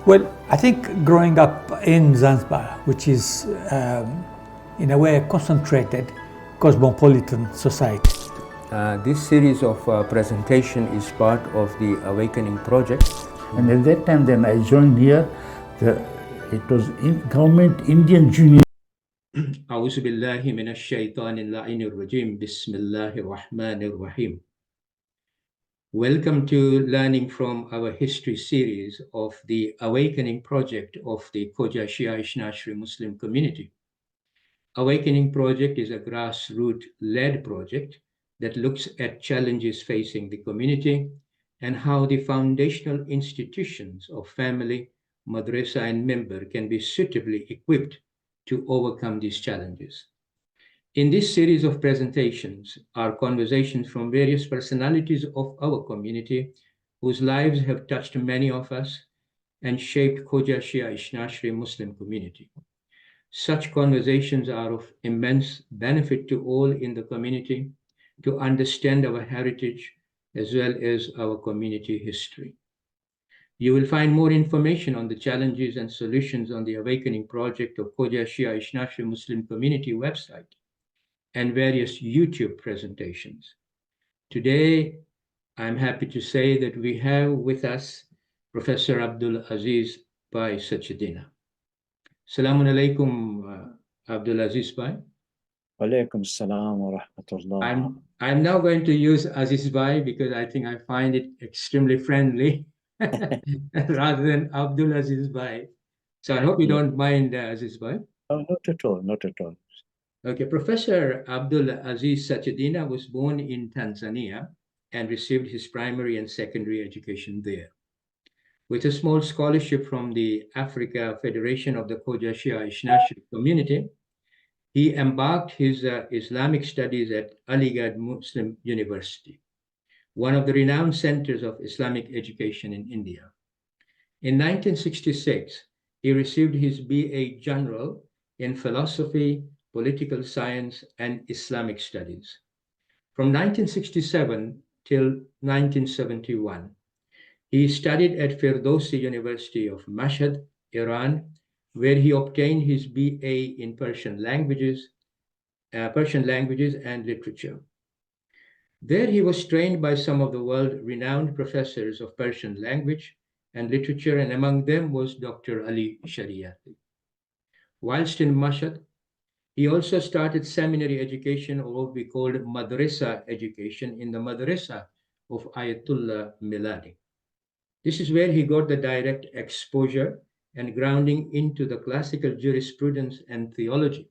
Well, I think growing up in Zanzibar, which is in a way a concentrated cosmopolitan society. This series of presentation is part of the Awakening Project. And at that time, then I joined here. It was government Indian Junior. أعوذ بالله من الشيطان اللعين الرجيم بسم الله الرحمن الرحيم. Welcome to learning from our history series of the Awakening Project of the Khoja Shi'a Ithna-Asheri Muslim community. Awakening Project is a grassroots-led project that looks at challenges facing the community and how the foundational institutions of family, madrasa, and member can be suitably equipped to overcome these challenges. In this series of presentations are conversations from various personalities of our community whose lives have touched many of us and shaped Khoja Shi'a Ithna-Asheri Muslim community. Such conversations are of immense benefit to all in the community to understand our heritage as well as our community history. You will find more information on the challenges and solutions on the Awakening Project of Khoja Shi'a Ithna-Asheri Muslim community website and various YouTube presentations. Today, I'm happy to say that we have with us Professor Abdulaziz Sachedina. Assalamu alaikum, Abdulaziz Bhai. Walaikum salam wa rahmatullah. I'm now going to use Aziz Bhai because I think I find it extremely friendly rather than Abdulaziz Bhai. So I hope you don't mind, Aziz Bhai. Oh, not at all, not at all. Okay, Professor Abdulaziz Sachedina was born in Tanzania and received his primary and secondary education there. With a small scholarship from the Africa Federation of the Khoja Shi'a Ithna-Asheri community, he embarked his Islamic studies at al-Rida Muslim University, one of the renowned centers of Islamic education in India. In 1966, he received his B.A. General in Philosophy, Political Science, and Islamic Studies. From 1967 till 1971, he studied at Firdausi University of Mashhad, Iran, where he obtained his B.A. in Persian languages and literature. There he was trained by some of the world-renowned professors of Persian language and literature, and among them was Dr. Ali Shariati. Whilst in Mashhad, he also started seminary education, or what we called madrasa education, in the madrasa of Ayatollah Miladi. This is where he got the direct exposure and grounding into the classical jurisprudence and theology.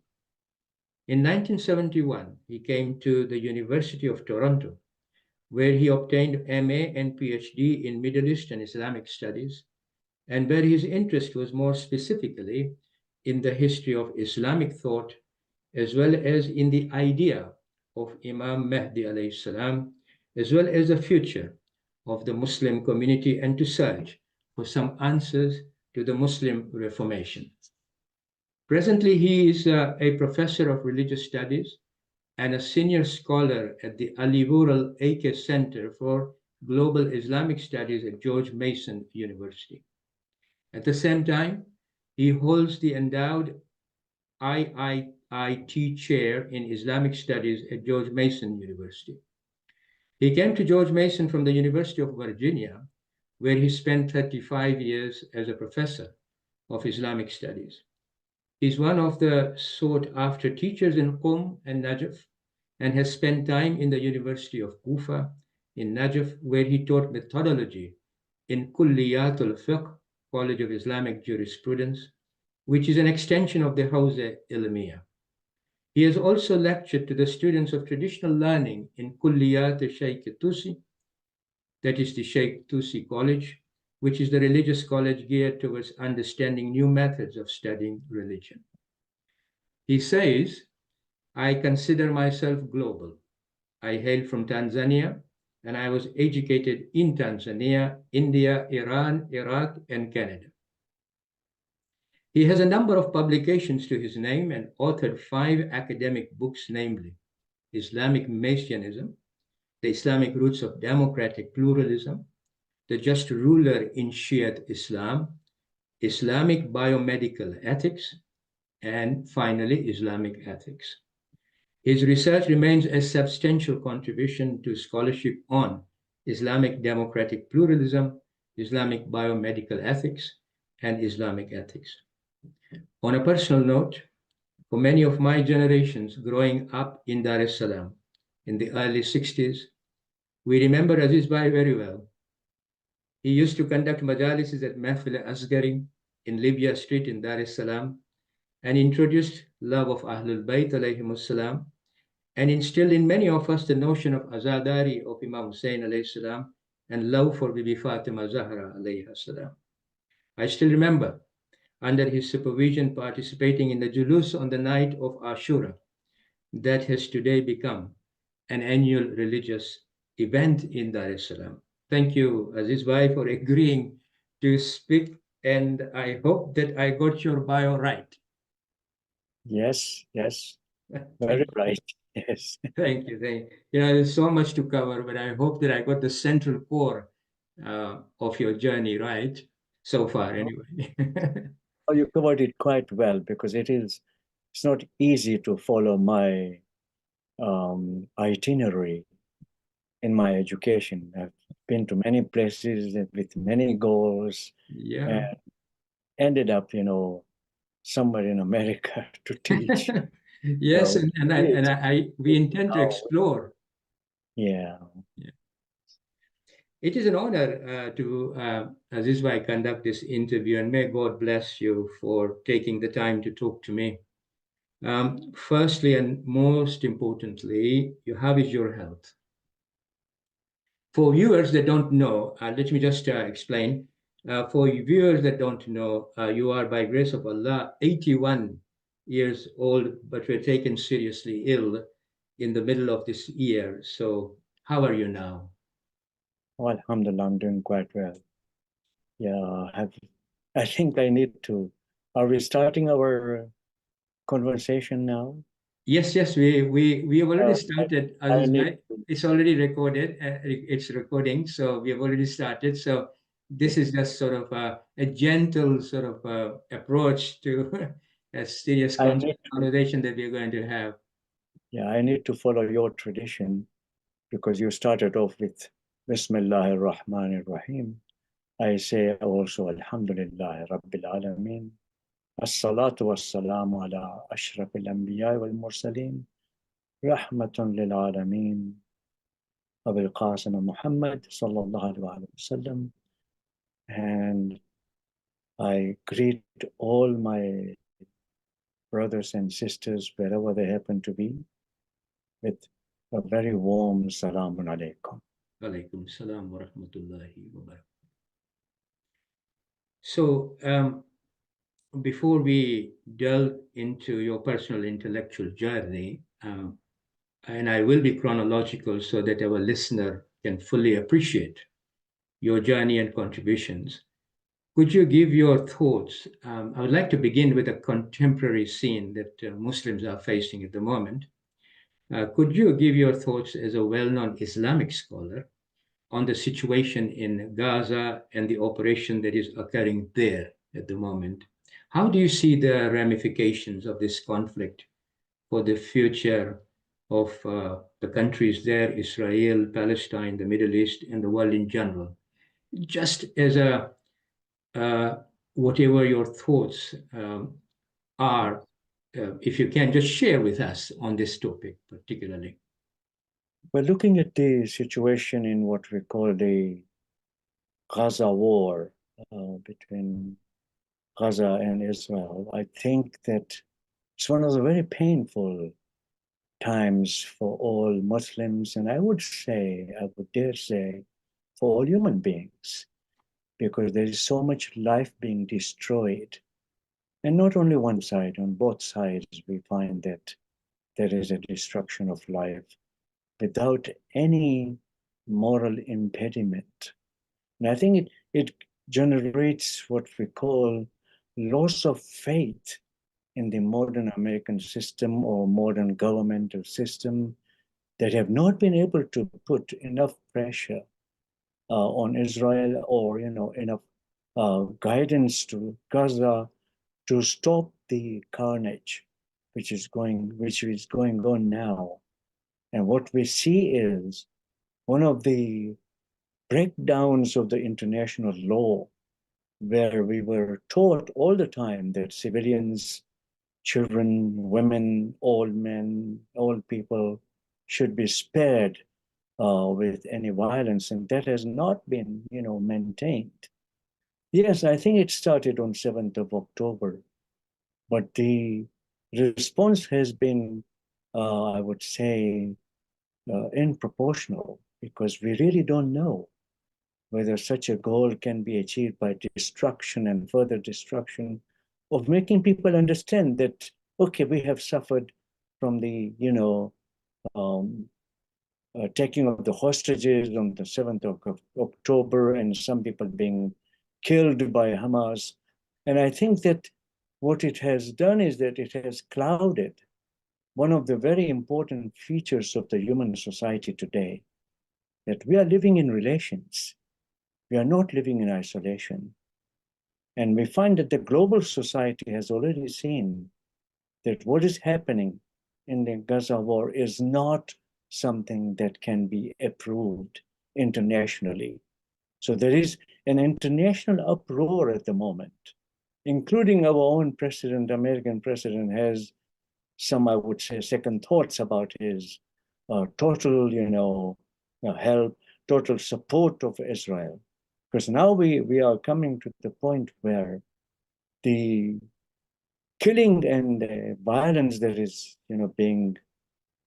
In 1971, he came to the University of Toronto, where he obtained MA and PhD in Middle East and Islamic Studies, and where his interest was more specifically in the history of Islamic thought, as well as in the idea of Imam Mahdi alayhi salam, as well as the future of the Muslim community, and to search for some answers to the Muslim Reformation. Presently, he is a professor of religious studies and a senior scholar at the Alivural Ake Center for Global Islamic Studies at George Mason University. At the same time, he holds the endowed IIIT Chair in Islamic Studies at George Mason University. He came to George Mason from the University of Virginia, where he spent 35 years as a professor of Islamic Studies. He's one of the sought-after teachers in Qom and Najaf, and has spent time in the University of Kufa in Najaf, where he taught methodology in Kulliyat al-Fiqh, College of Islamic Jurisprudence, which is an extension of the Hawza Ilmiya. He has also lectured to the students of traditional learning in Kulliyat al-Sheikh Tusi, that is the Sheikh Tusi College, which is the religious college geared towards understanding new methods of studying religion. He says, I consider myself global. I hail from Tanzania, and I was educated in Tanzania, India, Iran, Iraq, and Canada. He has a number of publications to his name and authored 5 academic books, namely Islamic Messianism, The Islamic Roots of Democratic Pluralism, The Just Ruler in Shiite Islam, Islamic biomedical ethics, and finally, Islamic ethics. His research remains a substantial contribution to scholarship on Islamic democratic pluralism, Islamic biomedical ethics, and Islamic ethics. On a personal note, for many of my generations growing up in Dar-es-Salaam in the early 60s, we remember Aziz Bhai very well. He used to conduct majalis at Mehfil-e-Asghari in Libya Street in Dar-es-Salaam and introduced love of Ahlul Bayt alayhimus salam and instilled in many of us the notion of azadari of Imam Hussein alayhi salam and love for Bibi Fatima Zahra alayhi salam. I still remember, under his supervision, participating in the Julus on the night of Ashura, that has today become an annual religious event in Dar-es-Salaam. Thank you, Aziz Bhai, for agreeing to speak, and I hope that I got your bio right. Yes, yes, very right. Yes. Thank you. There's so much to cover, but I hope that I got the central core of your journey right so far, anyway. Oh, you covered it quite well because it's not easy to follow my itinerary in my education. I've been to many places with many goals Yeah. and ended up, somewhere in America to teach. Yes, So, we intend to explore. Yeah. It is an honor to Aziz Bhai conduct this interview, and may God bless you for taking the time to talk to me. Firstly, and most importantly, you have is your health. For viewers that don't know, let me just explain. For viewers that don't know, you are, by grace of Allah, 81 years old, but were taken seriously ill in the middle of this year. So how are you now? Well, alhamdulillah, I'm doing quite well. Yeah, I think I need to. Are we starting our conversation now? Yes, we have already started. It's already recorded. It's recording, so we have already started. So this is just sort of a gentle sort of approach to a serious conversation that we're going to have. Yeah, I need to follow your tradition because you started off with Bismillahir Rahmanir Rahim. I say also Alhamdulillah Rabbil Alameen. As-salatu was-salamu ala ashrafil anbiya wal mursaleen. Rahmatun lil alameen. Abul Qasim Muhammad sallallahu alaihi wasallam. And I greet all my brothers and sisters wherever they happen to be with a very warm Salamun Alaikum. Alaikum salam wa rahmatullahi wa barakatuh. So, before we delve into your personal intellectual journey, and I will be chronological so that our listener can fully appreciate your journey and contributions, could you give your thoughts? I would like to begin with a contemporary scene that Muslims are facing at the moment. Could you give your thoughts as a well-known Islamic scholar on the situation in Gaza and the operation that is occurring there at the moment? How do you see the ramifications of this conflict for the future of the countries there, Israel, Palestine, the Middle East, and the world in general? Just as a whatever your thoughts are, if you can just share with us on this topic particularly. We're looking at the situation in what we call the Gaza war between Gaza and Israel. I think that it's one of the very painful times for all Muslims, and I would dare say, for all human beings, because there is so much life being destroyed. And not only one side, on both sides, we find that there is a destruction of life without any moral impediment. And I think it generates what we call loss of faith in the modern American system or modern governmental system that have not been able to put enough pressure on Israel or enough guidance to Gaza to stop the carnage which is going on now. And what we see is one of the breakdowns of the international law, where we were taught all the time that civilians, children, women, old men, old people should be spared with any violence, and that has not been, maintained. Yes, I think it started on 7th of October, but the response has been, I would say, unproportional, because we really don't know whether such a goal can be achieved by destruction and further destruction, of making people understand that, okay, we have suffered from the, taking of the hostages on the 7th of October, and some people being killed by Hamas. And I think that what it has done is that it has clouded one of the very important features of the human society today, that we are living in relations. We are not living in isolation. And we find that the global society has already seen that what is happening in the Gaza war is not something that can be approved internationally. So there is an international uproar at the moment, including our own president, American president, has some, I would say, second thoughts about his total, help, total support of Israel. Because now we are coming to the point where the killing and violence that is, being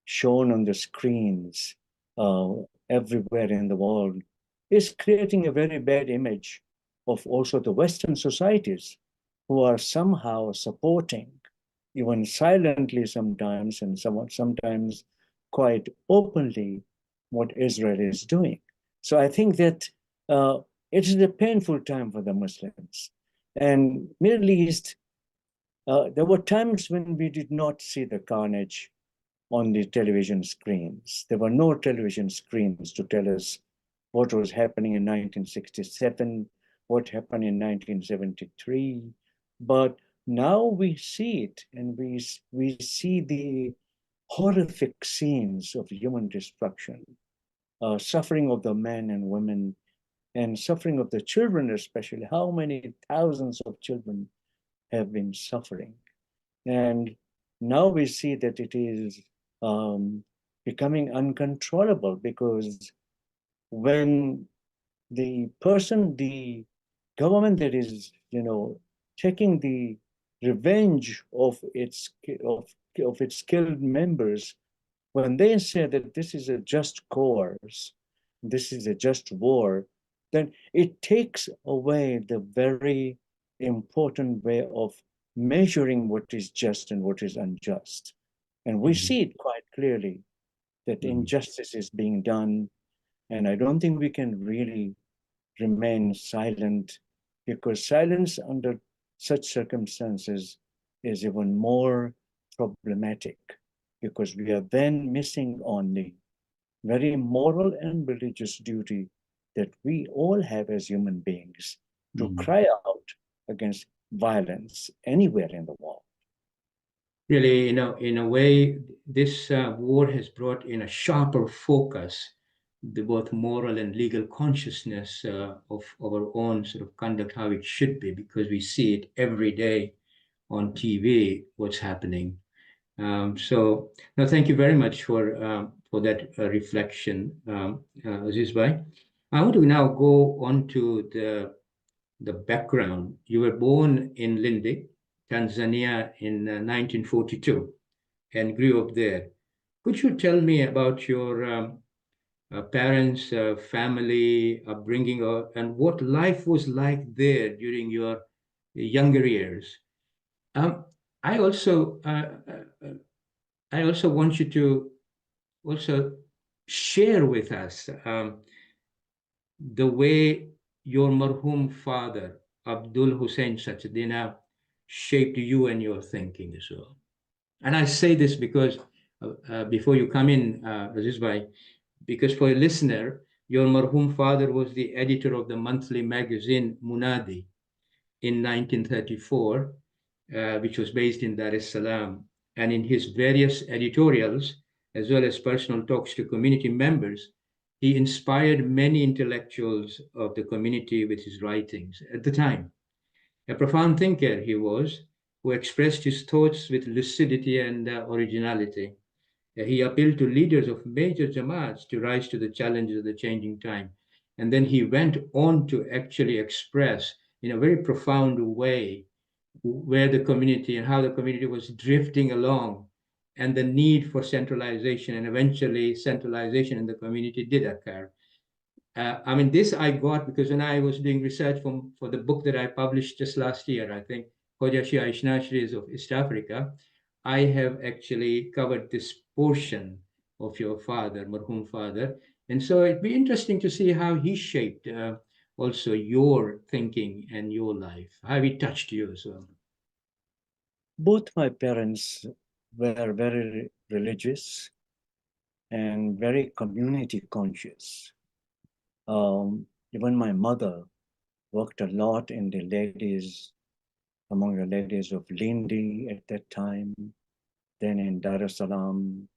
shown on the screens everywhere in the world is creating a very bad image of also the Western societies, who are somehow supporting, even silently sometimes, and sometimes quite openly, what Israel is doing. So I think that it is a painful time for the Muslims. And Middle East, there were times when we did not see the carnage on the television screens. There were no television screens to tell us what was happening in 1967, what happened in 1973. But now we see it, and we see the horrific scenes of human destruction, suffering of the men and women, and suffering of the children especially. How many thousands of children have been suffering? And now we see that it is becoming uncontrollable, because when the government that is, taking the revenge of its killed members, when they say that this is a just cause, this is a just war, then it takes away the very important way of measuring what is just and what is unjust. And we see it quite clearly that injustice is being done. And I don't think we can really remain silent, because silence under such circumstances is even more problematic, because we are then missing on the very moral and religious duty that we all have as human beings to cry out against violence anywhere in the world. Really, in a way, this war has brought in a sharper focus the both moral and legal consciousness of our own sort of conduct, how it should be, because we see it every day on TV, what's happening. So, no, thank you very much for that reflection, Aziz Bhai. I want to now go on to the background. You were born in Lindi, Tanzania in 1942 and grew up there. Could you tell me about your parents, family, upbringing, and what life was like there during your younger years? I also want you to also share with us the way your marhum father, Abdulaziz Sachedina, shaped you and your thinking as well. And I say this because before you come in, Aziz Bhai, because for a listener, your marhum father was the editor of the monthly magazine Munadi, in 1934, which was based in Dar-es-Salaam. And in his various editorials, as well as personal talks to community members, he inspired many intellectuals of the community with his writings at the time. A profound thinker he was, who expressed his thoughts with lucidity and originality. He appealed to leaders of major Jamaats to rise to the challenges of the changing time. And then he went on to actually express in a very profound way where the community and how the community was drifting along, and the need for centralization, and eventually centralization in the community did occur. I mean, this I got because when I was doing research for the book that I published just last year, I think, Khoja Shi'a Ithna-Asheri of East Africa, I have actually covered this portion of your father, marhum father. And so it'd be interesting to see how he shaped also your thinking and your life, how he touched you as well. Both my parents were very religious and very community conscious. Even my mother worked a lot in the ladies, among the ladies of Lindi at that time, then in Dar-es-Salaam,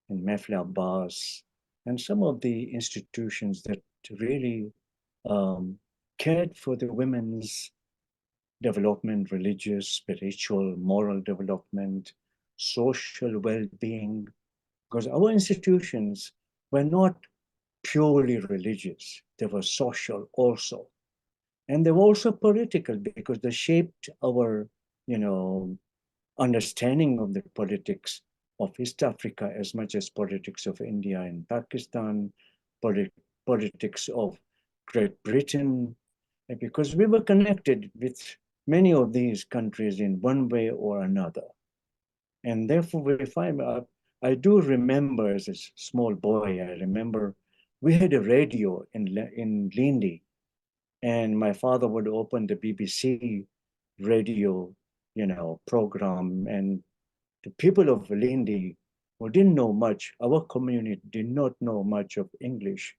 in Mehfil-e-Asghari, and some of the institutions that really cared for the women's development, religious, spiritual, moral development, social well-being, because our institutions were not purely religious. They were social also. And they were also political because they shaped our, understanding of the politics of East Africa as much as politics of India and Pakistan, politics of Great Britain, because we were connected with many of these countries in one way or another. And therefore, we find, I do remember as a small boy, I remember we had a radio in Lindi, and my father would open the BBC radio, program, and the people of Lindi who didn't know much, our community did not know much of English.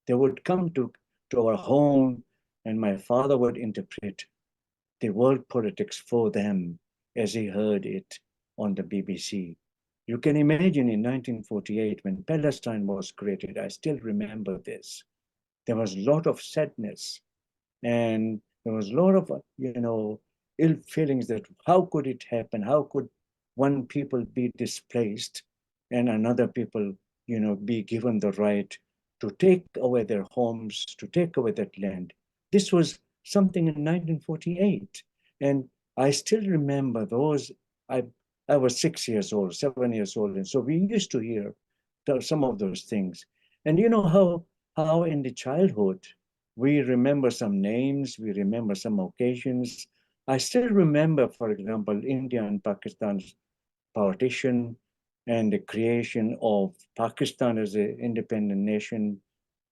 They would come to our home, and my father would interpret the world politics for them as he heard it on the BBC. You can imagine in 1948, when Palestine was created, I still remember this. There was a lot of sadness, and there was a lot of, ill feelings that how could it happen? How could one people be displaced and another people, be given the right to take away their homes, to take away that land? This was something in 1948. And I still remember those, I was 6 years old, 7 years old. And so we used to hear some of those things. And you know how in the childhood, we remember some names, we remember some occasions. I still remember, for example, India and Pakistan's partition and the creation of Pakistan as an independent nation.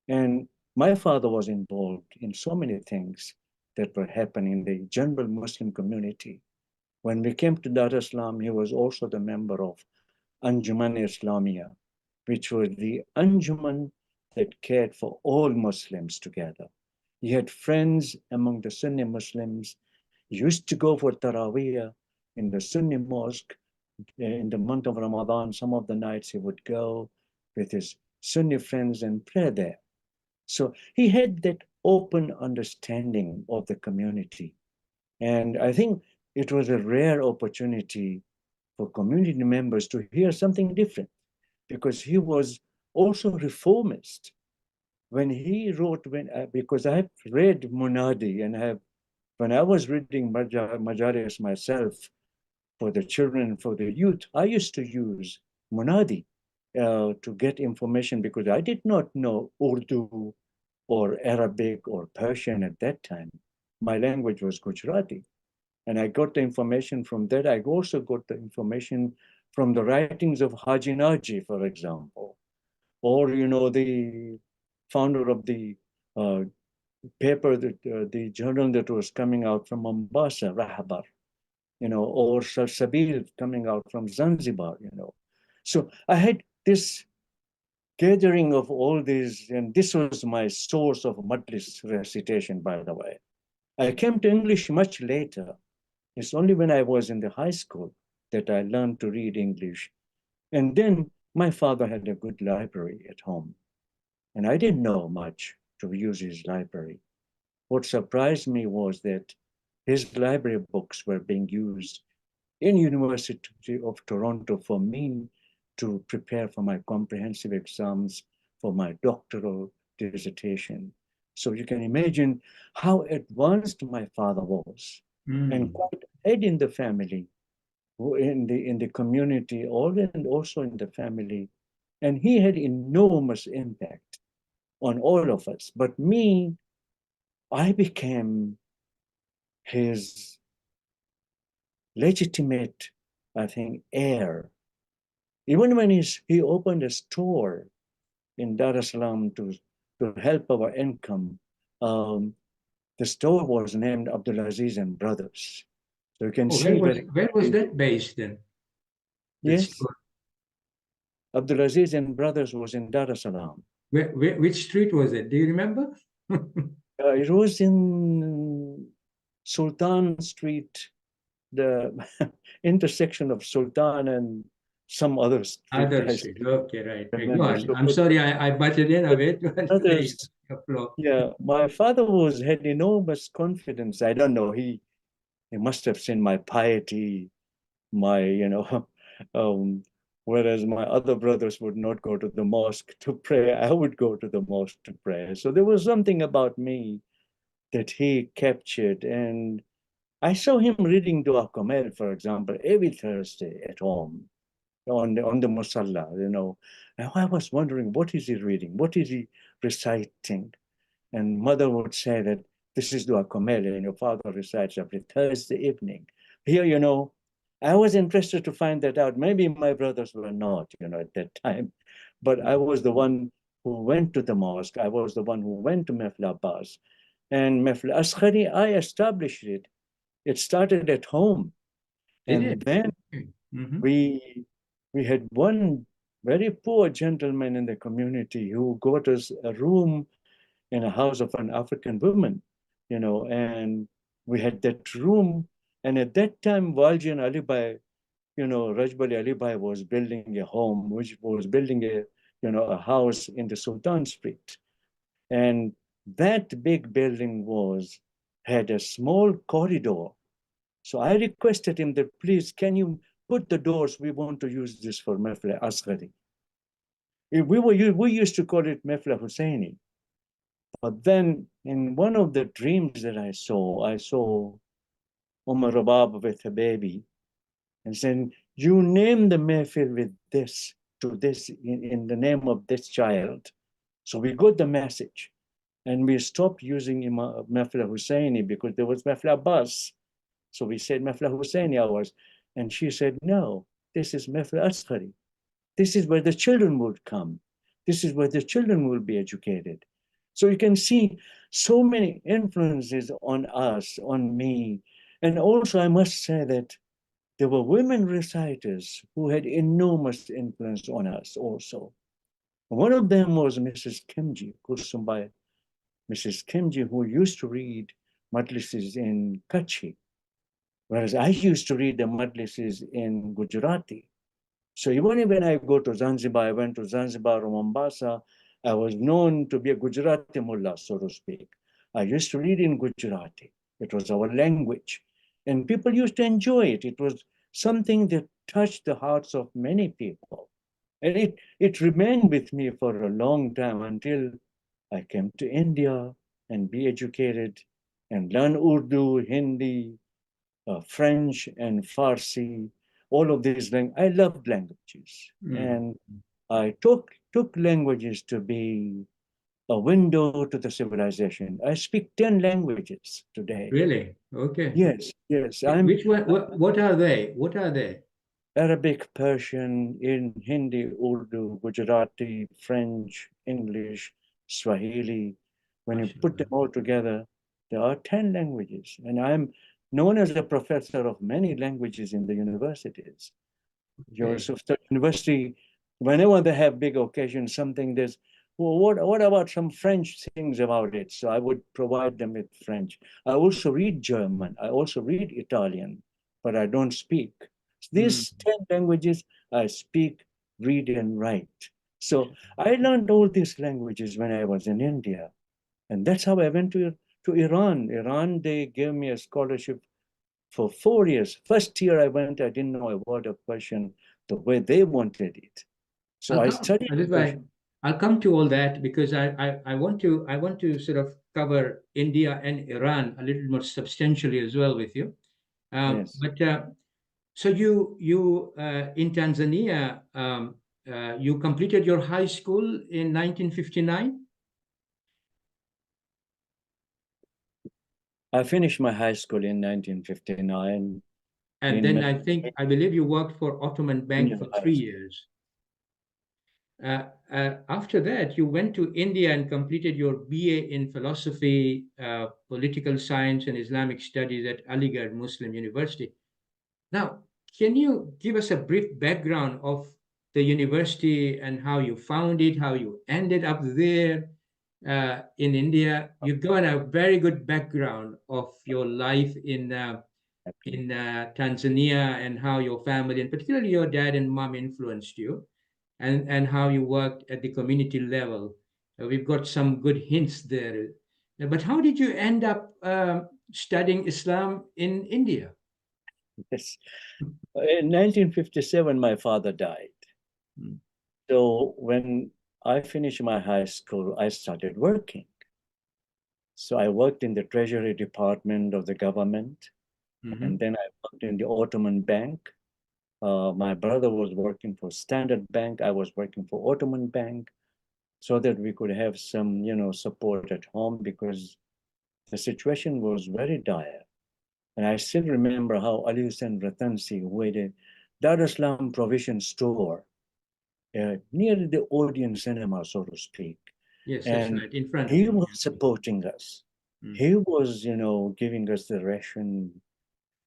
And my father was involved in so many things that were happening in the general Muslim community. When we came to Dar-es-Salaam, he was also the member of Anjuman Islamia, which was the Anjuman that cared for all Muslims together. He had friends among the Sunni Muslims. He used to go for Taraweeh in the Sunni mosque. In the month of Ramadan, some of the nights he would go with his Sunni friends and pray there. So he had that open understanding of the community. And I think it was a rare opportunity for community members to hear something different, because he was also reformist. When he wrote, because I've read Munadi, and when I was reading majalis myself for the children and for the youth, I used to use Munadi to get information, because I did not know Urdu or Arabic or Persian at that time. My language was Gujarati. And I got the information from that. I also got the information from the writings of Haji Naji, for example, or, the founder of the paper, the journal that was coming out from Mombasa, Rahbar, or Sabil coming out from Zanzibar, So I had this gathering of all these, and this was my source of majalis recitation, by the way. I came to English much later. It's only when I was in the high school that I learned to read English. And then my father had a good library at home, and I didn't know much to use his library. What surprised me was that his library books were being used in University of Toronto for me to prepare for my comprehensive exams for my doctoral dissertation. So you can imagine how advanced my father was, and quite ahead in the family, in the community, and also in the family. And he had enormous impact on all of us. But me, I became his legitimate, I think, heir. Even when he opened a store in Dar-es-Salaam to help our income, the store was named Abdulaziz and Brothers. So you can see where was that based then? Yes, Abdulaziz and Brothers was in Dar-es-Salaam. Which street was it? Do you remember? It was in Sultan Street, the intersection of Sultan and some other street. Other street. Okay, right. Go on. I'm sorry, I butted in a bit. Others, yeah, my father had enormous confidence. I don't know, he must have seen my piety, whereas my other brothers would not go to the mosque to pray, I would go to the mosque to pray. So there was something about me that he captured. And I saw him reading Dua Kamel, for example, every Thursday at home on the Musalla, And I was wondering, what is he reading? What is he reciting? And mother would say that this is Dua Kamel, and your father recites every Thursday evening. Here, I was interested to find that out. Maybe my brothers were not, at that time. But I was the one who went to the mosque. I was the one who went to Mehfil-e-Abbas. And Mehfil-e-Asghari, I established it. It started at home. And then we had one very poor gentleman in the community who got us a room in a house of an African woman, and we had that room. And at that time, Walji and Ali Bhai, Rajbali Ali Bhai was building a home, which was building a house in the Sultan Street. And that big building had a small corridor. So I requested him that, please, can you put the doors? We want to use this for Mehfil-e-Asghari. We used to call it Mehfil-e-Husseini. But then in one of the dreams that I saw Umar Rabab with a baby and saying, you name the Mehfil with this, in the name of this child. So we got the message, and we stopped using Mehfil-e-Husseini because there was Mehfil-e-Abbas. So we said Mehfil-e-Husseini ours. And she said, no, this is Mehfil-e-Asghari. This is where the children would come. This is where the children will be educated. So you can see so many influences on us, on me. And also I must say that there were women reciters who had enormous influence on us also. One of them was Mrs. Khimji, Kursumbai, Mrs. Khimji, who used to read majlises in Kutchi, whereas I used to read the majlises in Gujarati. So even when I go to Zanzibar, I went to Zanzibar or Mombasa, I was known to be a Gujarati mullah, so to speak. I used to read in Gujarati. It was our language. And people used to enjoy it. It was something that touched the hearts of many people. And it remained with me for a long time until I came to India and be educated and learn Urdu, Hindi, French, and Farsi. All of these languages. I loved languages. And I took languages to be a window to the civilization. I speak 10 languages today. Really? Okay. Yes. Which one? What are they? What are they? Arabic, Persian, Hindi, Urdu, Gujarati, French, English, Swahili. When you put them all together, there are 10 languages. And I'm known as a professor of many languages in the universities. University, whenever they have big occasions, well, what about some French things about it? So I would provide them with French. I also read German. I also read Italian, but I don't speak. These 10 languages I speak, read, and write. So I learned all these languages when I was in India. And that's how I went to Iran. Iran, they gave me a scholarship for 4 years. First year I went, I didn't know a word of Persian the way they wanted it. So I studied Persian. I'll come to all that because I want to sort of cover India and Iran a little more substantially as well with you. Yes. But so you in Tanzania, you completed your high school in 1959? I finished my high school in 1959. And then I believe you worked for Ottoman Bank for 3 years. After that, you went to India and completed your BA in philosophy, political science, and Islamic studies at Aligarh Muslim University. Now, can you give us a brief background of the university and how you found it, how you ended up there in India? You've got a very good background of your life in Tanzania and how your family, and particularly your dad and mom, influenced you, and how you worked at the community level. We've got some good hints there. But how did you end up studying Islam in India? Yes. In 1957, my father died. So when I finished my high school, I started working. So I worked in the Treasury Department of the government, and then I worked in the Ottoman Bank. My brother was working for Standard Bank. I was working for Ottoman Bank, so that we could have some, support at home because the situation was very dire. And I still remember how Ali Hussein Ratansi, who had a Dar-es-Salaam provision store near the Odeon cinema, so to speak. Yes, and that's right, in front. He was supporting us. He was, giving us the ration.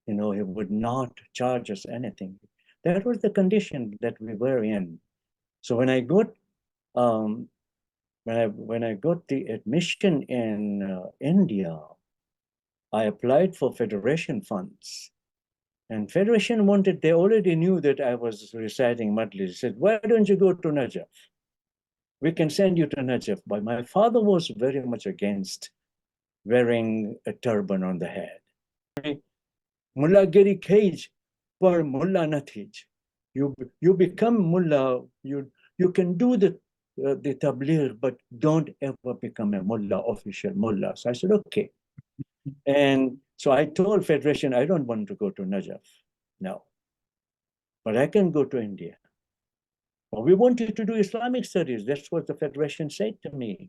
He would not charge us anything. That was the condition that we were in. So when I got when I got the admission in India, I applied for Federation funds. And Federation wanted, they already knew that I was reciting majalis. They said, why don't you go to Najaf? We can send you to Najaf. But my father was very much against wearing a turban on the head. Mullah Giri Cage for Mullah Nathij. You become Mullah, you can do the tabligh, but don't ever become a Mullah, official Mullah. So I said, okay. And so I told Federation, I don't want to go to Najaf now, but I can go to India. Well, we want you to do Islamic studies. That's what the Federation said to me. I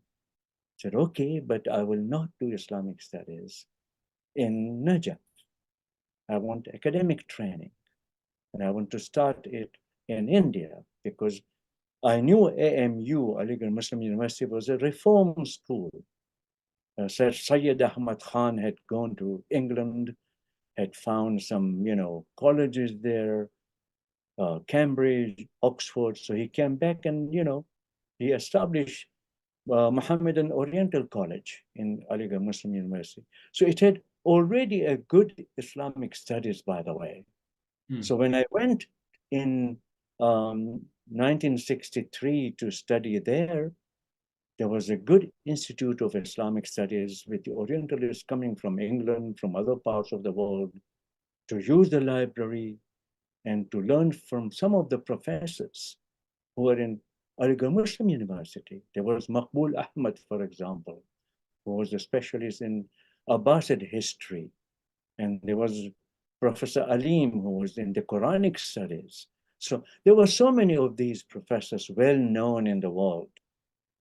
said, okay, but I will not do Islamic studies in Najaf. I want academic training, and I want to start it in India because I knew AMU, Aligarh Muslim University, was a reform school. Sir Syed Ahmad Khan had gone to England, had found some, colleges there, Cambridge, Oxford. So he came back and, he established Mohammedan Oriental College in Aligarh Muslim University. So it had already a good Islamic studies, by the way. So when I went in 1963 to study there was a good Institute of Islamic Studies with the Orientalists coming from England, from other parts of the world, to use the library and to learn from some of the professors who were in Aligarh Muslim University. There was Maqbool Ahmad, for example, who was a specialist in Abbasid history. And there was Professor Alim, who was in the Quranic studies. So there were so many of these professors well known in the world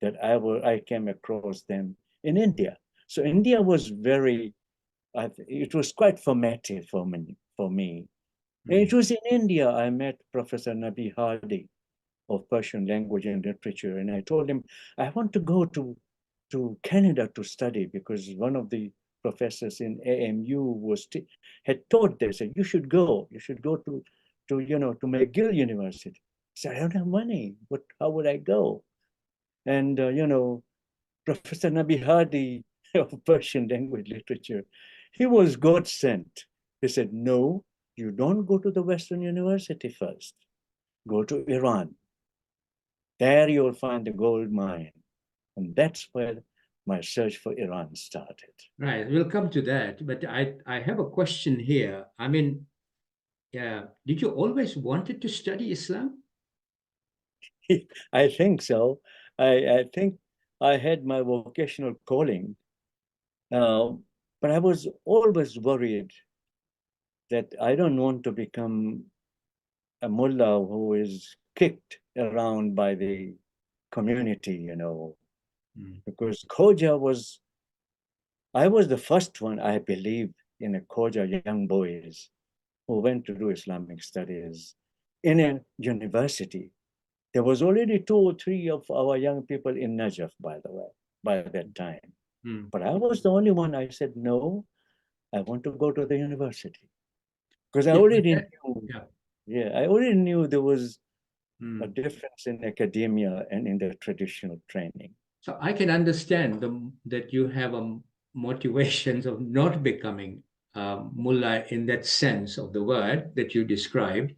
that I came across them in India. So India was it was quite formative for me. And it was in India I met Professor Nabi Hadi of Persian language and literature. And I told him, I want to go to Canada to study because one of the professors in AMU had taught there, said, you should go to McGill University. I said, I don't have money. How would I go? And, Professor Nabi Hadi of Persian language literature, he was God sent. He said, no, you don't go to the Western University first. Go to Iran. There you'll find the gold mine. And that's where my search for Iran started. Right, we'll come to that. But I have a question here. I mean, did you always wanted to study Islam? I think so. I think I had my vocational calling, but I was always worried that I don't want to become a mullah who is kicked around by the community, because I was the first one, I believe, in a Khoja young boys who went to do Islamic studies in a university. There was already 2 or 3 of our young people in Najaf, by the way, by that time. But I was the only one. I said, no, I want to go to the university. Because I already knew there was a difference in academia and in the traditional training. So I can understand that you have a motivations of not becoming mullah in that sense of the word that you described.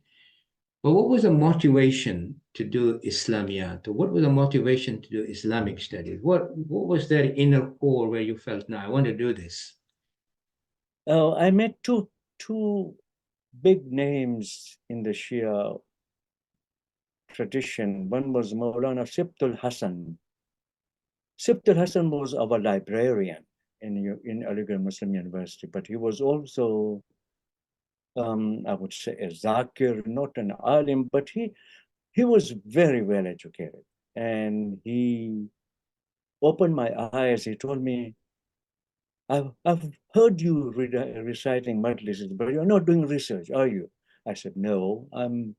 But what was the motivation to do Islamiyat? What was the motivation to do Islamic studies? What was their inner core where you felt, no, I want to do this? I met two big names in the Shia tradition. One was Maulana Sibtul Hassan. Sibtul Hassan was our librarian in Aligarh Muslim University, but he was also, I would say, a zakir, not an alim, but he was very well educated. And he opened my eyes. He told me, I've heard you reciting majlises, but you're not doing research, are you? I said, no, I'm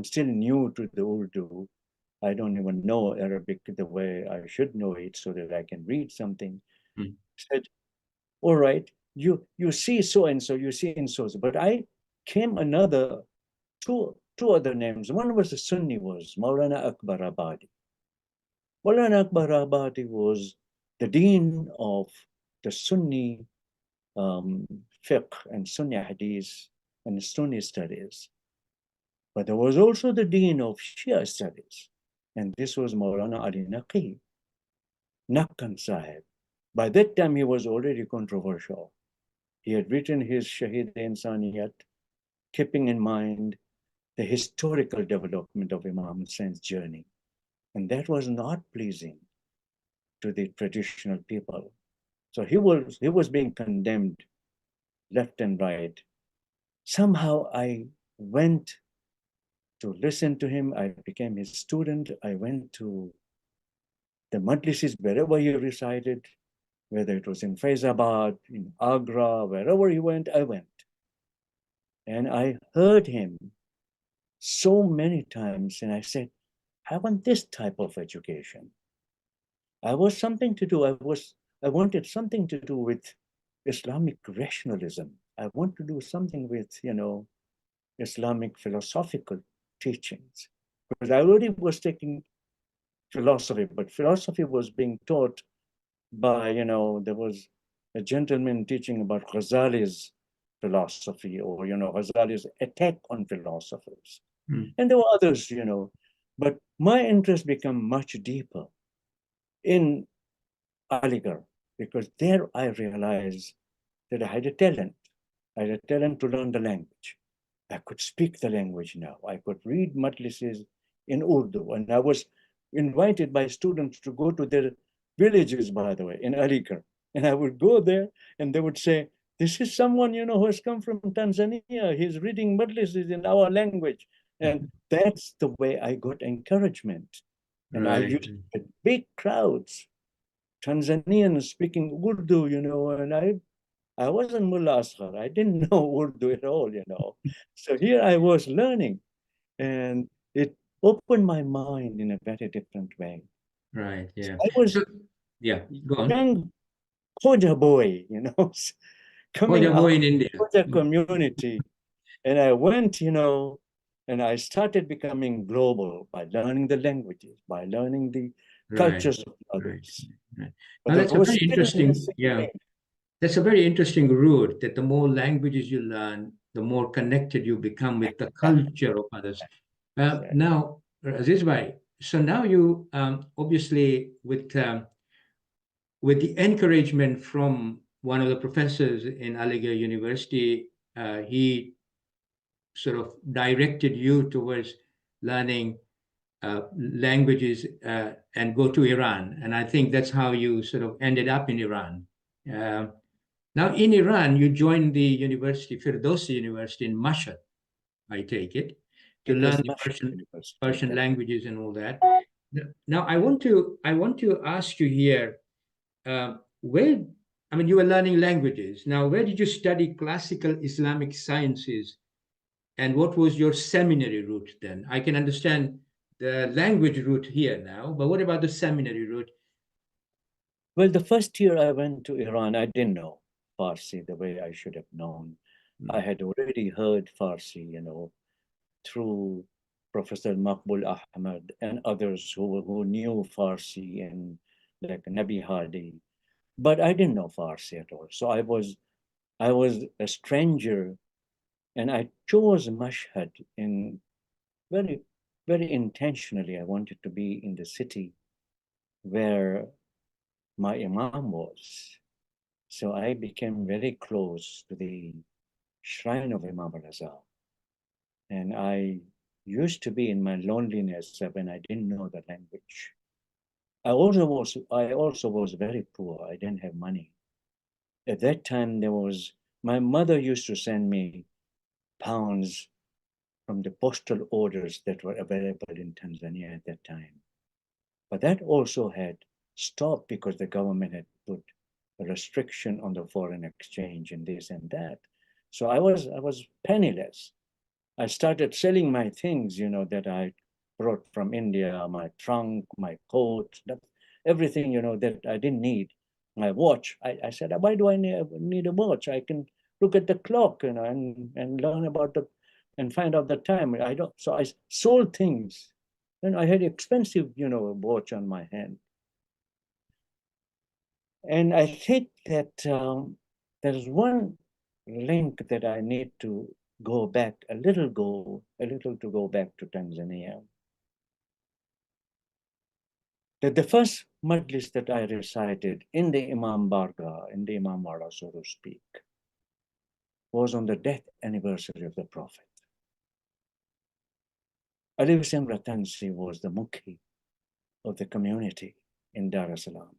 still new to the Urdu. I don't even know Arabic the way I should know it so that I can read something. He said, all right, you see so and so, you see in so, but I came two other names. One was the Sunni, was Maulana Akbar Abadi. Maulana Akbar Abadi was the dean of the Sunni fiqh and Sunni hadith and Sunni studies. But there was also the dean of Shia studies, and this was Maulana Ali Naqi, Nakkan Sahib. By that time, he was already controversial. He had written his Shahid-e-Insaniyat, keeping in mind the historical development of Imam Hussein's journey. And that was not pleasing to the traditional people. So he was being condemned left and right. Somehow I went to listen to him. I became his student. I went to the majlises wherever he recited, whether it was in Faizabad, in Agra, wherever he went, I went. And I heard him so many times, and I said, I want this type of education. I wanted something to do with Islamic rationalism. I want to do something with, Islamic philosophical teachings. Because I already was taking philosophy, but philosophy was being taught by, there was a gentleman teaching about Ghazali's philosophy, or, Ghazali's attack on philosophers. And there were others, but my interest became much deeper in Aligarh, because there I realized that I had a talent. I had a talent to learn the language. I could speak the language now. I could read majlises in Urdu, and I was invited by students to go to their villages, by the way, in Aligarh. And I would go there, and they would say, this is someone, who has come from Tanzania. He's reading majlises in our language. And that's the way I got encouragement. And I used to get big crowds, Tanzanians speaking Urdu, and I wasn't Mullah Asghar. I didn't know Urdu at all, So here I was learning, and it opened my mind in a very different way. Right, yeah. I was go on. young Khoja boy, coming Khoja out boy in India. Khoja community. And I went, and I started becoming global by learning the languages, by learning the cultures of Right. others. Right. But Now there that's a was very still interesting, the yeah. same. That's a very interesting route, that the more languages you learn, the more connected you become with the culture of others. Now, Aziz Bhai, so now you obviously with the encouragement from one of the professors in Aligarh University, he sort of directed you towards learning languages and go to Iran. And I think that's how you sort of ended up in Iran. Now, in Iran, you joined the university, Firdausi University in Mashhad, I take it, to It learn was the Mashhad University. Persian languages and all that. Now, I want to ask you here, where, I mean, you were learning languages. Now, where did you study classical Islamic sciences, and what was your seminary route then? I can understand the language route here now, but what about the seminary route? Well, the first year I went to Iran, I didn't know Farsi the way I should have known. I had already heard Farsi, through Professor Maqbul Ahmad and others who knew Farsi, and like Nabi Hadi. But I didn't know Farsi at all. So I was a stranger, and I chose Mashhad in very, very intentionally. I wanted to be in the city where my Imam was. So I became very close to the shrine of Imam al-Rida. And I used to be in my loneliness when I didn't know the language. I also was very poor. I didn't have money. At that time, my mother used to send me pounds from the postal orders that were available in Tanzania at that time. But that also had stopped because the government had put a restriction on the foreign exchange and this and that. So I was penniless. I started selling my things, that I brought from India, my trunk, my coat, everything, that I didn't need. My watch, I said, why do I need a watch? I can look at the clock, and learn about and find out the time. So I sold things. And I had expensive, watch on my hand. And I think that there's one link that I need to go back a little to go back to Tanzania. That the first majlis that I recited in the Imam Barga, in the Imam Wala, so to speak, was on the death anniversary of the Prophet. Ali Hussein Ratansi was the mukhi of the community in Dar-es-Salaam.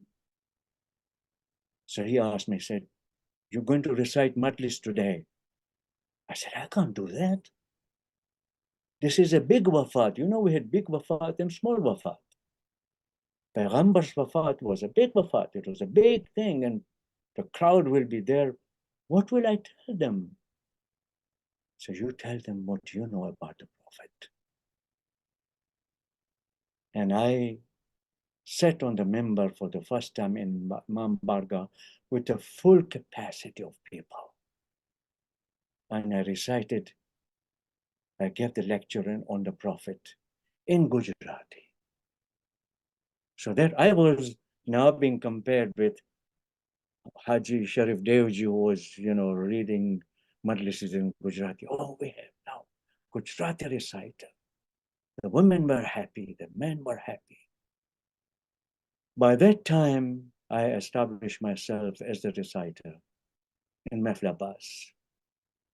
So he asked me, he said, "You're going to recite majlis today?" I said, "I can't do that. This is a big wafat. We had big wafat and small wafat. Payghambar's wafat was a big wafat. It was a big thing, and the crowd will be there. What will I tell them?" So you tell them what you know about the Prophet. And I sat on the member for the first time in Imam Barga with a full capacity of people. And I gave the lecture on the Prophet in Gujarati. So that I was now being compared with Haji Sharif Devji, who was, reading majlises in Gujarati. Oh, we have now Gujarati reciter. The women were happy, the men were happy. By that time, I established myself as the reciter in Mehfil-e-Asghari.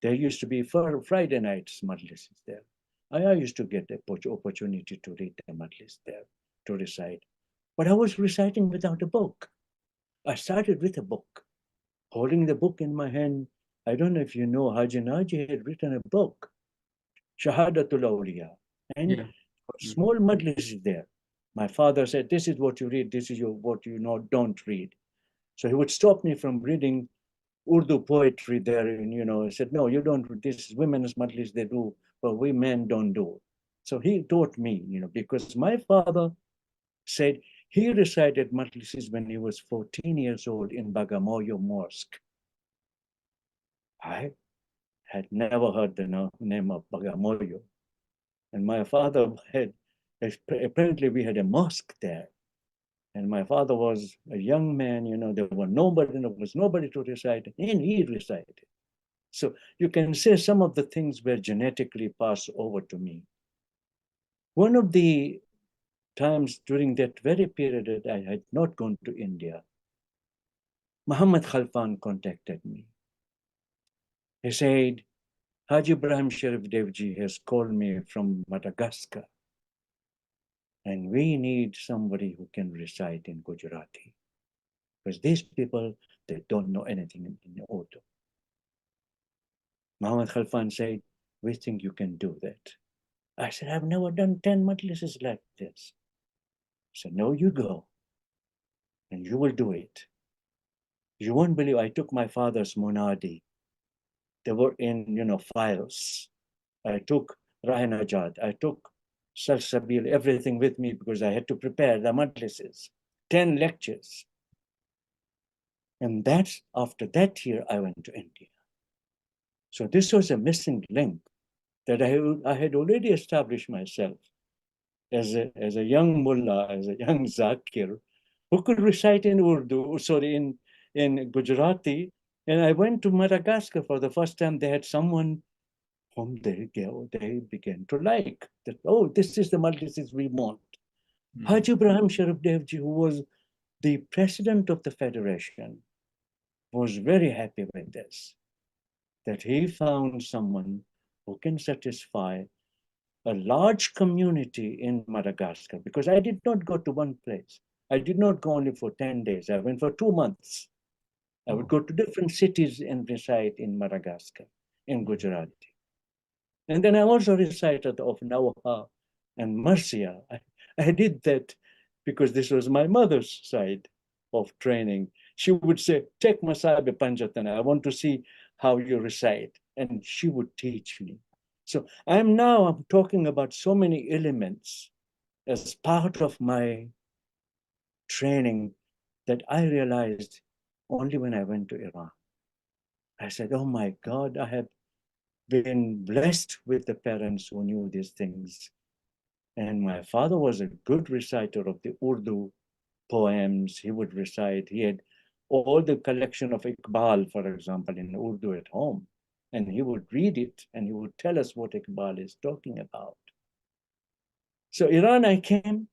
There used to be Friday nights majlises there. I used to get the opportunity to read the majlis there, to recite. But I was reciting without a book. I started with a book, holding the book in my hand. I don't know if you know, Haji Naji had written a book, Shahadatul Awliya, and small majlis there. My father said, "This is what you read, this is what you don't read." So he would stop me from reading Urdu poetry there, and he said, "No, you don't read this. Women's majlis they do, but we men don't do." So he taught me, because my father said he recited majlises when he was 14 years old in Bagamoyo Mosque. I had never heard the name of Bagamoyo. And my father apparently we had a mosque there. And my father was a young man, there was nobody to recite, and he recited. So you can say some of the things were genetically passed over to me. One of the times during that very period that I had not gone to India, Muhammad Khalfan contacted me. He said, Haji Ibrahim Sharif Devji has called me from Madagascar, and we need somebody who can recite in Gujarati. Because these people, they don't know anything in Urdu. Muhammad Khalfan said, we think you can do that. I said, I've never done 10 majlises like this. He said, no, you go, and you will do it. You won't believe, I took my father's Munadi. They were in, files. I took Rahinajat, I took Salsabil, everything with me because I had to prepare the majlises, 10 lectures. And that's after that year, I went to India. So this was a missing link that I had already established myself as a young mullah, as a young zakir, who could recite in Urdu, in Gujarati. And I went to Madagascar for the first time. They had someone whom they began to like. That, oh, this is the majlises we want. Haji Ibrahim Sharif Devji, who was the president of the federation, was very happy with this, that he found someone who can satisfy a large community in Madagascar, because I did not go to one place. I did not go only for 10 days. I went for 2 months. I would go to different cities and recite in Madagascar, in Gujarati. And then I also recited of Nawaha and Marcia. I did that because this was my mother's side of training. She would say, take Masabe Panjatana, I want to see how you recite. And she would teach me. So I'm talking about so many elements as part of my training that I realized only when I went to Iran. I said, oh my God, I have been blessed with the parents who knew these things. And my father was a good reciter of the Urdu poems. He would recite. He had all the collection of Iqbal, for example, in Urdu at home. And he would read it and he would tell us what Iqbal is talking about. So Iran, I came.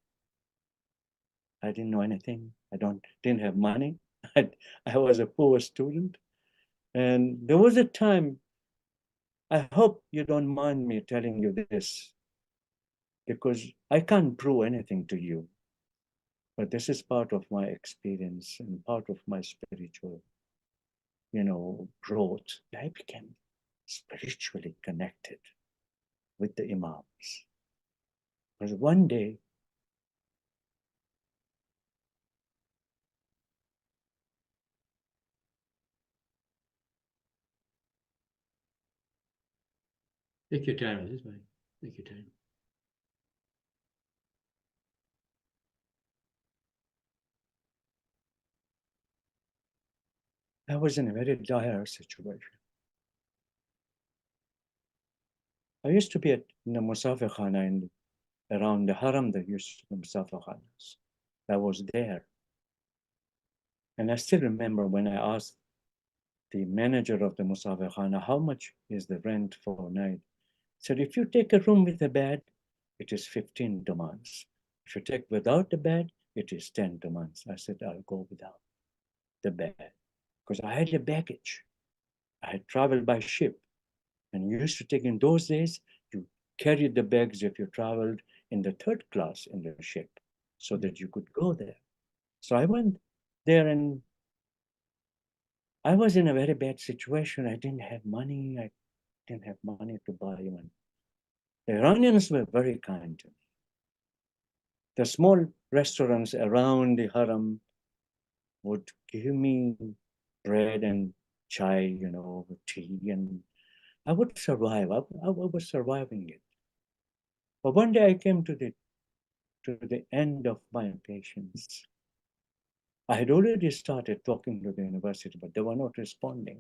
I didn't know anything. Didn't have money. I was a poor student. And there was a time, I hope you don't mind me telling you this, because I can't prove anything to you. But this is part of my experience and part of my spiritual, growth. I became spiritually connected with the Imams. Because one day, take your time, this way. Take your time. I was in a very dire situation. I used to be in the Musafir Khana around the Haram, there used to be Musafir Khanas. I was there. And I still remember when I asked the manager of the Musafir Khana, how much is the rent for a night? He said, if you take a room with a bed, it is 15 tomans. If you take without the bed, it is 10 tomans. I said, I'll go without the bed. Because I had a baggage. I had traveled by ship. And you used to take, in those days, you carried the bags if you traveled in the 3rd class in the ship so that you could go there. So I went there and I was in a very bad situation. I didn't have money. I didn't have money to buy even. The Iranians were very kind to me. The small restaurants around the Haram would give me bread and chai, tea, and I would survive. I was surviving it. But one day I came to the end of my patience. I had already started talking to the university, but they were not responding.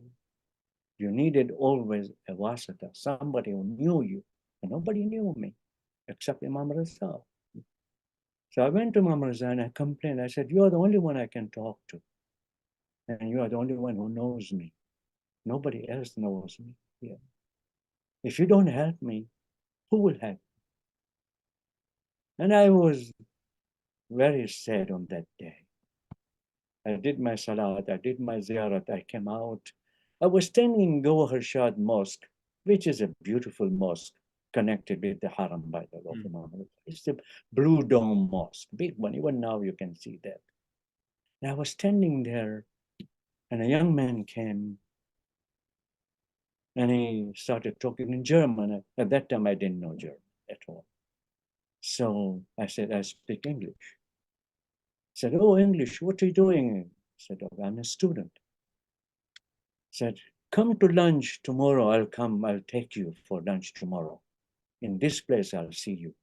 You needed always a wasata, somebody who knew you. And nobody knew me except Imam Raza. So I went to Imam Raza and I complained. I said, you are the only one I can talk to. And you are the only one who knows me. Nobody else knows me here. If you don't help me, who will help me? And I was very sad on that day. I did my salat, I did my ziyarat, I came out. I was standing in Mashhad Mosque, which is a beautiful mosque connected with the Haram by the way. It's the blue dome mosque, big one. Even now you can see that. And I was standing there and a young man came and he started talking in German. At that time, I didn't know German at all. So I said, I speak English. He said, oh, English, what are you doing? I said, oh, I'm a student. He said, come to lunch tomorrow. I'll take you for lunch tomorrow. In this place, I'll see you.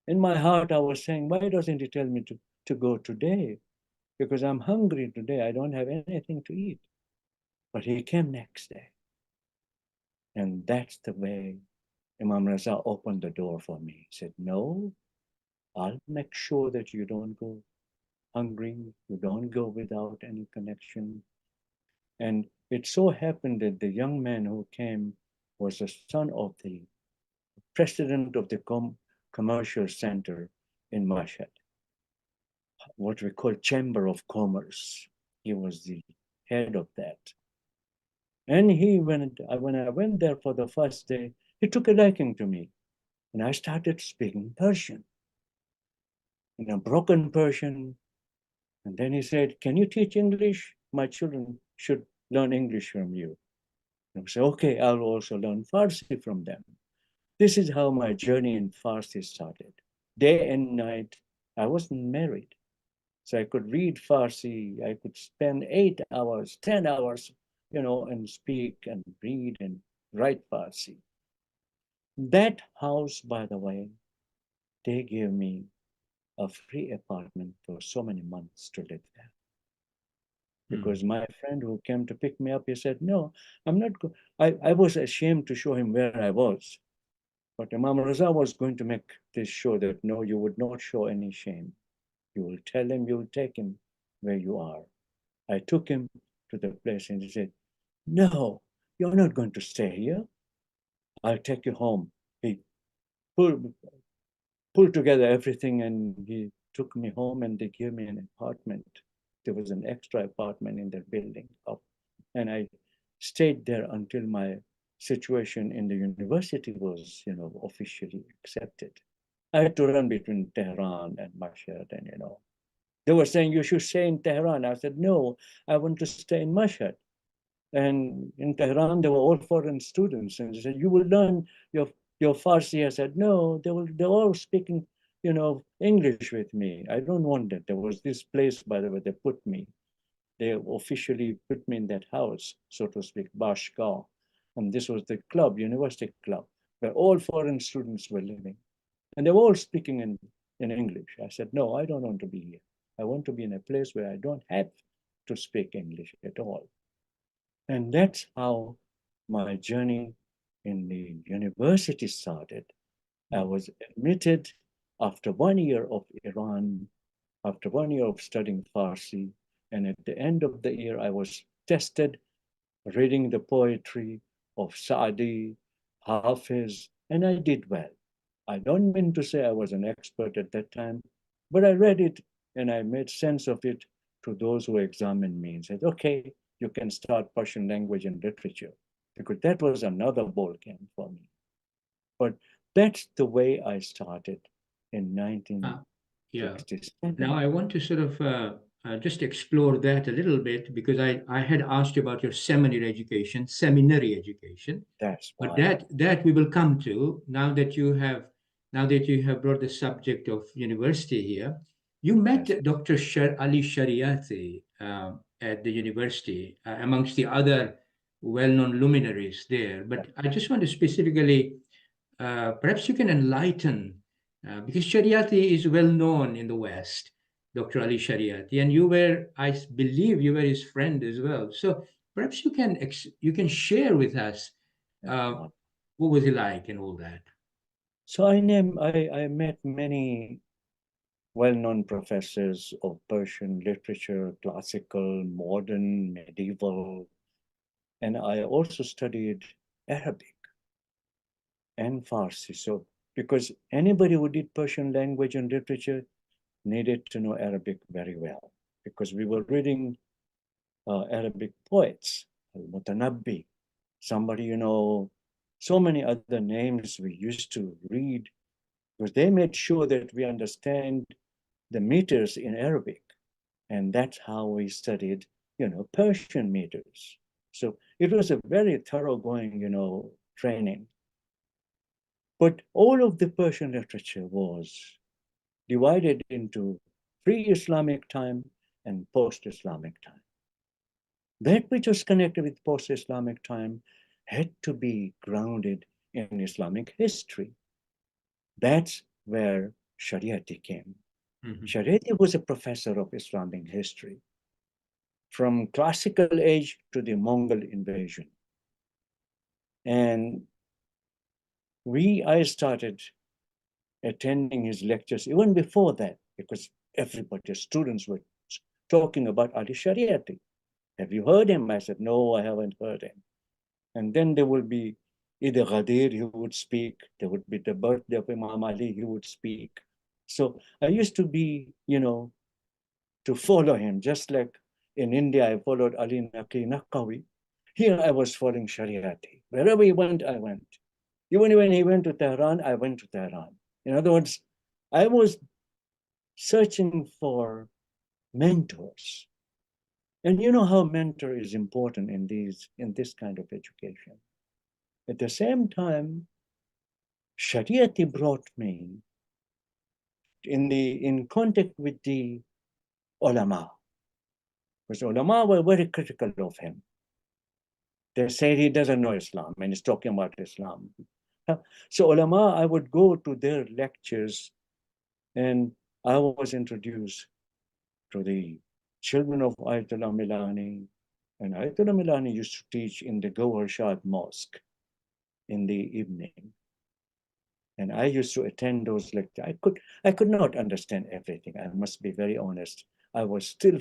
In my heart, I was saying, why doesn't he tell me to go today? Because I'm hungry today. I don't have anything to eat. But he came next day. And that's the way Imam Raza opened the door for me. He said, no, I'll make sure that you don't go hungry, you don't go without any connection. And it so happened that the young man who came was the son of the president of the commercial center in Mashhad, what we call Chamber of Commerce. He was the head of that. And when I went there for the first day, he took a liking to me. And I started speaking Persian, in a broken Persian. And then he said, can you teach English? My children should learn English from you. And I said, okay, I'll also learn Farsi from them. This is how my journey in Farsi started. Day and night, I wasn't married. So I could read Farsi, I could spend 8 hours, 10 hours, and speak and read and write Farsi. That house, by the way, they gave me a free apartment for so many months to live there. Because my friend who came to pick me up, he said, no, I'm not going. I was ashamed to show him where I was. But Imam Raza was going to make this show that, no, you would not show any shame. You will tell him, you will take him where you are. I took him to the place and he said, no, you're not going to stay here. I'll take you home. He pulled together everything and he took me home and they gave me an apartment. There was an extra apartment in the building. And I stayed there until my situation in the university was, officially accepted. I had to run between Tehran and Mashhad and, They were saying, you should stay in Tehran. I said, no, I want to stay in Mashhad. And in Tehran, they were all foreign students. And they said, you will learn your Farsi. I said, no, they're all speaking, English with me. I don't want that. There was this place, by the way, they put me. They officially put me in that house, so to speak, Bashgar. And this was the club, university club, where all foreign students were living. And they were all speaking in English. I said, no, I don't want to be here. I want to be in a place where I don't have to speak English at all. And that's how my journey in the university started. I was admitted after 1 year of Iran, after 1 year of studying Farsi. And at the end of the year, I was tested reading the poetry of Saadi, Hafiz, and I did well. I don't mean to say I was an expert at that time, but I read it and I made sense of it to those who examined me and said, okay, you can start Persian language and literature, because that was another ball game for me. But that's the way I started in 1967. Now I want to sort of just explore that a little bit, because I had asked you about your seminary education. That's but why. that we will come to now that you have brought the subject of university here. You met Yes. Dr. Ali Shariati at the university, amongst the other well-known luminaries there. But I just want to specifically, perhaps you can enlighten, because Shariati is well known in the West, Dr. Ali Shariati, and I believe you were his friend as well. So perhaps you can share with us what was he like and all that. So I met many well-known professors of Persian literature, classical, modern, medieval, and I also studied Arabic and Farsi. So, because anybody who did Persian language and literature needed to know Arabic very well, because we were reading Arabic poets, al-Mutanabbi, somebody, so many other names we used to read, because they made sure that we understand the meters in Arabic. And that's how we studied, Persian meters. So it was a very thoroughgoing, training. But all of the Persian literature was divided into pre-Islamic time and post-Islamic time. That which was connected with post-Islamic time had to be grounded in Islamic history. That's where Shariati came. Mm-hmm. Shariati was a professor of Islamic history from classical age to the Mongol invasion. And I started attending his lectures even before that, because everybody, students were talking about Ali Shariati. Have you heard him? I said, no, I haven't heard him. And then there will be Eid Ghadir, he would speak. There would be the birthday of Imam Ali, he would speak. So I used to be, to follow him, just like in India, I followed Ali Naqi Naqawi. Here I was following Shariati. Wherever he went, I went. Even when he went to Tehran, I went to Tehran. In other words, I was searching for mentors. And you know how mentor is important in this kind of education. At the same time, Shariati brought me in contact with the ulama, because ulama were very critical of him. They said he doesn't know Islam and he's talking about Islam. So ulama, I would go to their lectures and I was introduced to the children of Ayatollah Milani. And Ayatollah Milani used to teach in the Mashhad mosque in the evening. And I used to attend those lectures. I could not understand everything. I must be very honest. it was still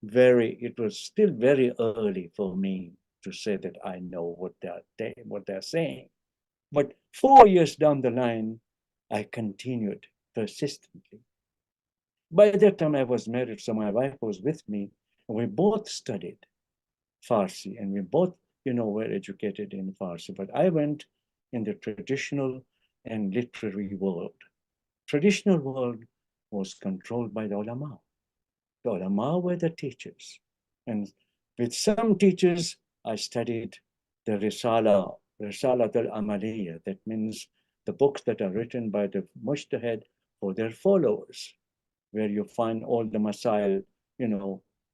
very early for me to say that I know what they're saying. But 4 years down the line, I continued persistently. By that time, I was married, so my wife was with me, and we both studied Farsi, and we both, were educated in Farsi. But I went in the traditional and literary world. Traditional world was controlled by the ulama. The ulama were the teachers. And with some teachers, I studied the Risalat al-Amaliyya. That means the books that are written by the Mujtahid for their followers, where you find all the masail,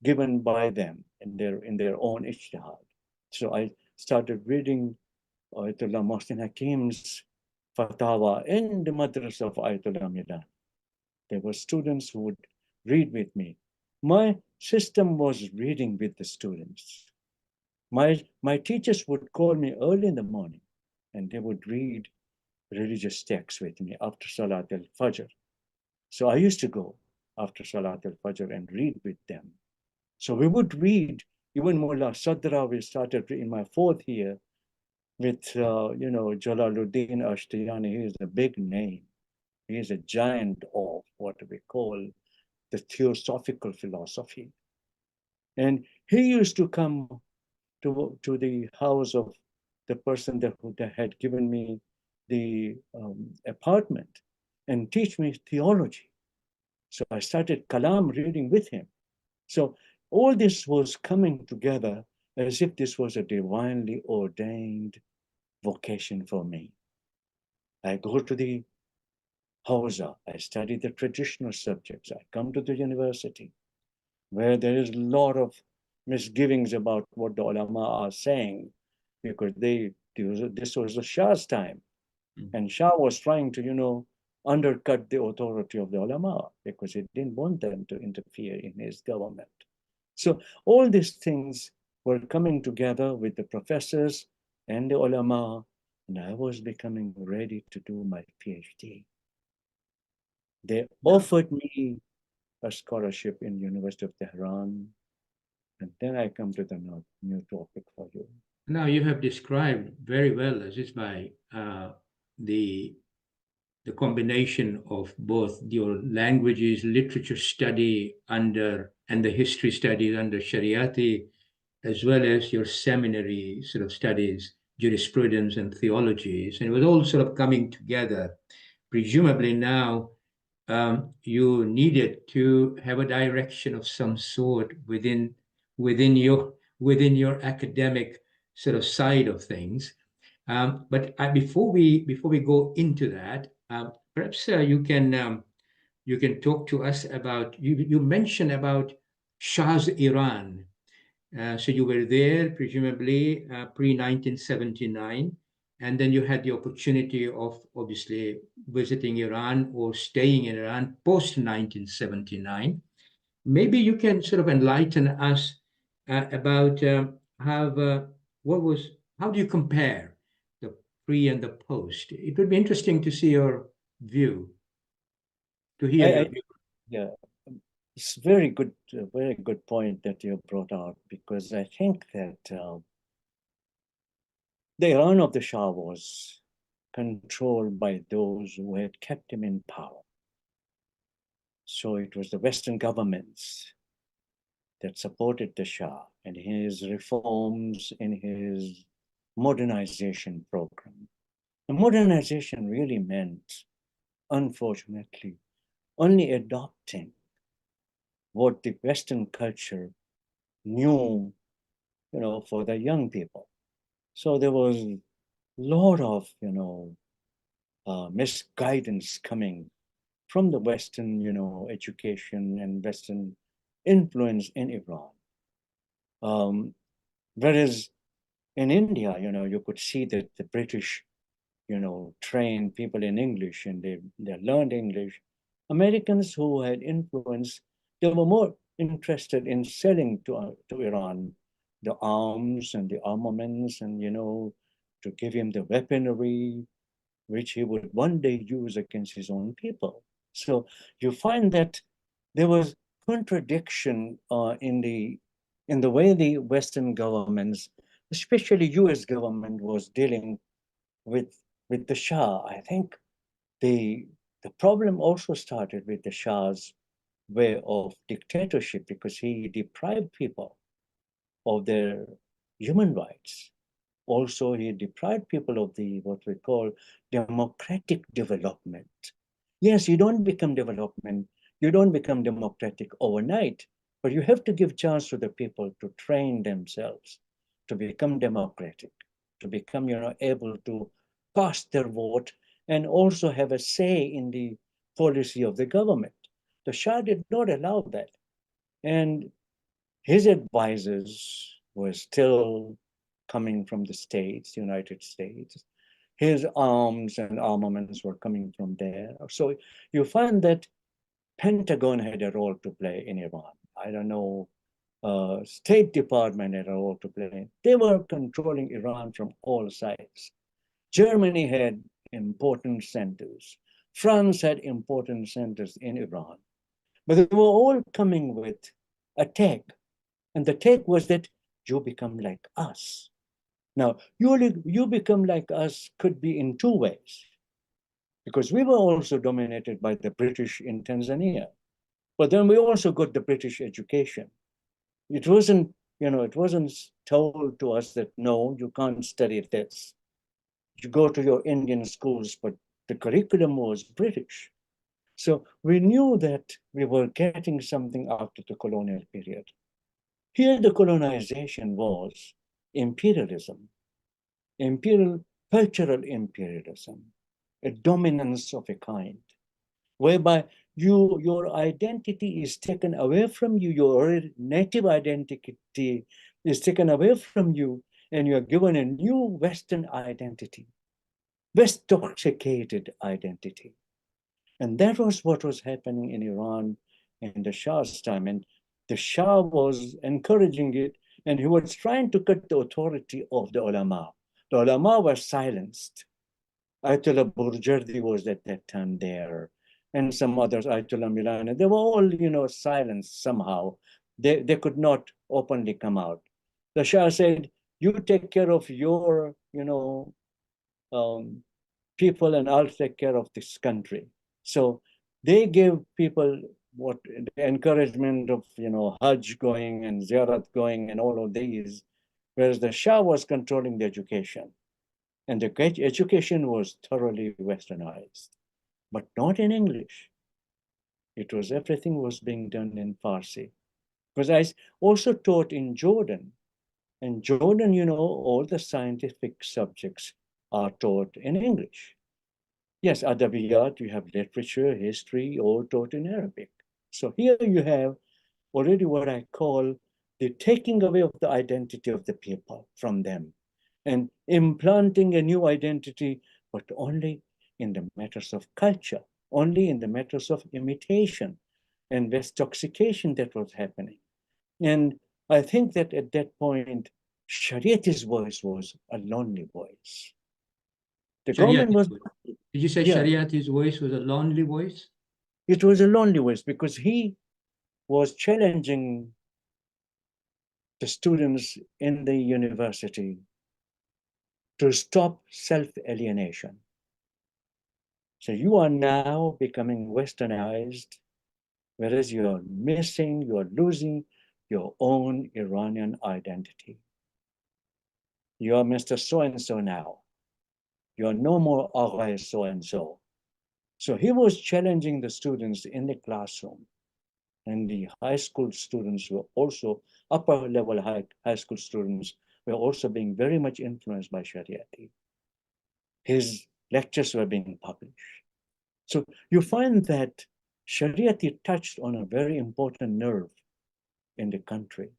given by them in their own ijtihad. So I started reading Ayatollah Mohsin Hakim's Fatawa in the madrasa of Ayatollah Milan. There were students who would read with me. My system was reading with the students. My teachers would call me early in the morning and they would read religious texts with me after Salat al-Fajr. So I used to go after Salat al-Fajr and read with them. So we would read, even Mullah Sadra, we started in my 4th year with, Jalaluddin Ashtiyani. He is a big name. He is a giant of what we call the theosophical philosophy. And he used to come to the house of the person that had given me the apartment and teach me theology. So I started Kalam reading with him. So all this was coming together as if this was a divinely ordained vocation for me. I go to the Hausa, I study the traditional subjects. I come to the university where there is a lot of misgivings about what the ulama are saying, because this was the Shah's time. And Shah was trying to, undercut the authority of the ulama because he didn't want them to interfere in his government. So all these things were coming together with the professors and the ulama, and I was becoming ready to do my PhD. They offered me a scholarship in University of Tehran, and then I come to the new topic for you. Now you have described very well, Aziz Bhai, the combination of both your languages, literature study under, and the history studies under Shariati, as well as your seminary sort of studies, jurisprudence and theologies. And it was all sort of coming together. Presumably now you needed to have a direction of some sort within your academic sort of side of things. But before we go into that, perhaps you can talk to us about, you mentioned about Shah's Iran. So you were there presumably pre-1979, and then you had the opportunity of obviously visiting Iran or staying in Iran post-1979. Maybe you can sort of enlighten us about how do you compare the pre and the post? It would be interesting to see your view, to hear your view. Yeah, it's very good point that you brought out, because I think that the Iran of the Shah was controlled by those who had kept him in power. So it was the Western governments that supported the Shah and his reforms in his modernization program. The modernization really meant, unfortunately, only adopting what the Western culture knew, for the young people. So there was a lot of, misguidance coming from the Western, education and Western influence in Iran. Whereas in India, you could see that the British, trained people in English, and they learned English. Americans who had influence, they were more interested in selling to Iran the arms and the armaments, and, to give him the weaponry, which he would one day use against his own people. So you find that there was contradiction in the way the Western governments, especially US government, was dealing with the Shah. I think the problem also started with the Shah's way of dictatorship, because he deprived people of their human rights. Also, he deprived people of what we call democratic development. Yes, you don't become democratic overnight, but you have to give chance to the people to train themselves to become democratic, to become, able to cast their vote and also have a say in the policy of the government. The Shah did not allow that. And his advisors were still coming from the States, United States. His arms and armaments were coming from there. So you find that Pentagon had a role to play in Iran. I don't know, State Department had a role to play. They were controlling Iran from all sides. Germany had important centers. France had important centers in Iran. But they were all coming with a tag. And the tag was that you become like us. Now, you become like us could be in two ways, because we were also dominated by the British in Tanzania. But then we also got the British education. It wasn't told to us that, no, you can't study this. You go to your Indian schools, but the curriculum was British. So we knew that we were getting something after the colonial period. Here, the colonization was imperialism, cultural imperialism, a dominance of a kind, whereby your identity is taken away from you, your native identity is taken away from you, and you are given a new Western identity, West-toxicated identity. And that was what was happening in Iran in the Shah's time. And the Shah was encouraging it, and he was trying to cut the authority of the ulama. The ulama were silenced. Ayatollah Burjardi was at that time there, and some others, Ayatollah Milani, they were all, silenced somehow. They could not openly come out. The Shah said, you take care of your, people, and I'll take care of this country. So they gave people what the encouragement of, Hajj going and Ziyarat going and all of these, whereas the Shah was controlling the education. And the education was thoroughly westernized, but not in English. Everything was being done in Farsi. Because I also taught in Jordan. And Jordan, all the scientific subjects are taught in English. Yes, adabiyat, you have literature, history, all taught in Arabic. So here you have already what I call the taking away of the identity of the people from them and implanting a new identity, but only in the matters of culture, only in the matters of imitation and Westoxication that was happening. And I think that at that point, Shariati's voice was a lonely voice. The government was... Did you say Shariati's voice was a lonely voice? It was a lonely voice because he was challenging the students in the university to stop self-alienation. So you are now becoming westernized, whereas you're losing your own Iranian identity. You're Mr. So-and-so now. You're no more Agha so-and-so. So he was challenging the students in the classroom. And the high school students were also, upper level high school students were also being very much influenced by Shariati. His lectures were being published. So you find that Shariati touched on a very important nerve in the country.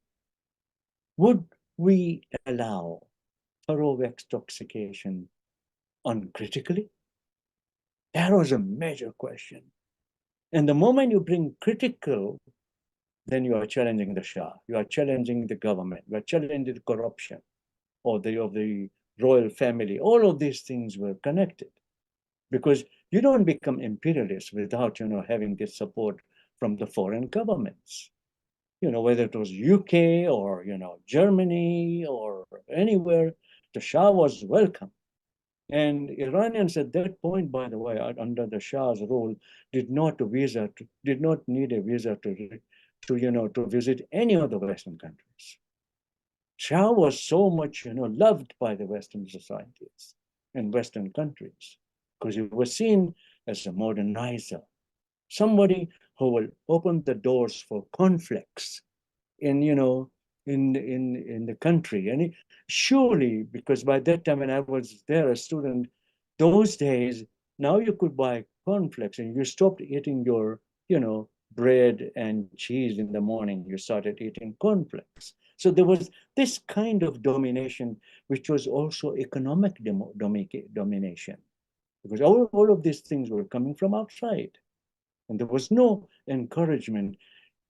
Would we allow thorough Westoxication uncritically? That was a major question. And the moment you bring critical, then you are challenging the Shah, you are challenging the government, you are challenging the corruption of the royal family. All of these things were connected because you don't become imperialist without, having this support from the foreign governments. Whether it was UK or, Germany or anywhere, the Shah was welcome. And Iranians at that point, by the way, under the Shah's rule, did not need a visa to visit any of the Western countries. Shah was so much, loved by the Western societies and Western countries because he was seen as a modernizer, somebody who will open the doors for conflicts in the country. And surely, because by that time when I was there, a student, those days, now you could buy cornflakes and you stopped eating your, bread and cheese in the morning, you started eating cornflakes. So there was this kind of domination, which was also economic domination, because all of these things were coming from outside. And there was no encouragement.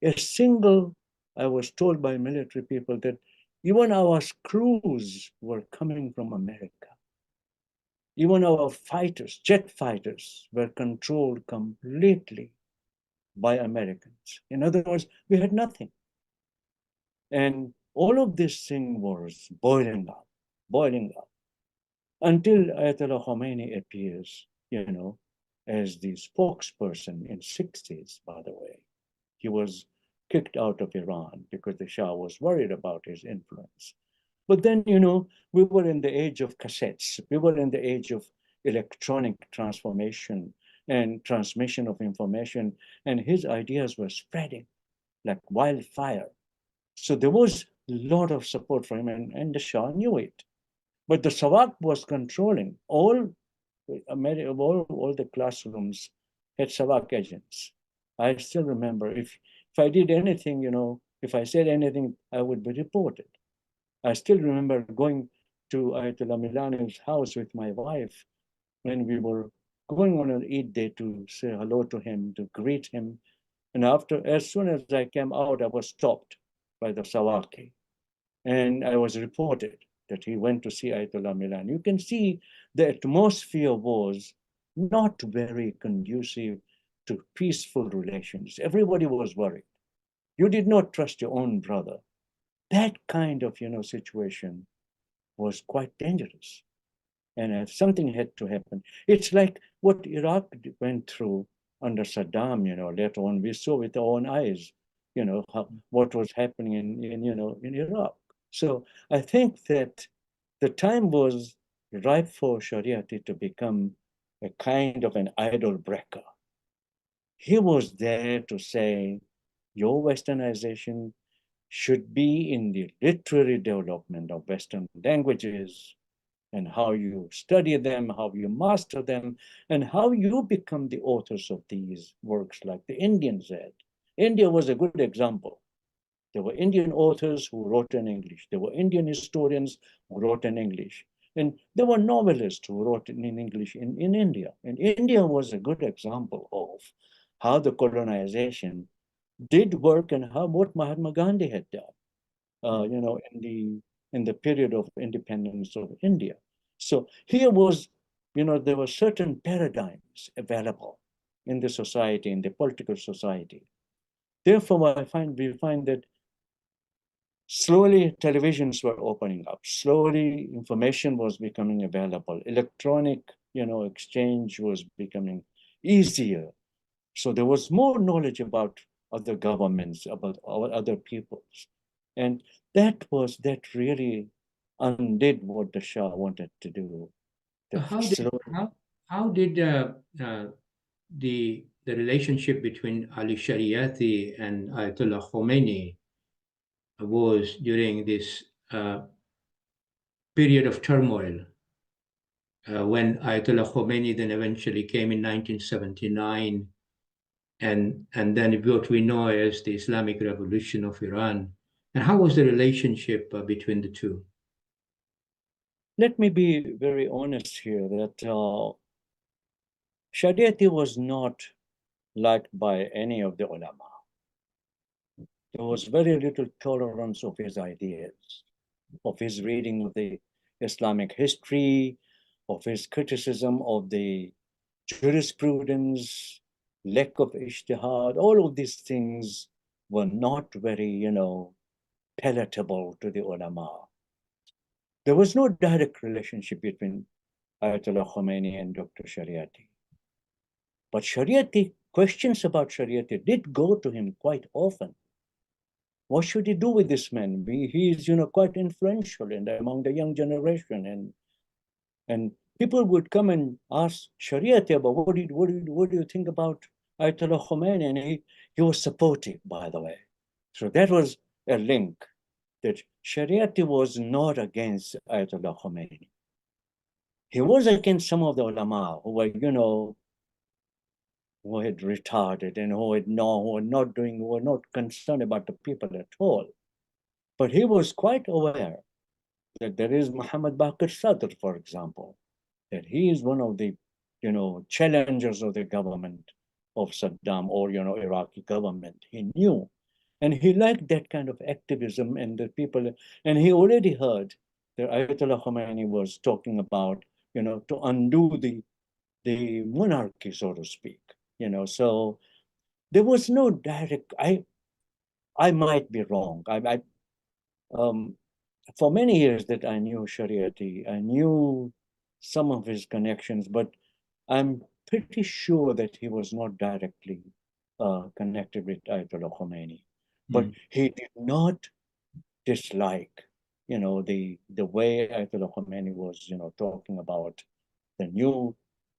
I was told by military people that even our crews were coming from America. Even our fighters, jet fighters, were controlled completely by Americans. In other words, we had nothing. And all of this thing was boiling up, until Ayatollah Khomeini appears, as the spokesperson in 60s, by the way. He was kicked out of Iran because the Shah was worried about his influence. But then, we were in the age of cassettes. We were in the age of electronic transformation and transmission of information, and his ideas were spreading like wildfire. So there was a lot of support for him, and the Shah knew it. But the Sawak was controlling all the classrooms had Sawak agents. I still remember if I did anything, if I said anything, I would be reported. I still remember going to Ayatollah Milani's house with my wife when we were going on an Eid day to say hello to him, to greet him. And as soon as I came out, I was stopped by the Sawaki. And I was reported that he went to see Ayatollah Milani. You can see the atmosphere was not very conducive to peaceful relations. Everybody was worried. You did not trust your own brother. That kind of, situation was quite dangerous. And if something had to happen, it's like what Iraq went through under Saddam, later on. We saw with our own eyes, what was happening in Iraq. So I think that the time was ripe for Sharia to become a kind of an idol breaker. He was there to say, your Westernization should be in the literary development of Western languages and how you study them, how you master them, and how you become the authors of these works like the Indians had. India was a good example. There were Indian authors who wrote in English. There were Indian historians who wrote in English. And there were novelists who wrote in English in India. And India was a good example of how the colonization did work and how what Mahatma Gandhi had done, in the period of independence of India. So here was, there were certain paradigms available in the society, in the political society. Therefore, we find that slowly televisions were opening up. Slowly information was becoming available. Electronic, exchange was becoming easier. So there was more knowledge about other governments, about other peoples. And that really undid what the Shah wanted to do. How did the relationship between Ali Shariati and Ayatollah Khomeini was during this period of turmoil when Ayatollah Khomeini then eventually came in 1979, and then what we know as the Islamic Revolution of Iran? And how was the relationship between the two? Let me be very honest here that Shariati was not liked by any of the ulama. There was very little tolerance of his ideas, of his reading of the Islamic history, of his criticism of the jurisprudence, lack of ijtihad. All of these things were not very, palatable to the ulama. There was no direct relationship between Ayatollah Khomeini and Dr. Shariati. But Shariati, questions about Shariati did go to him quite often. What should he do with this man? He is, quite influential among the young generation. And people would come and ask Shariati about what do you think about Ayatollah Khomeini? And he was supportive, by the way. So that was a link, that Shariati was not against Ayatollah Khomeini. He was against some of the ulama who were, who had retarded and who were not concerned about the people at all. But he was quite aware that there is Muhammad Baqir Sadr, for example, that he is one of the, challengers of the government of Saddam or, Iraqi government. He knew, and he liked that kind of activism and the people, and he already heard that Ayatollah Khomeini was talking about, to undo the monarchy, so to speak. So there was no direct. I might be wrong. For many years that I knew Shariati, I knew some of his connections, but I'm pretty sure that he was not directly connected with Ayatollah Khomeini. But he did not dislike, the way Ayatollah Khomeini was, talking about the new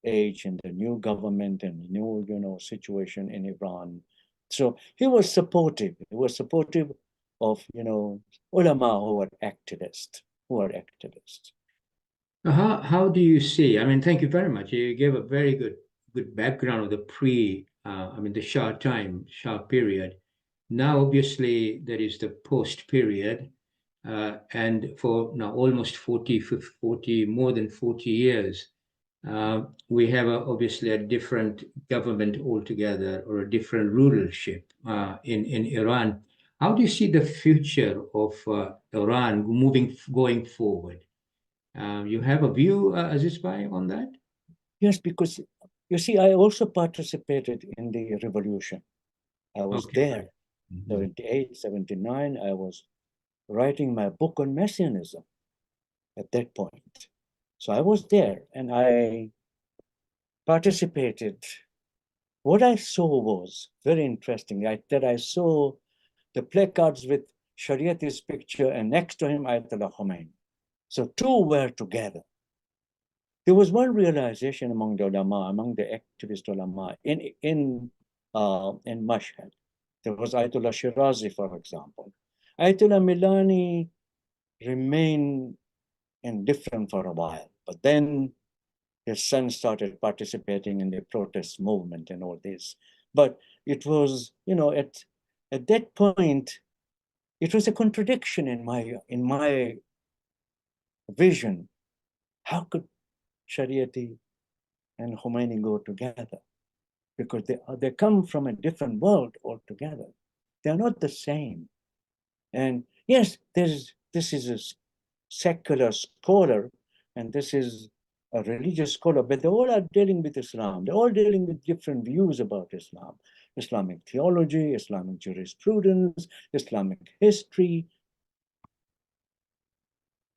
age and the new government and the new, situation in Iran. So he was supportive. He was supportive of, ulama who were activists. How do you see? I mean, thank you very much. You gave a very good background of the the Shah period. Now, obviously, there is the post period, and for now almost 40, more than 40 years, we have obviously a different government altogether, or a different rulership in Iran. How do you see the future of Iran going forward? You have a view, Aziz Bhai, on that? Yes, because You see, I also participated in the revolution. I was Okay. there. 78, 79, I was writing my book on Messianism at that point. So I was there and I participated. What I saw was very interesting, that I saw the placards with Shariati's picture and next to him Ayatollah Khomeini. So two were together. There was one realization among the ulama, among the activist ulama in Mashhad. There was Ayatollah Shirazi, for example. Ayatollah Milani remained indifferent for a while, but then his son started participating in the protest movement and all this. But it was, at that point, it was a contradiction in my vision. How could Shariati and Khomeini go together? Because they come from a different world altogether. They are not the same. And yes, this is a secular scholar, and this is a religious scholar, but they all are dealing with Islam. They're all dealing with different views about Islam. Islamic theology, Islamic jurisprudence, Islamic history.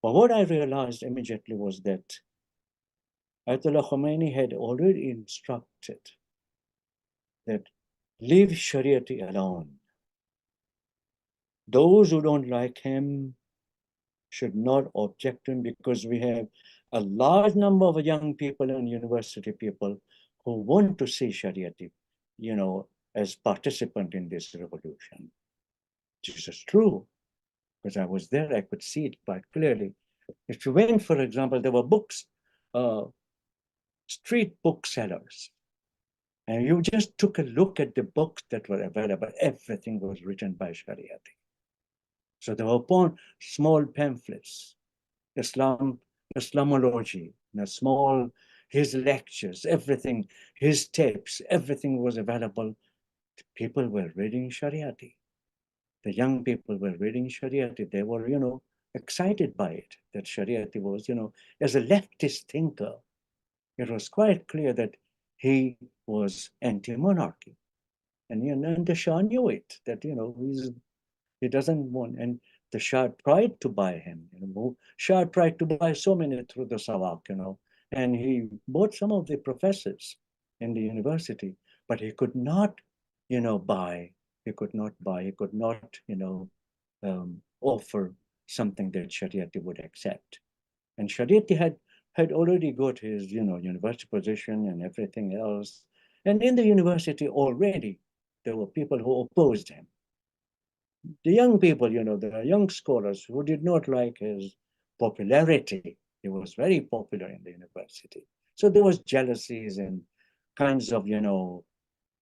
But what I realized immediately was that Ayatollah Khomeini had already instructed that leave Shariati alone. Those who don't like him should not object to him, because we have a large number of young people and university people who want to see Shariati, as participant in this revolution. This is true, because I was there, I could see it quite clearly. If you went, for example, there were books, street booksellers, and you just took a look at the books that were available, everything was written by Shariati. So there were small pamphlets, Islamology, his lectures, everything, his tapes, everything was available. People were reading Shariati. The young people were reading Shariati. They were, excited by it, that Shariati was, as a leftist thinker, it was quite clear that he was anti-monarchy. And the Shah knew it, that, he doesn't want, and the Shah tried to buy him. Shah tried to buy so many through the Sawak, and he bought some of the professors in the university, but he could not, buy. He could not, offer something that Shariati would accept. And Shariati had already got his, university position and everything else. And in the university already, there were people who opposed him. The young people, the young scholars who did not like his popularity. He was very popular in the university. So there was jealousies and kinds of,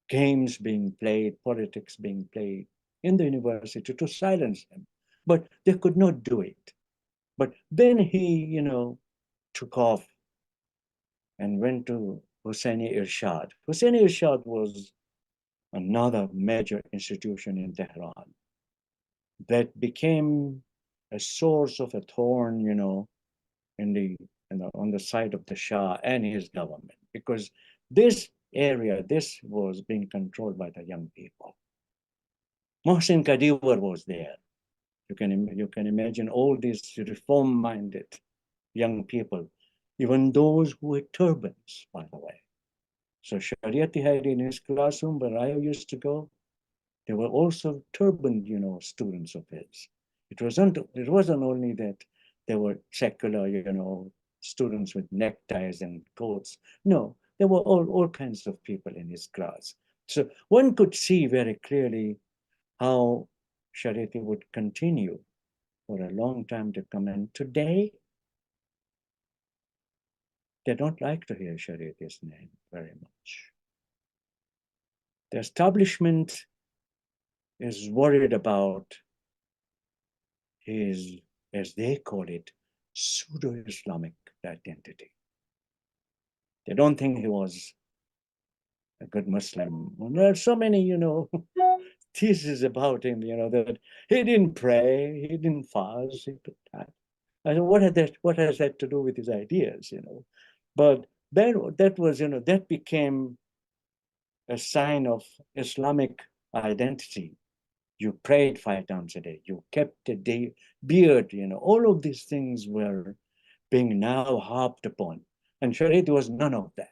games being played, politics being played in the university to silence him. But they could not do it. But then he, took off and went to Husseini Irshad. Husseini Irshad was another major institution in Tehran that became a source of a thorn, on the side of the Shah and his government, because this area, this was being controlled by the young people. Mohsin Kadiwar was there. You can imagine all these reform-minded young people, even those who had turbans, by the way. So Shariati had in his classroom where I used to go, there were also turbaned, students of his. It wasn't only that there were secular, students with neckties and coats. No, there were all kinds of people in his class. So one could see very clearly how Shariati would continue for a long time to come. And today, they don't like to hear Shariati's name very much. The establishment is worried about his, as they call it, pseudo-Islamic identity. They don't think he was a good Muslim. And there are so many, theses about him, that he didn't pray, he didn't fast, he did that. I said, what has that to do with his ideas, But that was, that became a sign of Islamic identity. You prayed 5 times a day. You kept a day beard. All of these things were being now harped upon, and Shariat was none of that.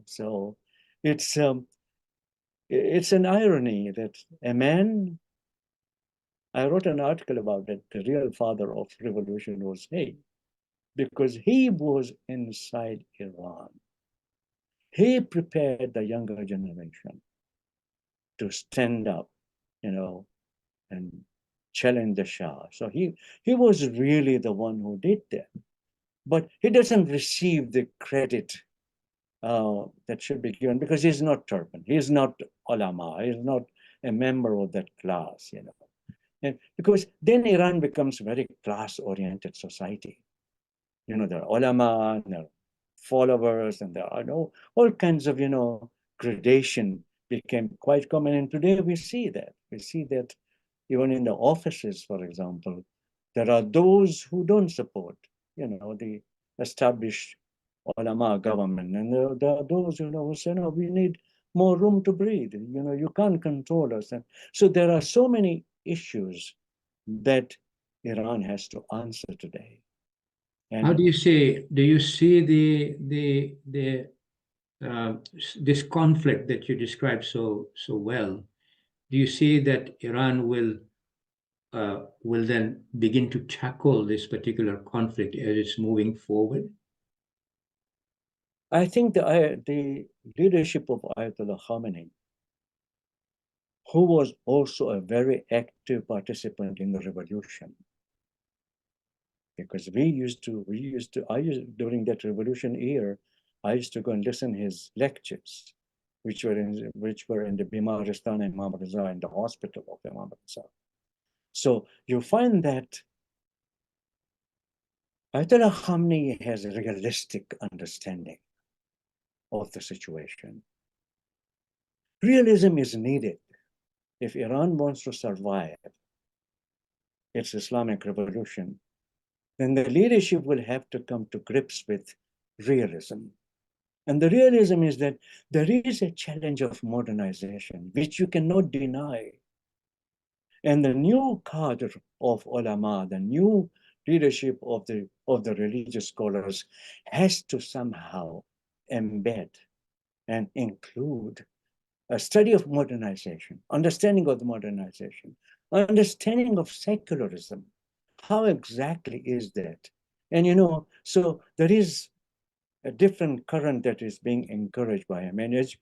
So it's an irony that a man. I wrote an article about it. The real father of revolution was he, because he was inside Iran. He prepared the younger generation to stand up, and challenge the Shah. So he was really the one who did that. But he doesn't receive the credit that should be given, because he's not turban. He's not ulama. He's not a member of that class, And because then Iran becomes a very class-oriented society. There are ulama, and there are followers, and there are all kinds of, gradation became quite common. And today we see that. We see that even in the offices, for example, there are those who don't support, the established ulama government. And there are those, who say, no, we need more room to breathe. You can't control us. And so there are so many issues that Iran has to answer today. And how do you see this conflict that you described so well? Do you see that Iran will then begin to tackle this particular conflict as it's moving forward? I think the leadership of Ayatollah Khamenei, who was also a very active participant in the revolution, because during that revolution year, I used to go and listen to his lectures, which were in the Bimaristan and Imam Reza, in the hospital of Imam Reza. So you find that Ayatollah Khamenei has a realistic understanding of the situation. Realism is needed if Iran wants to survive its Islamic revolution. Then the leadership will have to come to grips with realism. And the realism is that there is a challenge of modernization, which you cannot deny. And the new cadre of ulama, the new leadership of the religious scholars, has to somehow embed and include a study of modernization, understanding of the modernization, understanding of secularism. How exactly is that? And so there is a different current that is being encouraged by him. And as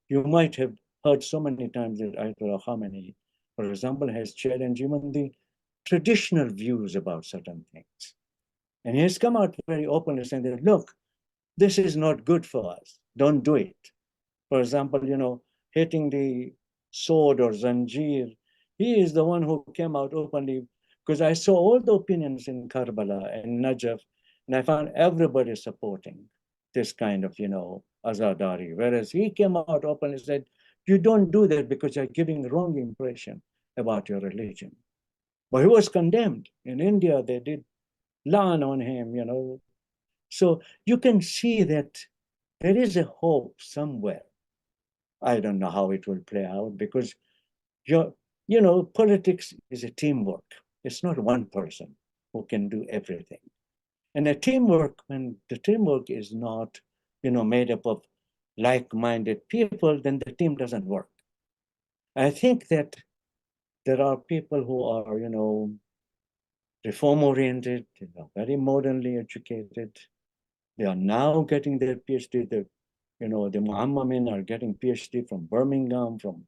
you might have heard so many times, that Ayatollah Khamenei, for example, has challenged even the traditional views about certain things. And he has come out very openly saying that, look, this is not good for us. Don't do it. For example, hitting the sword or zanjir, he is the one who came out openly, because I saw all the opinions in Karbala and Najaf, and I found everybody supporting this kind of, azadari. Whereas he came out openly and said, you don't do that because you're giving the wrong impression about your religion. But he was condemned. In India, they did lan on him, So you can see that there is a hope somewhere. I don't know how it will play out, because politics is a teamwork. It's not one person who can do everything. And a teamwork, when the teamwork is not, made up of like-minded people, then the team doesn't work. I think that there are people who are, reform-oriented, very modernly educated. They are now getting their PhD. The Muhammamin are getting PhD from Birmingham, from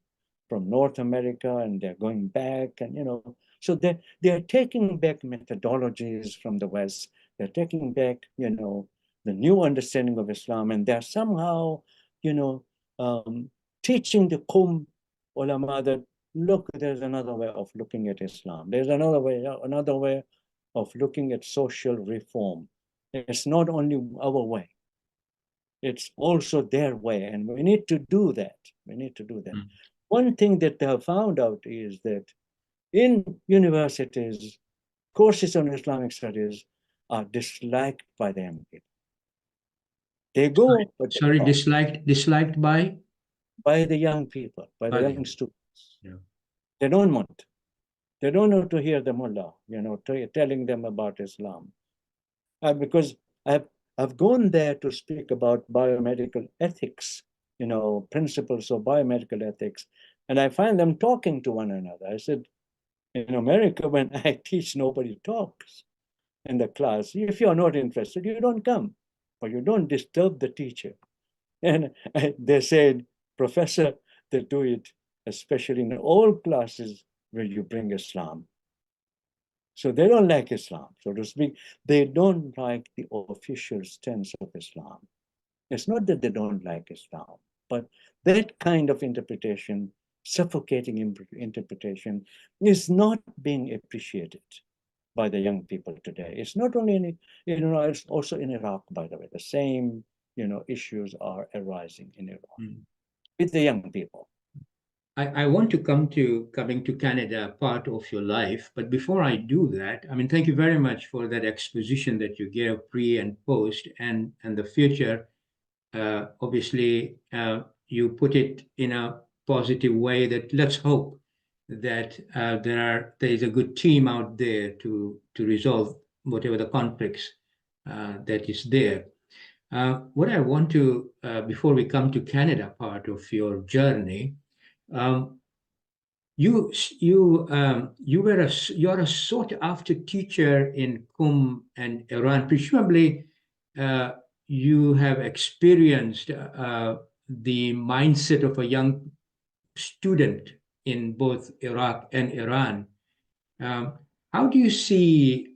North America, and they're going back, and so they are taking back methodologies from the West. They're taking back, the new understanding of Islam, and they're somehow, teaching the Qum ulama that, look, there's another way of looking at Islam. There's another way of looking at social reform. It's not only our way. It's also their way, and we need to do that. We need to do that. One thing that they have found out is that in universities, courses on Islamic studies are disliked by the young people. They go, but they Sorry, talk. disliked By the young people, by the by young students. yeah. They don't want. They don't know to hear the mullah, telling them about Islam. Because I've gone there to speak about biomedical ethics, principles of biomedical ethics, and I find them talking to one another. I said, in America, when I teach, nobody talks in the class. If you're not interested, you don't come, but you don't disturb the teacher. And they said, Professor, they do it, especially in all classes where you bring Islam. So they don't like Islam, so to speak. They don't like the official stance of Islam. It's not that they don't like Islam, but that kind of interpretation, suffocating interpretation, is not being appreciated by the young people today. It's not only in, it's also in Iraq, by the way. The same, issues are arising in Iraq with the young people. I want to coming to Canada part of your life, but before I do that, I mean, thank you very much for that exposition that you gave pre and post and the future. Obviously, you put it in a positive way that let's hope that there is a good team out there to resolve whatever the conflicts that is there. What I want to, before we come to Canada part of your journey, you're a sought after teacher in Qum and Iran. Presumably, you have experienced the mindset of a young student in both Iraq and Iran. How do you see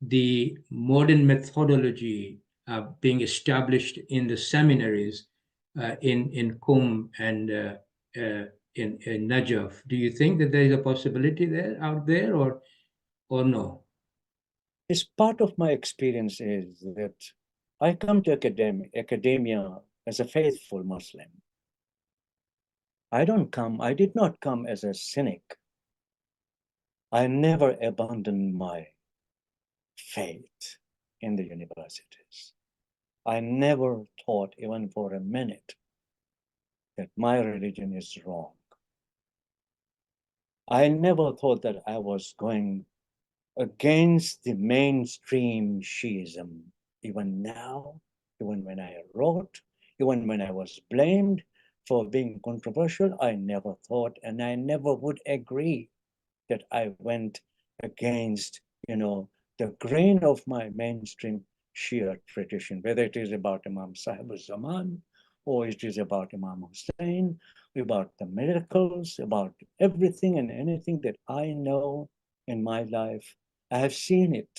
the modern methodology being established in the seminaries in Qum and in Najaf? Do you think that there is a possibility out there, or no? It's part of my experience is that I come to academia as a faithful Muslim. I did not come as a cynic. I never abandoned my faith in the universities. I never thought, even for a minute, that my religion is wrong. I never thought that I was going against the mainstream Shiism. Even now, even when I wrote, even when I was blamed for being controversial, I never thought, and I never would agree that I went against, the grain of my mainstream Shia tradition, whether it is about Imam Sahib al-Zaman, or it is about Imam Hussein, about the miracles, about everything and anything that I know in my life. I have seen it.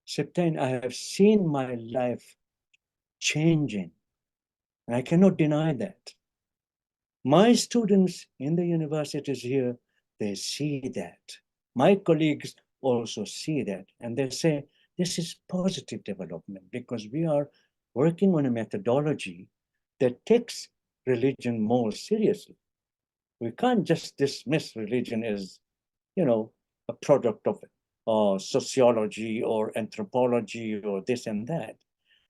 Septain, I have seen my life changing, and I cannot deny that. My students in the universities here, they see that. My colleagues also see that, and they say, this is positive development because we are working on a methodology that takes religion more seriously. We can't just dismiss religion as, a product of sociology or anthropology or this and that.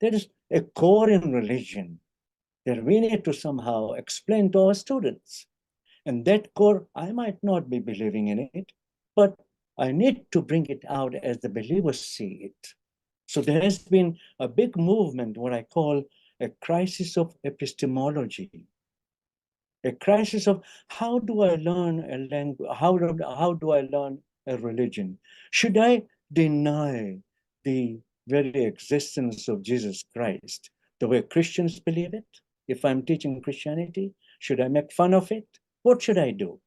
There is a core in religion that we need to somehow explain to our students. And that core, I might not be believing in it, but I need to bring it out as the believers see it. So there has been a big movement, what I call a crisis of epistemology. A crisis of how do I learn a language, how do I learn a religion? Should I deny the very existence of Jesus Christ the way Christians believe it? If I'm teaching Christianity, should I make fun of it? What should I do?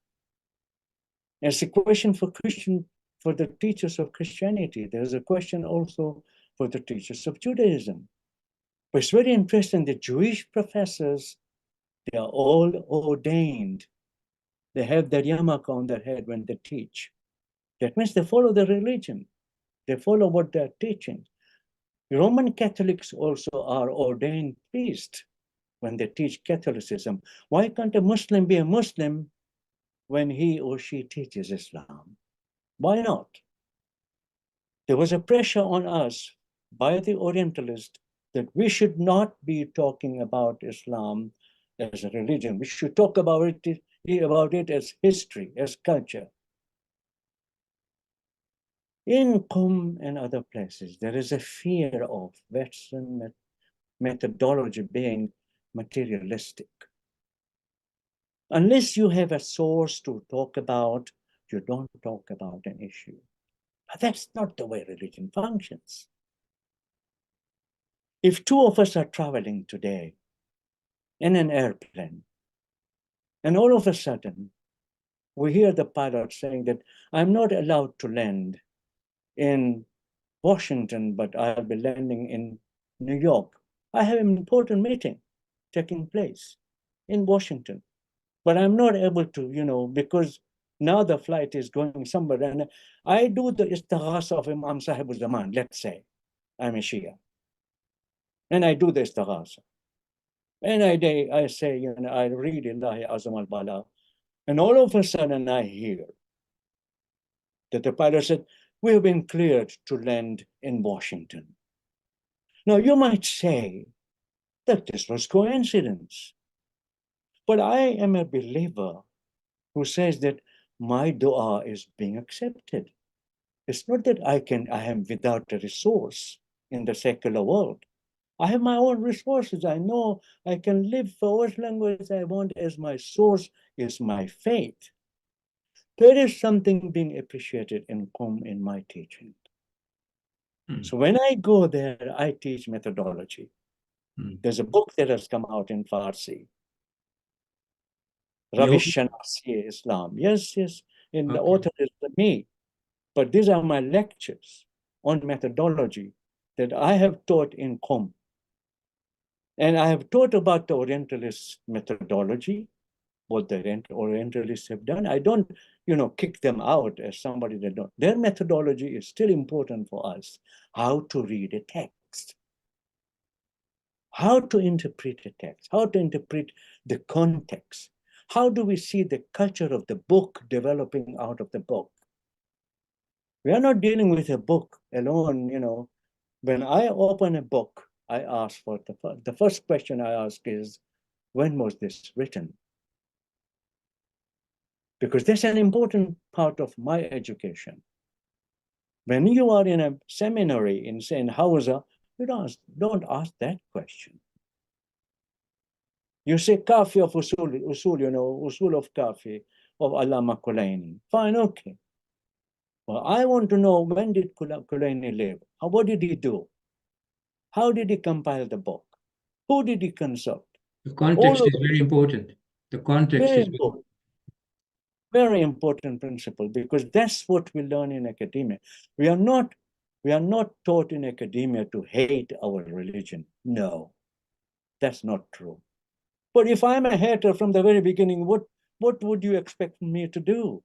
It's a question for the teachers of Christianity. There's a question also for the teachers of Judaism. But it's very interesting, the Jewish professors, they are all ordained. They have their yarmulke on their head when they teach. That means they follow the religion. They follow what they're teaching. Roman Catholics also are ordained priests when they teach Catholicism. Why can't a Muslim be a Muslim when he or she teaches Islam? Why not? There was a pressure on us by the Orientalists that we should not be talking about Islam as a religion. We should talk about it as history, as culture. In Qum and other places, there is a fear of Western methodology being materialistic. Unless you have a source to talk about, you don't talk about an issue. But that's not the way religion functions. If two of us are traveling today in an airplane, and all of a sudden, we hear the pilot saying that I'm not allowed to land in Washington, but I'll be landing in New York. I have an important meeting taking place in Washington, but I'm not able to, because now the flight is going somewhere, and I do the istighasa of Imam Sahib al-Zaman, let's say, I'm a Shia, and I do the istighasa. And I say, I read Ilahi Azam al-Bala, and all of a sudden I hear that the pilot said, we have been cleared to land in Washington. Now, you might say that this was coincidence, but I am a believer who says that my dua is being accepted. It's not that I am without a resource in the secular world. I have my own resources. I know I can live for as long as I want, as my source is my faith. There is something being appreciated in Qum in my teaching. So when I go there, I teach methodology. There's a book that has come out in Farsi, Ravish Shanasi Islam. Yes, and the author is me. But these are my lectures on methodology that I have taught in Qum. And I have taught about the Orientalist methodology, what the Orientalists have done. I don't, kick them out as somebody that don't. Their methodology is still important for us. How to read a text, how to interpret a text, how to interpret the context. How do we see the culture of the book developing out of the book? We are not dealing with a book alone, When I open a book, I ask for the first question I ask is, when was this written? Because that's an important part of my education. When you are in a seminary in Hausa, you don't ask that question. You say Kafi of Usul, Usul of Kafi of Allama Kulaini. Fine, okay. Well, I want to know, when did Kulaini live? What did he do? How did he compile the book? Who did he consult? The context is very important. The context very is important. Very important principle, because that's what we learn in academia. We are not taught in academia to hate our religion. No, that's not true. But if I'm a hater from the very beginning, what would you expect me to do?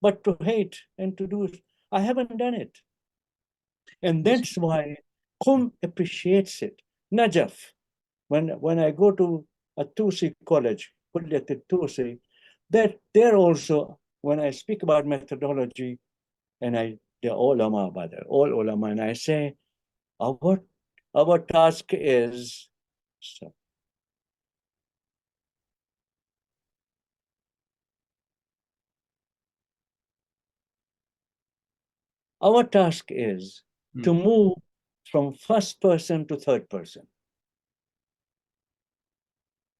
But to hate and to do it. I haven't done it. And that's why Qum appreciates it. Najaf, when I go to a Tusi college, Kulliyat al-Tusi, that there also, when I speak about methodology, and they're all ulama, by the all ulama, and I say, our task is, our task is to move from first person to third person.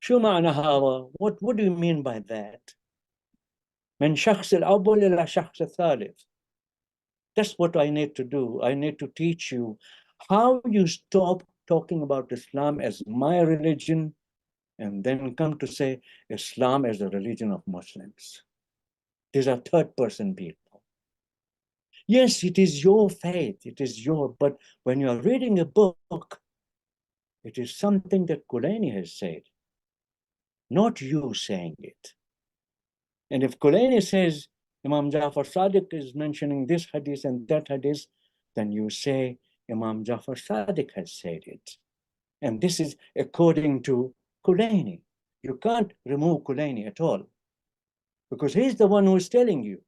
شو معنى هذا? What do you mean by that? من شخص الأول إلى شخص الثالث. That's what I need to do. I need to teach you how you stop talking about Islam as my religion and then come to say Islam as the religion of Muslims. These are third person people. Yes, it is your faith, but when you are reading a book, it is something that Kulaini has said, not you saying it. And if Kulaini says Imam Jafar Sadiq is mentioning this hadith and that hadith, then you say Imam Jafar Sadiq has said it. And this is according to Kulaini. You can't remove Kulaini at all, because he's the one who is telling you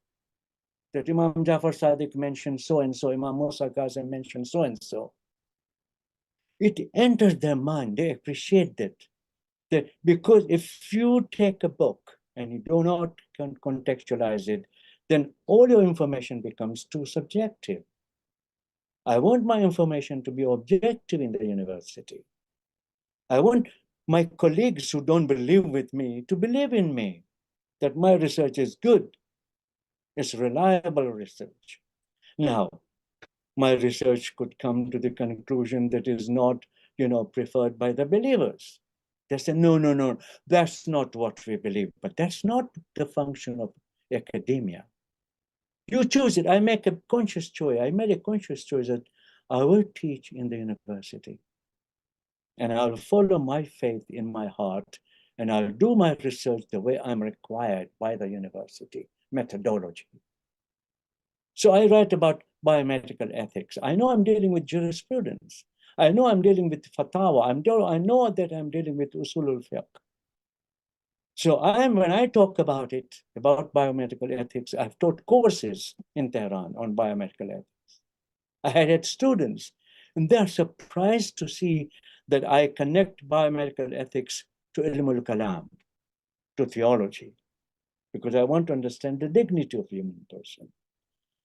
that Imam Jafar Sadiq mentioned so and so, Imam Musa Kazim mentioned so and so. it enters their mind. They appreciate that because if you take a book and you do not contextualize it, then all your information becomes too subjective. I want my information to be objective in the university. I want my colleagues who don't believe with me to believe in me, that my research is good. It's reliable research. Now, my research could come to the conclusion that is not, preferred by the believers. They say, no, that's not what we believe. But that's not the function of academia. You choose it. I make a conscious choice. I made a conscious choice that I will teach in the university. And I'll follow my faith in my heart, and I'll do my research the way I'm required by the university methodology. So I write about biomedical ethics. I know I'm dealing with jurisprudence. I know I'm dealing with fatwa. I know that I'm dealing with usul al-fiqh. So when I talk about it, about biomedical ethics, I've taught courses in Tehran on biomedical ethics. I had students, and they're surprised to see that I connect biomedical ethics to ilm al-kalam, to theology, because I want to understand the dignity of human person.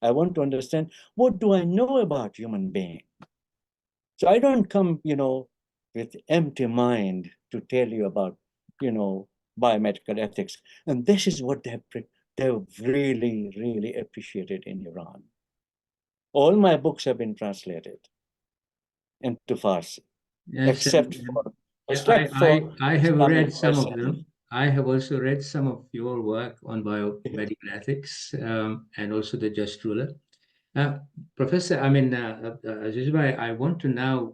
I want to understand, what do I know about human being? So I don't come, with empty mind to tell you about, biomedical ethics. And this is what they've really, really appreciated in Iran. All my books have been translated into Farsi, Yes, except for I have Islamic read some of Studies. them. I have also read some of your work on biomedical ethics, and also the Just Ruler. Professor, Aziz Bhai, I want to now,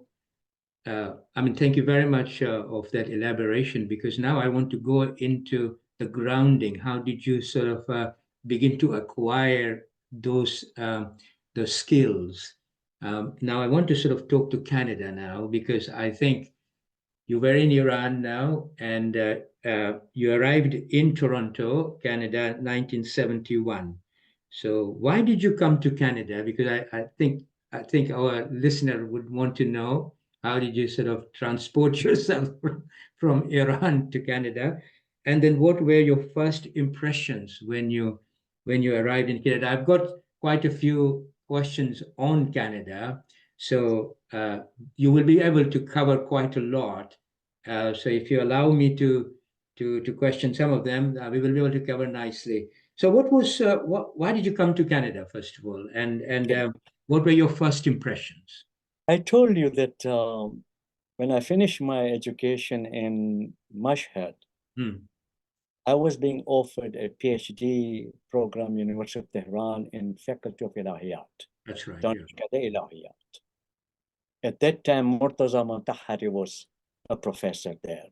thank you very much of that elaboration, because now I want to go into the grounding. How did you sort of begin to acquire those skills? Now I want to sort of talk to Canada now, because I think you were in Iran now, and you arrived in Toronto, Canada, 1971. So why did you come to Canada? Because I think our listener would want to know, how did you sort of transport yourself from Iran to Canada, and then what were your first impressions when you arrived in Canada? I've got quite a few questions on Canada, so you will be able to cover quite a lot. So if you allow me to question some of them, we will be able to cover nicely. So why did you come to Canada, first of all, and what were your first impressions? I told you that when I finished my education in Mashhad, I was being offered a PhD program, University of Tehran, in Faculty of Ilahiyat. That's right. Ilahiyat. At that time, Murtaza Mutahhari was a professor there.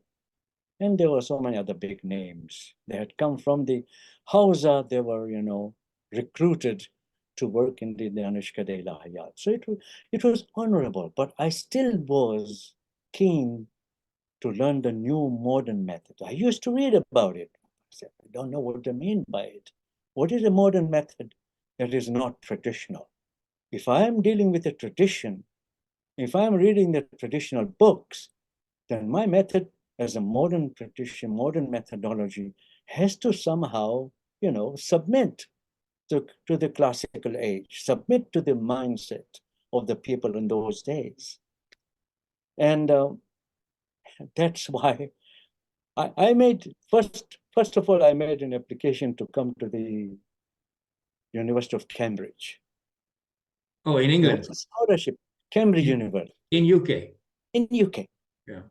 And there were so many other big names. They had come from the Hausa. They were, recruited to work in the Danishkade Ilahiyat. So it was honorable, but I still was keen to learn the new modern method. I used to read about it. I said, I don't know what they mean by it. What is a modern method that is not traditional? If I am dealing with a tradition, if I'm reading the traditional books, then my method as a modern tradition, modern methodology, has to somehow, submit to the classical age, submit to the mindset of the people in those days. And that's why I made, first of all, I made an application to come to the University of Cambridge. Oh, in England? Scholarship, Cambridge University. In UK? In UK. Yeah.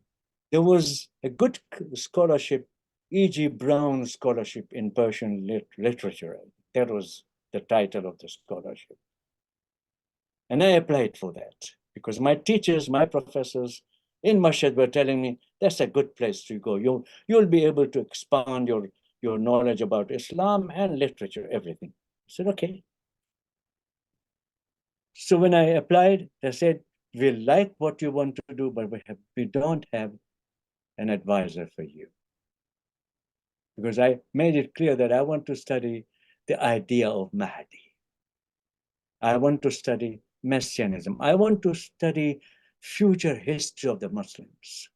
There was a good scholarship, E.G. Brown Scholarship in Persian literature. That was the title of the scholarship. And I applied for that because my teachers, my professors in Mashhad were telling me, that's a good place to go. You'll be able to expand your knowledge about Islam and literature, everything. I said, okay. So when I applied, they said, we like what you want to do, but we don't have an advisor for you. Because I made it clear that I want to study the idea of Mahdi. I want to study Messianism. I want to study future history of the Muslims.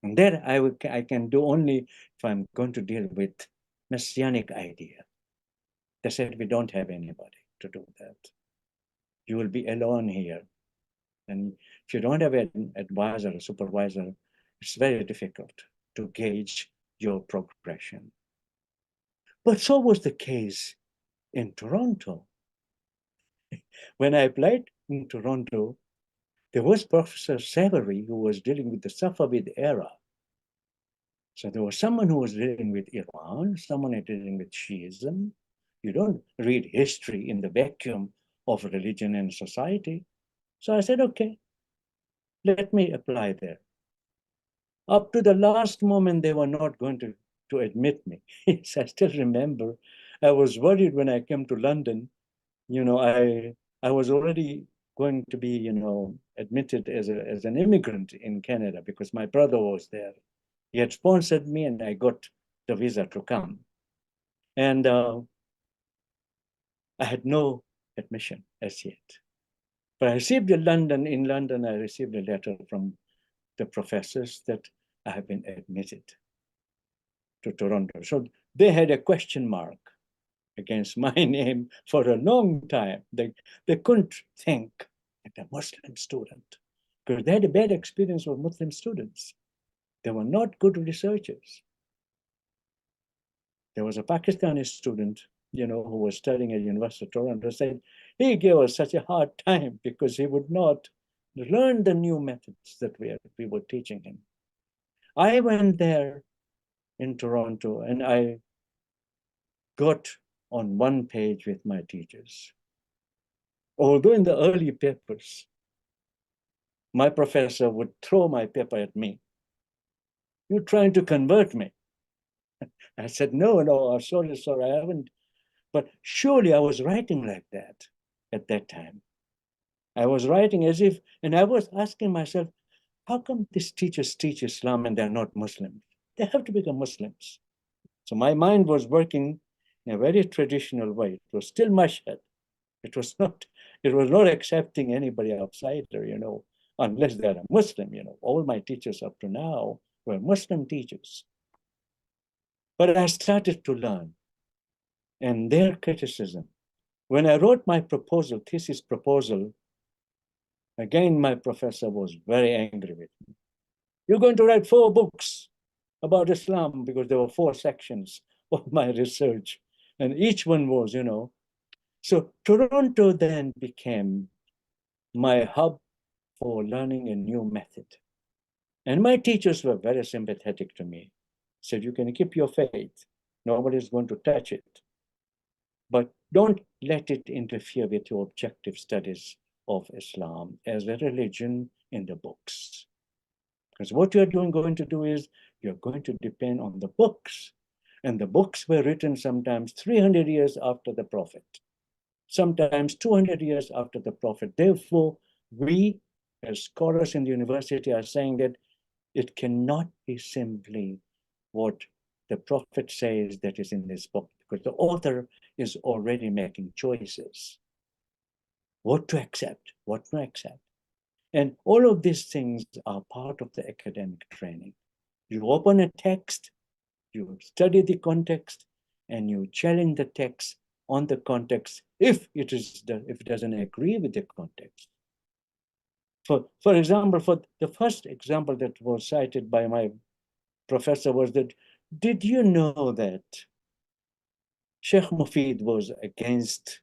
And that I can do only if I'm going to deal with messianic idea. They said, we don't have anybody to do that. You will be alone here. And if you don't have an advisor, a supervisor, it's very difficult to gauge your progression. But so was the case in Toronto. When I applied in Toronto, there was Professor Savory who was dealing with the Safavid era. So there was someone who was dealing with Iran, someone dealing with Shiism. You don't read history in the vacuum of religion and society. So I said, okay, let me apply there. Up to the last moment, they were not going to admit me. I still remember, I was worried when I came to London. You know, I was already going to be, you know, admitted as an immigrant in Canada because my brother was there. He had sponsored me and I got the visa to come. And I had no admission as yet. But I received in London, I received a letter from the professors that I have been admitted to Toronto. So they had a question mark against my name for a long time. They couldn't think that a Muslim student, because they had a bad experience with Muslim students. They were not good researchers. There was a Pakistani student, you know, who was studying at University of Toronto, said he gave us such a hard time because he would not learn the new methods that we were teaching him. I went there in Toronto and I got on one page with my teachers. Although in the early papers, my professor would throw my paper at me. You're trying to convert me. I said, no, sorry, I haven't. But surely I was writing like that at that time. I was writing as if, and I was asking myself, how come these teachers teach Islam and they're not Muslims? They have to become Muslims. So my mind was working in a very traditional way. It was still Mashhad. It was not accepting anybody outsider, you know, unless they're a Muslim, you know. All my teachers up to now were Muslim teachers. But I started to learn. And their criticism. When I wrote my thesis proposal, again, my professor was very angry with me. You're going to write 4 books about Islam, because there were 4 sections of my research. And each one was, you know. So Toronto then became my hub for learning a new method. And my teachers were very sympathetic to me. Said, you can keep your faith. Nobody's going to touch it. But don't let it interfere with your objective studies of Islam as a religion in the books. Because what you're going to do is you're going to depend on the books. And the books were written sometimes 300 years after the Prophet, sometimes 200 years after the Prophet. Therefore, we as scholars in the university are saying that it cannot be simply what the Prophet says that is in this book, because the author is already making choices. What to accept, what not accept. And all of these things are part of the academic training. You open a text, you study the context, and you challenge the text on the context if it doesn't agree with the context. For example, for the first example that was cited by my professor was that, did you know that Sheikh Mufid was against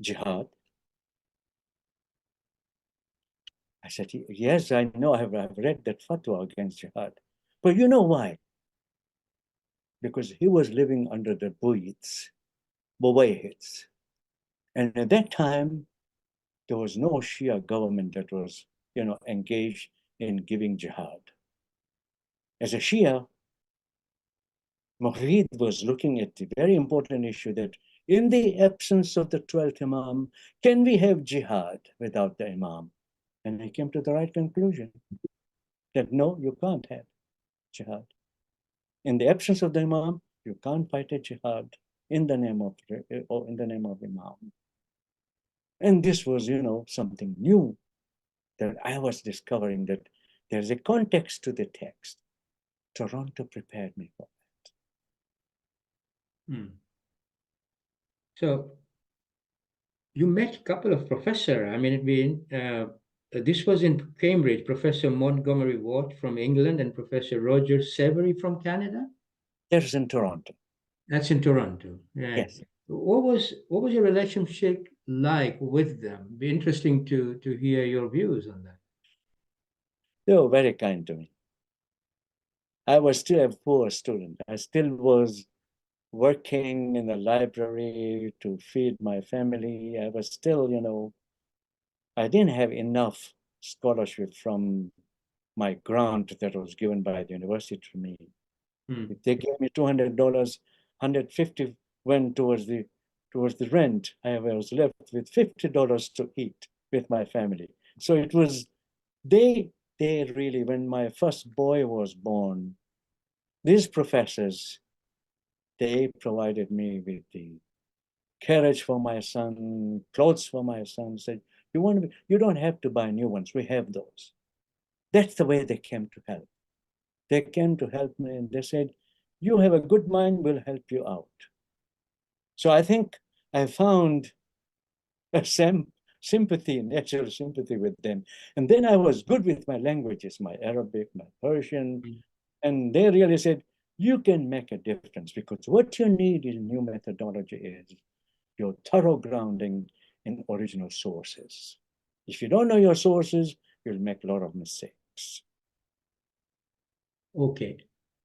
jihad? I said, yes, I know, I've read that fatwa against jihad. But you know why? Because he was living under the Buwayids. And at that time, there was no Shia government that was, you know, engaged in giving jihad. As a Shia, Mufid was looking at the very important issue that in the absence of the 12th Imam, can we have jihad without the Imam? And he came to the right conclusion that no, you can't have jihad. In the absence of the Imam, you can't fight a jihad in the name of Imam. And this was, you know, something new. that I was discovering that there's a context to the text. Toronto prepared me for that. Hmm. So you met a couple of professors. I mean, this was in Cambridge, Professor Montgomery Watt from England and Professor Roger Severy from Canada. There's in Toronto. That's in Toronto. Right. Yes. What was your relationship like with them? Be interesting to hear your views on that. They were very kind to me. I was still a poor student. I still was working in the library to feed my family. I was still, you know, I didn't have enough scholarship from my grant that was given by the university to me. If they gave me $200, $150 went towards the rent. I was left with $50 to eat with my family. So it was, they really, when my first boy was born, these professors, they provided me with the carriage for my son, clothes for my son, said, you don't have to buy new ones, we have those. That's the way they came to help. They came to help me and they said, you have a good mind, we'll help you out. So I think I found a sympathy, natural sympathy with them. And then I was good with my languages, my Arabic, my Persian, and they really said, you can make a difference because what you need in new methodology is your thorough grounding in original sources. If you don't know your sources, you'll make a lot of mistakes. Okay,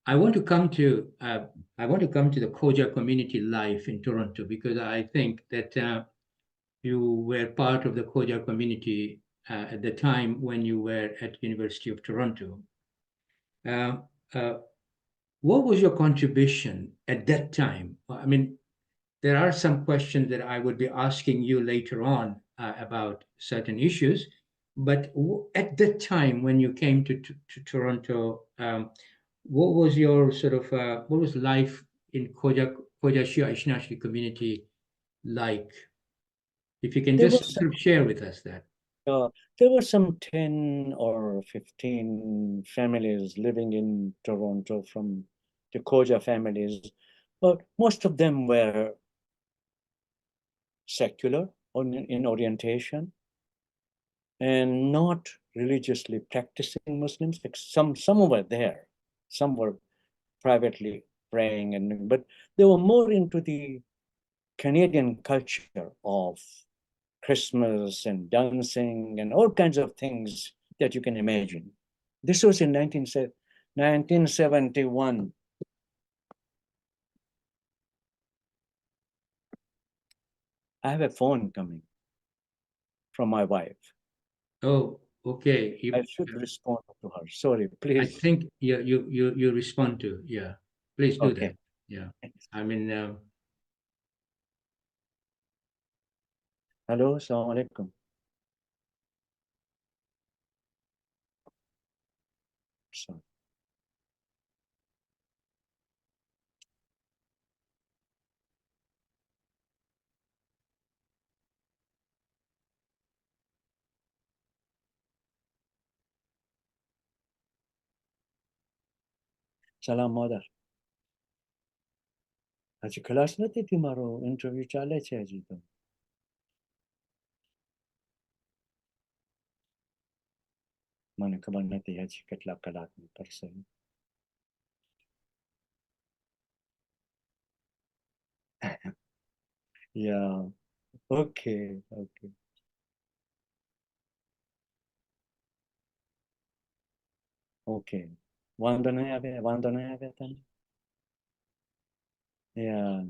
I want to come to the Khoja community life in Toronto because I think that you were part of the Khoja community at the time when you were at University of Toronto. What was your contribution at that time? I mean, there are some questions that I would be asking you later on about certain issues, but at that time when you came to Toronto, what was your sort of what was life in Khoja Shi'a Ithna-Asheri community like? If you can just sort of share with us that. There were some 10 or 15 families living in Toronto from the Khoja families, but most of them were secular in orientation and not religiously practicing Muslims. Some were there, some were privately praying, but they were more into the Canadian culture of Christmas and dancing and all kinds of things that you can imagine. This was in 1971. I have a phone coming from my wife. Oh, okay. I should respond to her. Sorry, please. I think you respond to, yeah. Please do Okay. that. Yeah. I mean, hello, assalamu alaikum. Sorry. Salam mother. હજી class નથી થી મારો interview ચાલે છે હજી તો. મને ખબર નથી હજી કેટલા કલાકનું કરશે. Yeah, okay. Okay. વાંધો નહીં આવે તને? Yeah,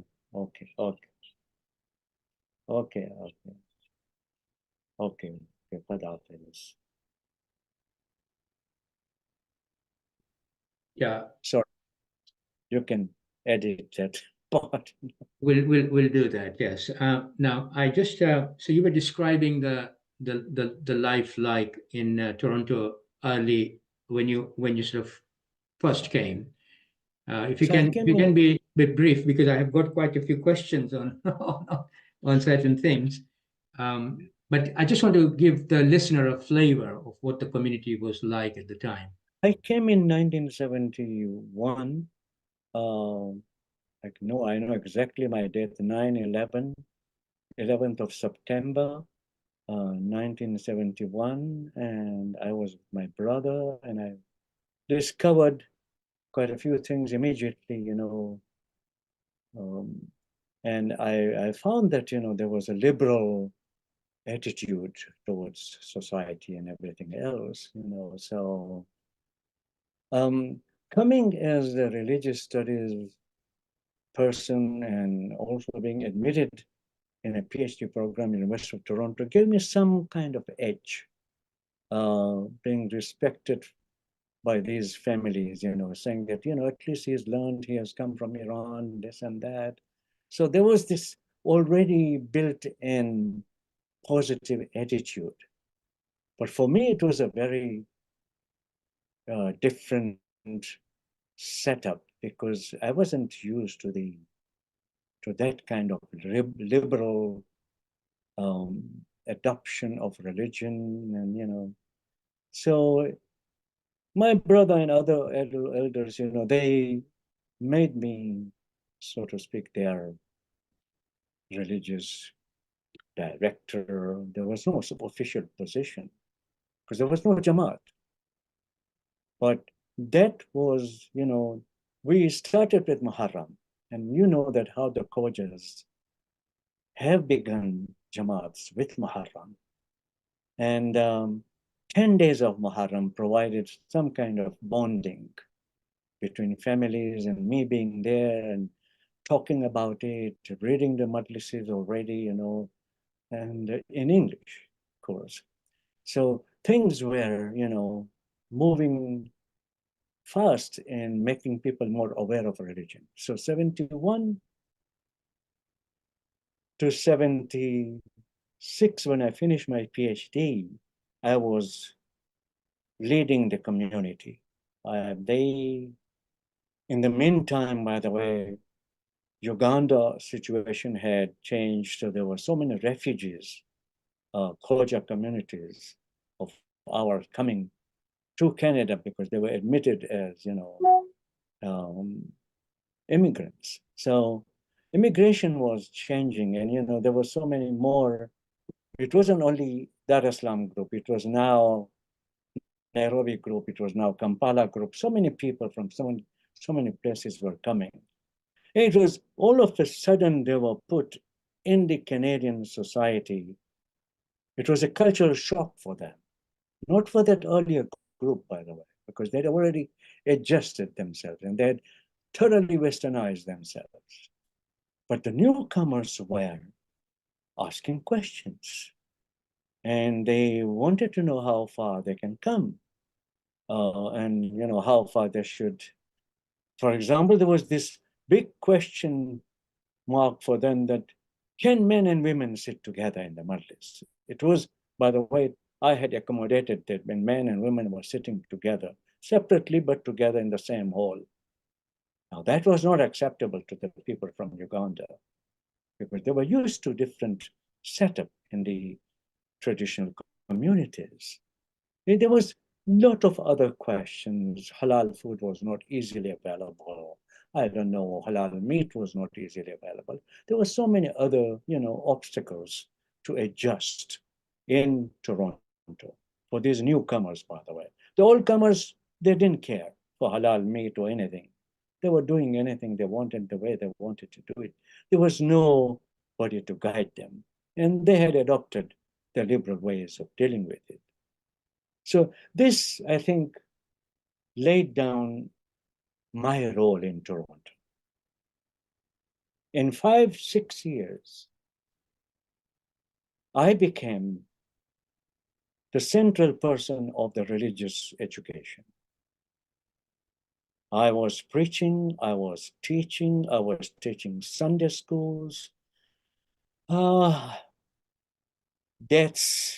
okay. Khada Hafiz. yeah. Sorry, you can edit that part. We'll do that. Yes. Now, I just so you were describing the life like in Toronto early when you sort of first came. If you So can be a bit brief because I have got quite a few questions on on certain things. But I just want to give the listener a flavor of what the community was like at the time. I came in 1971. I know exactly my date, 9/11, 11th of September, 1971. And I was with my brother, and I discovered quite a few things immediately, and I found that, there was a liberal attitude towards society and everything else, So coming as a religious studies person and also being admitted in a PhD program in the University of Toronto gave me some kind of edge, being respected by these families, saying that, at least he's learned, he has come from Iran, this and that. So there was this already built-in positive attitude. But for me, it was a very different setup because I wasn't used to that kind of liberal adoption of religion, and so my brother and other elders, they made me, so to speak, their religious director. There was no official position because there was no Jamaat. But that was, we started with Muharram, and you know that how the Khojas have begun Jamaats with Muharram. And 10 days of Muharram provided some kind of bonding between families, and me being there and talking about it, reading the majlises already, and in English, of course. So things were, moving fast in making people more aware of religion. So 71 to 76, when I finished my PhD, I was leading the community. In the meantime, by the way, Uganda situation had changed, so there were so many refugees, Khoja communities of ours coming to Canada because they were admitted as, immigrants. So immigration was changing, and there were so many more. It wasn't only Dar-es-Salaam group, it was now Nairobi group, it was now Kampala group. So many people from so many places were coming. It was all of a sudden they were put in the Canadian society. It was a cultural shock for them, not for that earlier group, by the way, because they'd already adjusted themselves and they'd thoroughly westernized themselves. But the newcomers were asking questions, and they wanted to know how far they can come, and how far they should. For example, there was this big question mark for them that can men and women sit together in the majlis? It was, by the way, I had accommodated that when men and women were sitting together, separately but together in the same hall. Now that was not acceptable to the people from Uganda because they were used to different setup in the traditional communities. And there was a lot of other questions. Halal food was not easily available. I don't know, halal meat was not easily available. There were so many other, obstacles to adjust in Toronto for these newcomers, by the way. The old comers, they didn't care for halal meat or anything. They were doing anything they wanted the way they wanted to do it. There was nobody to guide them. And they had adopted the liberal ways of dealing with it. So this, I think, laid down my role in Toronto. In 5-6 years, I became the central person of the religious education. I was preaching, I was teaching Sunday schools, deaths,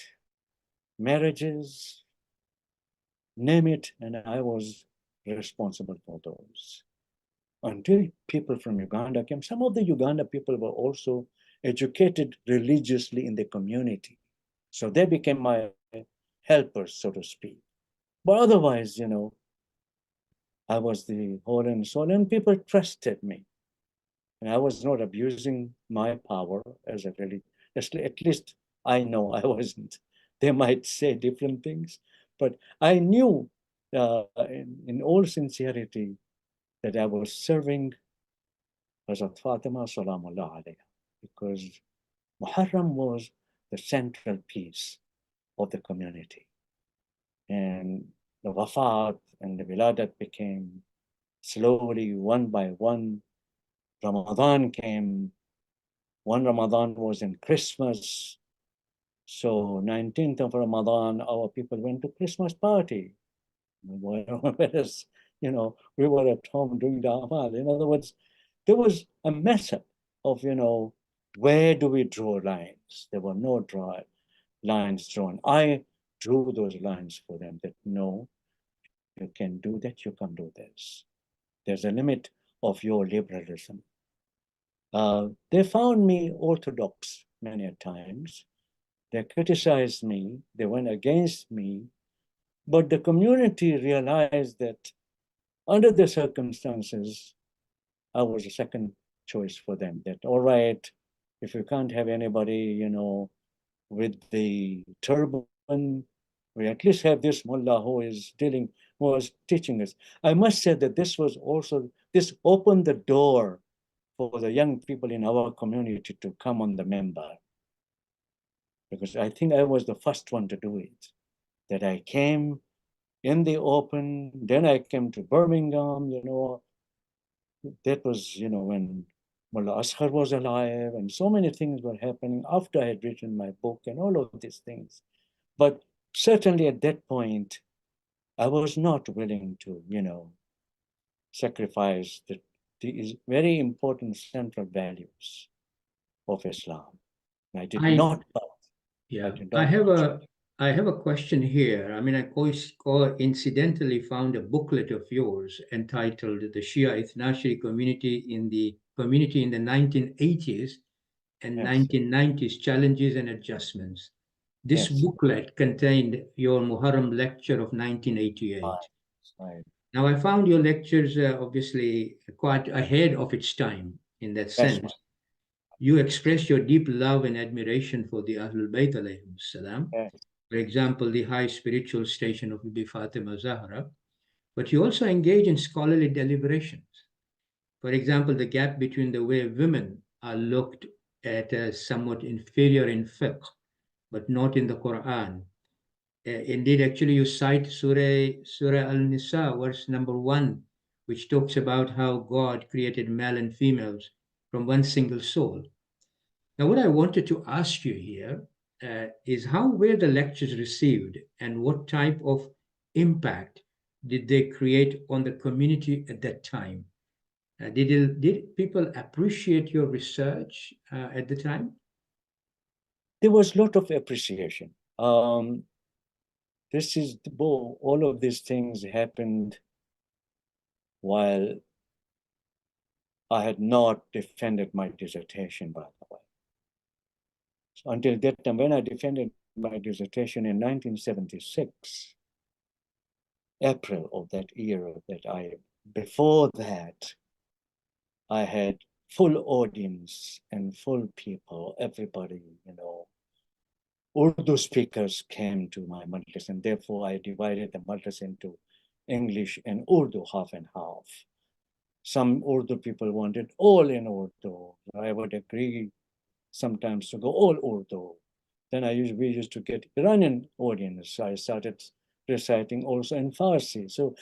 marriages, name it, and I was responsible for those. Until people from Uganda came, some of the Uganda people were also educated religiously in the community. So they became my helpers, so to speak. But otherwise, I was the whole and soul, and people trusted me. And I was not abusing my power as a really, at least I know I wasn't. They might say different things, but I knew in all sincerity that I was serving Hazrat Fatima Salamullah alayha, because Muharram was the central piece of the community. And the wafat and the wiladat became slowly, one by one. Ramadan came. One Ramadan was in Christmas. So 19th of Ramadan, our people went to Christmas party. Whereas, we were at home doing the amal. In other words, there was a mess up of, where do we draw lines? There were no lines drawn. I drew those lines for them that no, you can do that, you can do this. There's a limit of your liberalism. They found me orthodox many times. They criticized me, they went against me, but the community realized that under the circumstances, I was a second choice for them. That, all right, if you can't have anybody, with the turban, we at least have this mullah who was teaching us. I must say that this opened the door for the young people in our community to come on the minbar. Because I think I was the first one to do it. That I came in the open, then I came to Birmingham, that was, when Mullah Asghar was alive, and so many things were happening after I had written my book and all of these things. But certainly at that point, I was not willing to, sacrifice the very important central values of Islam. I did not. Yeah, I have a question here. I mean, I coincidentally found a booklet of yours entitled "The Shia Ithna-Asheri Community in the 1980s and Yes. 1990s Challenges and Adjustments." This Yes. booklet contained your Muharram lecture of 1988. Right. Now, I found your lectures obviously quite ahead of its time in that sense. Right. You express your deep love and admiration for the Ahlul Bayt alayhim salam. Yes. For example, the high spiritual station of Bibi Fatima Zahra, but you also engage in scholarly deliberations. For example, the gap between the way women are looked at as somewhat inferior in fiqh, but not in the Quran. Indeed, actually, you cite Surah Al-Nisa, verse number 1, which talks about how God created male and females from one single soul. Now, what I wanted to ask you here is how were the lectures received and what type of impact did they create on the community at that time? Did people appreciate your research at the time? There was a lot of appreciation. All of these things happened while I had not defended my dissertation, by the way. So until that time, when I defended my dissertation in 1976, April of that year, before that, I had full audience and full people, everybody, Urdu speakers came to my majalis, and therefore I divided the majalis into English and Urdu, half and half. Some Urdu people wanted all in Urdu. I would agree sometimes to go all Urdu. Then we used to get Iranian audience. So I started reciting also in Farsi. So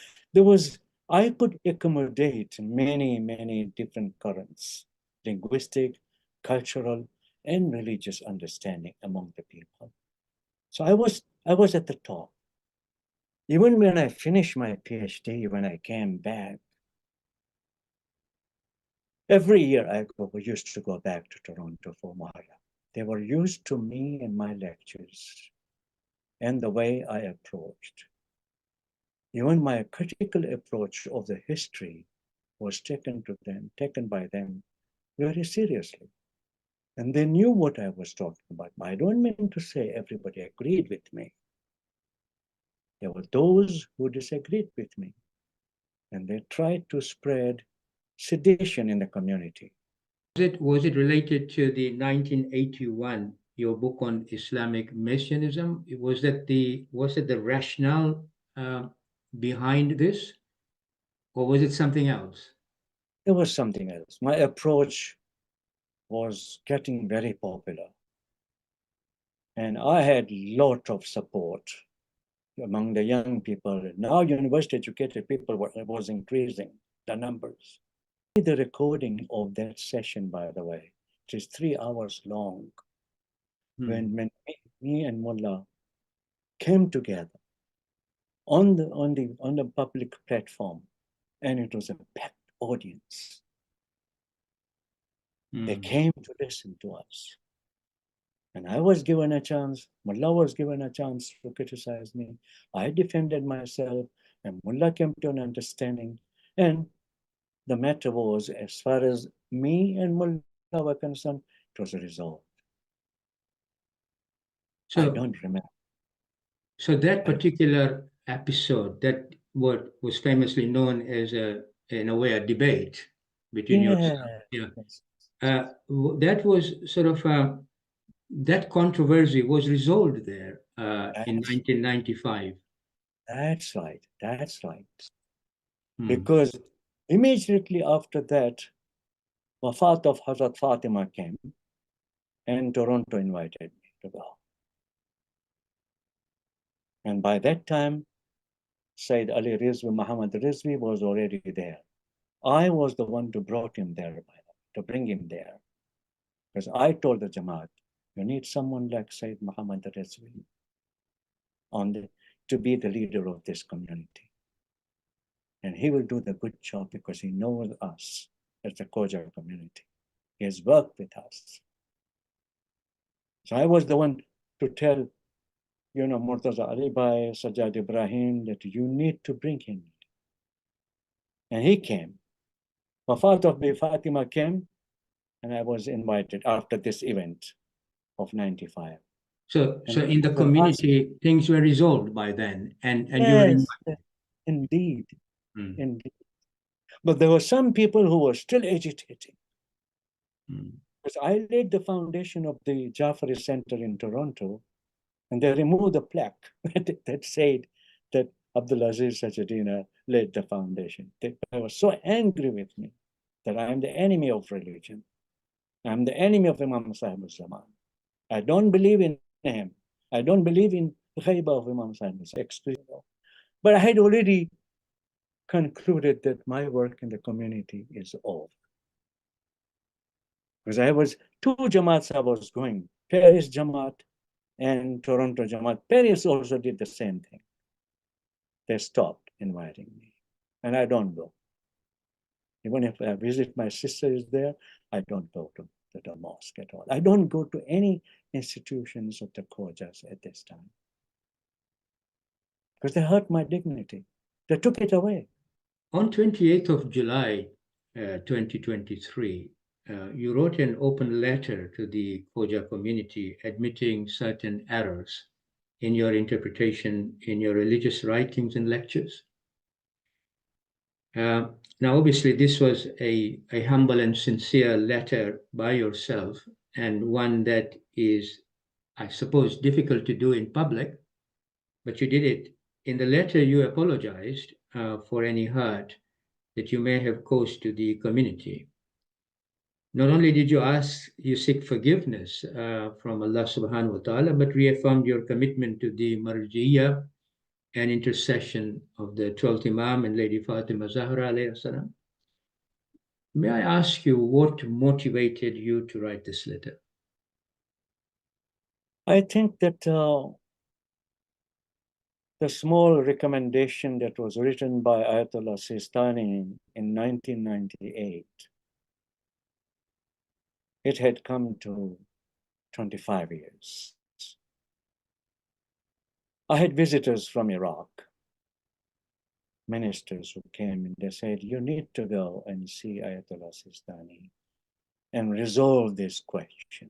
I could accommodate many, many different currents, linguistic, cultural, and religious understanding among the people. So I was at the top. Even when I finished my PhD, when I came back, every year I used to go back to Toronto for Muharram. They were used to me and my lectures and the way I approached. Even my critical approach of the history was taken by them very seriously. And they knew what I was talking about. I don't mean to say everybody agreed with me. There were those who disagreed with me. And they tried to spread sedition in the community. Was it related to the 1981, your book on Islamic Messianism? Was it the rationale behind this, or was it something else? It was something else. My approach was getting very popular. And I had a lot of support among the young people. Now university educated people was increasing the numbers. The recording of that session, by the way, it is 3 hours long. When me and Mullah came together on the public platform, and it was a packed audience. They came to listen to us. And I was given a chance, Mullah was given a chance to criticize me. I defended myself, and Mullah came to an understanding. And the matter was, as far as me and Mullah were concerned, it was resolved. I don't remember. So that particular episode, that what was famously known as in a way, a debate between yourself. Yeah. That was sort of that controversy was resolved there in 1995. That's right. That's right. Because immediately after that, Wafat of Hazrat Fatima came, and Toronto invited me to go. And by that time, Sayyid Ali Rizvi, Muhammad Rizvi was already there. I was the one who brought him there, to bring him there. Because I told the Jamaat, you need someone like Sayyid Muhammad Rizvi to be the leader of this community. And he will do the good job because he knows us as the Khoja community. He has worked with us. So I was the one to tell, Murtaza Ali Bhai, Sajjad Ibrahim, that you need to bring him. And he came. Wafat of Fatima came, and I was invited after this event of 95. So in the community, things were resolved by then, and yes, you were invited. Indeed. Indeed. But there were some people who were still agitating. Because I laid the foundation of the Jafari Center in Toronto, and they removed the plaque that said that Abdulaziz Sachedina laid the foundation. They were so angry with me that I am the enemy of religion. I'm the enemy of Imam Sahib al-Zaman. I don't believe in him. I don't believe in the Ghaiba of Imam Sahib al-Zaman. But I had already concluded that my work in the community is over. Because I was 2 Jamaats I was going, Paris Jamaat and Toronto Jamaat. Paris also did the same thing. They stopped inviting me, and I don't go. Even if I visit, my sister is there, I don't go to the mosque at all. I don't go to any institutions of the Khojas at this time. Because they hurt my dignity. They took it away. On 28th of July, 2023, you wrote an open letter to the Khoja community admitting certain errors in your interpretation in your religious writings and lectures. Now, obviously, this was a humble and sincere letter by yourself, and one that is, I suppose, difficult to do in public, but you did it. In the letter, you apologized for any hurt that you may have caused to the community. Not only did you seek forgiveness from Allah subhanahu wa ta'ala, but reaffirmed your commitment to the marjiyya and intercession of the 12th Imam and Lady Fatima Zahra alayhi salam. May I ask you what motivated you to write this letter? I think that the small recommendation that was written by Ayatollah Sistani in 1998, it had come to 25 years. I had visitors from Iraq, ministers who came and they said, you need to go and see Ayatollah Sistani. and resolve this question.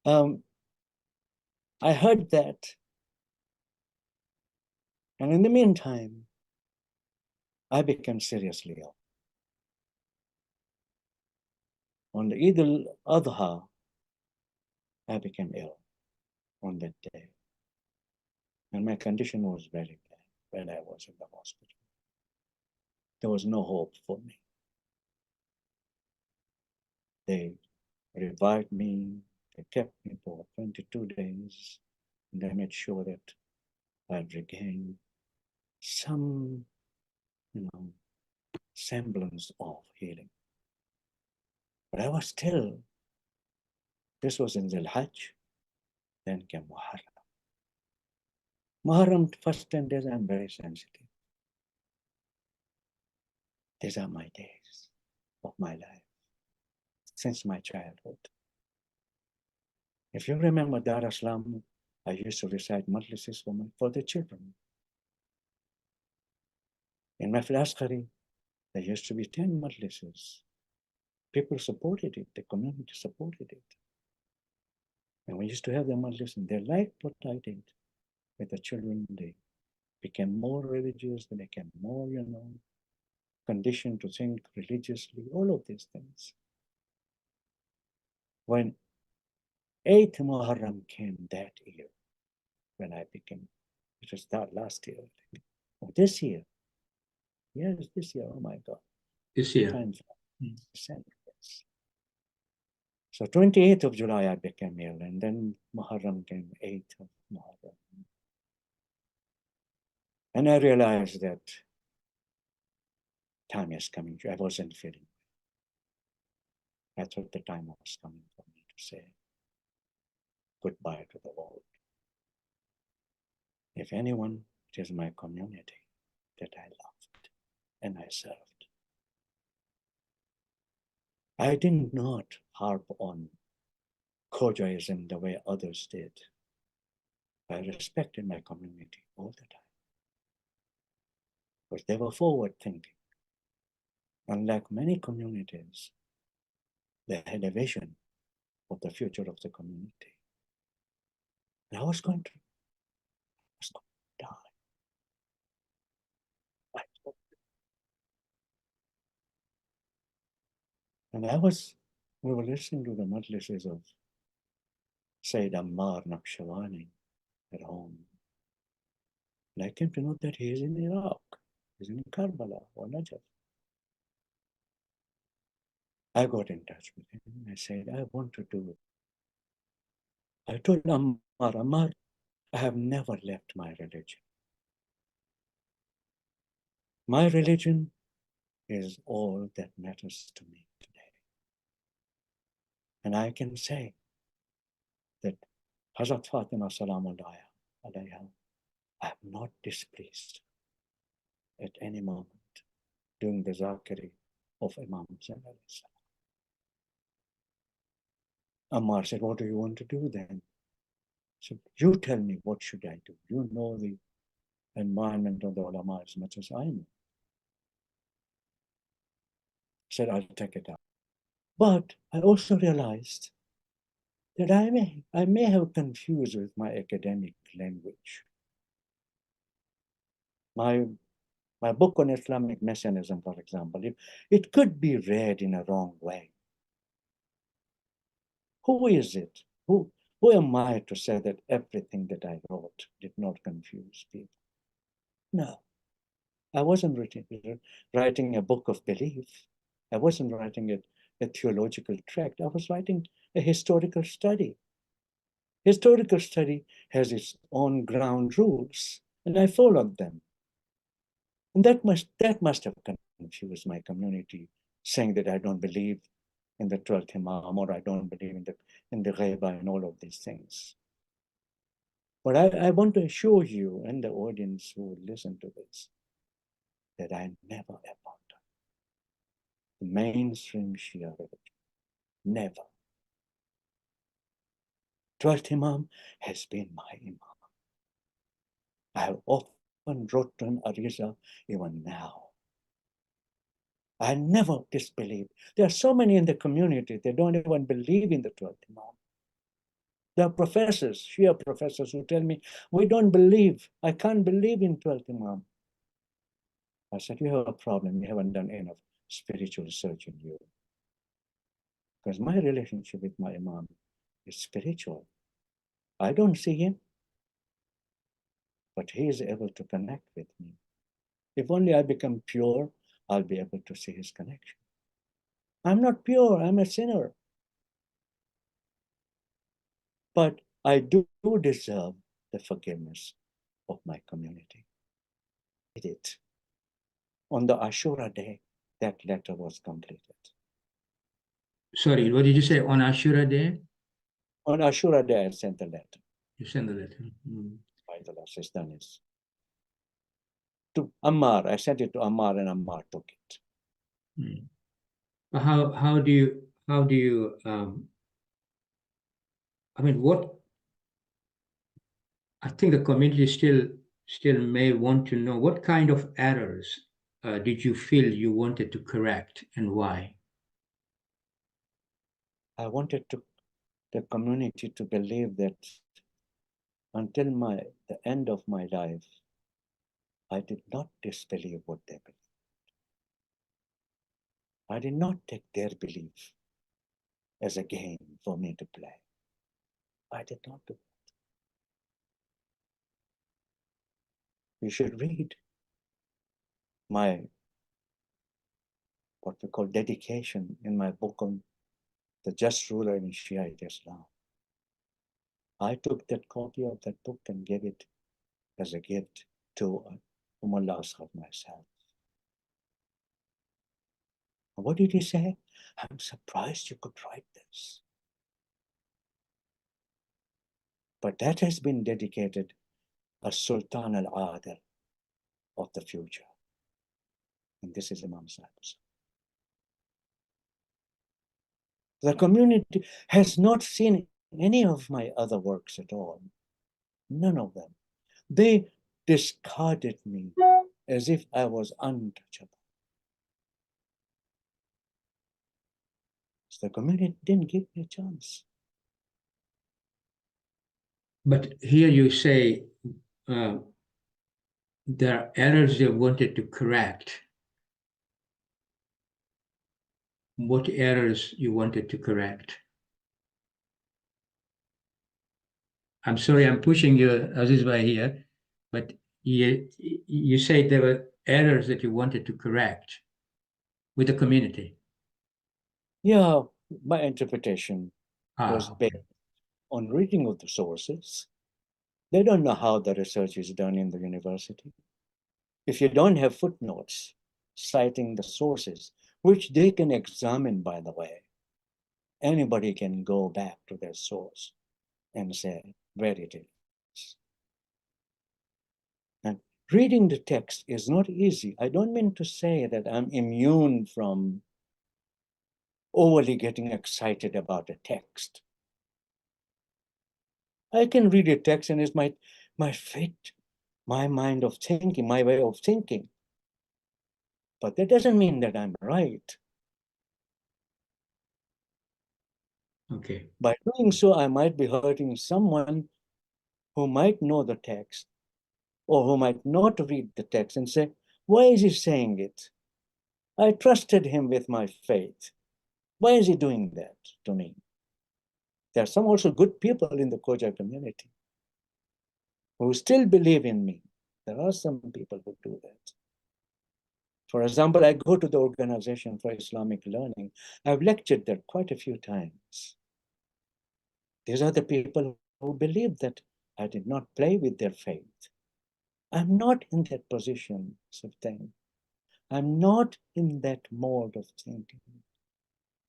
I heard that, and in the meantime, I became seriously ill. On the Eid al-Adha, I became ill on that day. And my condition was very bad when I was in the hospital. There was no hope for me. They revived me, they kept me for 22 days, and they made sure that I'd regain some, semblance of healing. But I was still, this was in the Hajj, then came Muharram. Muharram, first 10 days, I'm very sensitive. These are my days of my life, since my childhood. If you remember Dar-es-Salaam, I used to recite majlises for the children. In Mehfil-e-Asghari, there used to be 10 majlises. People supported it, the community supported it. And we used to have the majlis, and they liked what I did with the children. They became more religious, they became more, conditioned to think religiously, all of these things. When 8th Muharram came that year, when I became, it was that last year, I think. Oh, this year. Yes, this year, oh my God. This year. Time December, yes. So 28th of July, I became ill, and then Muharram came 8th of Muharram. And I realized that time is coming. I wasn't feeling well. I thought the time was coming for me to say goodbye to the world. If anyone, it is my community that I loved and I served. I did not harp on Khojaism the way others did. I respected my community all the time, because they were forward thinking. Unlike many communities, they had a vision of the future of the community. And I was going to die. And we were listening to the majlises of Sayyid Ammar Naqshbandi at home. And I came to know that he is in Iraq, he's in Karbala or Najaf. I got in touch with him and I said, I want to do it. I told Ammar, I have never left my religion. My religion is all that matters to me today. And I can say that Hazrat Fatima salam alayha, I am not displeased at any moment during the Zakiri of Imam. Ammar said, what do you want to do then? So you tell me, what should I do? You know the environment of the ulama as much as I know. I said, I'll take it up. But I also realized that I may have confused with my academic language. My book on Islamic Messianism, for example, it could be read in a wrong way. Who is it? Who am I to say that everything that I wrote did not confuse people? No. I wasn't writing a book of belief. I wasn't writing a theological tract. I was writing a historical study. Historical study has its own ground rules, and I followed them. And that must have confused my community, saying that I don't believe in the 12th Imam, or I don't believe in the Ghaiba and all of these things. But I want to assure you and the audience who listen to this that I never abandoned the mainstream Shia religion. Never. 12th Imam has been my Imam. I have often wrote to an Ariza even now. I never disbelieved. There are so many in the community, they don't even believe in the 12th Imam. There are professors, Shia professors, who tell me, we don't believe, I can't believe in 12th Imam. I said, you have a problem, you haven't done enough spiritual research in you. Because my relationship with my Imam is spiritual. I don't see him, but he is able to connect with me. If only I become pure, I'll be able to see his connection. I'm not pure, I'm a sinner. But I do deserve the forgiveness of my community. I did it. On the Ashura day, that letter was completed. Sorry, what did you say? On Ashura Day? On Ashura day, I sent the letter. You sent the letter. Mm. By the last Islamists. To Ammar, I sent it to Ammar and Ammar took it. Mm. But how do you I mean, what I think the community still may want to know, what kind of errors did you feel you wanted to correct and why? I wanted the community to believe that until the end of my life, I did not disbelieve what they believed. I did not take their belief as a game for me to play. I did not do that. You should read my, what we call dedication in my book on the just ruler in Shiite Islam. I took that copy of that book and gave it as a gift to Mehfil-e-Asghari myself. And what did he say? I'm surprised you could write this. But that has been dedicated as Sultan al-Adil of the future. And this is Imam Sahib. The community has not seen any of my other works at all. None of them. They discarded me as if I was untouchable. So the community didn't give me a chance. But here you say there are errors you wanted to correct. What errors you wanted to correct? I'm sorry, I'm pushing you, Aziz Bhai, here, but you say there were errors that you wanted to correct with the community. Yeah, my interpretation was Okay. based on reading of the sources. They don't know how the research is done in the university. If you don't have footnotes citing the sources, which they can examine, by the way, anybody can go back to their source and say where it is. And reading the text is not easy. I don't mean to say that I'm immune from overly getting excited about a text. I can read a text and it's my fate, my mind of thinking, my way of thinking. But that doesn't mean that I'm right. Okay. By doing so, I might be hurting someone who might know the text or who might not read the text and say, why is he saying it? I trusted him with my faith. Why is he doing that to me? There are some also good people in the Khoja community who still believe in me. There are some people who do that. For example, I go to the Organization for Islamic Learning. I've lectured there quite a few times. These are the people who believe that I did not play with their faith. I'm not in that position of thing. I'm not in that mode of thinking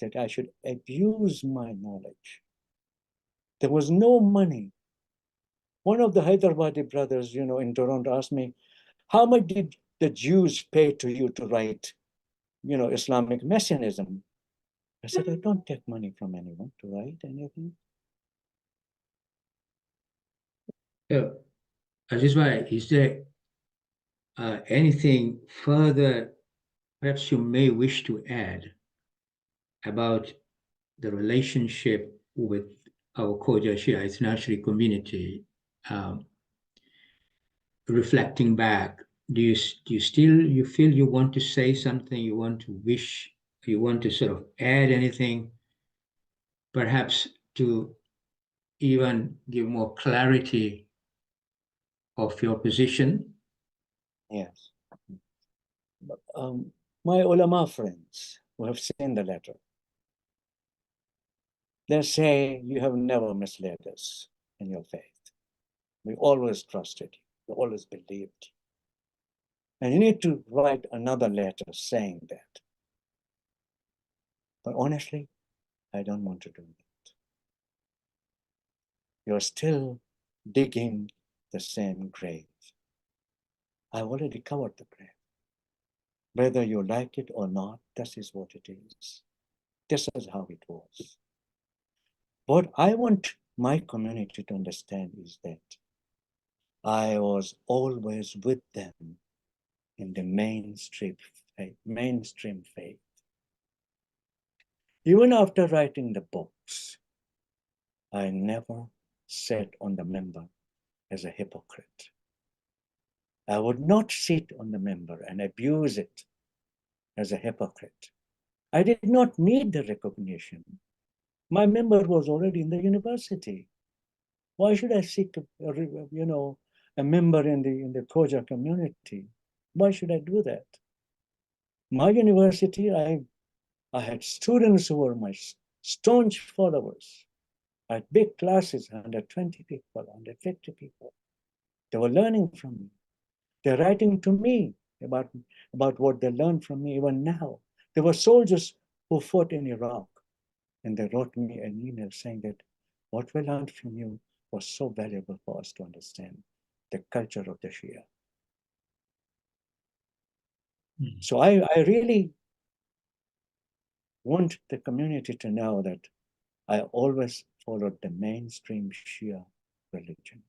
that I should abuse my knowledge. There was no money. One of the Hyderabadi brothers, in Toronto asked me, how much did the Jews pay to you to write, Islamic Messianism? I said, I don't take money from anyone to write anything. Aziz Bhai, is there anything further perhaps you may wish to add about the relationship with our Khoja Shi'a Ithna-Asheri community, reflecting back, do you still feel you want to say something, you want to sort of add anything, perhaps to even give more clarity of your position? Yes. My ulama friends who have seen the letter, they say you have never misled us in your faith. We always trusted you. We always believed you. And you need to write another letter saying that. But honestly, I don't want to do that. You're still digging the same grave. I've already covered the grave. Whether you like it or not, this is what it is. This is how it was. What I want my community to understand is that I was always with them in the mainstream faith. Even after writing the books, I never sat on the member as a hypocrite. I would not sit on the member and abuse it as a hypocrite. I did not need the recognition. My member was already in the university. Why should I seek a member in the Khoja community? Why should I do that? My university, I had students who were my staunch followers. I had big classes, 120 people, 150 people. They were learning from me. They're writing to me about what they learned from me even now. There were soldiers who fought in Iraq, and they wrote me an email saying that what we learned from you was so valuable for us to understand the culture of the Shia. So I really want the community to know that I always followed the mainstream Shia religion,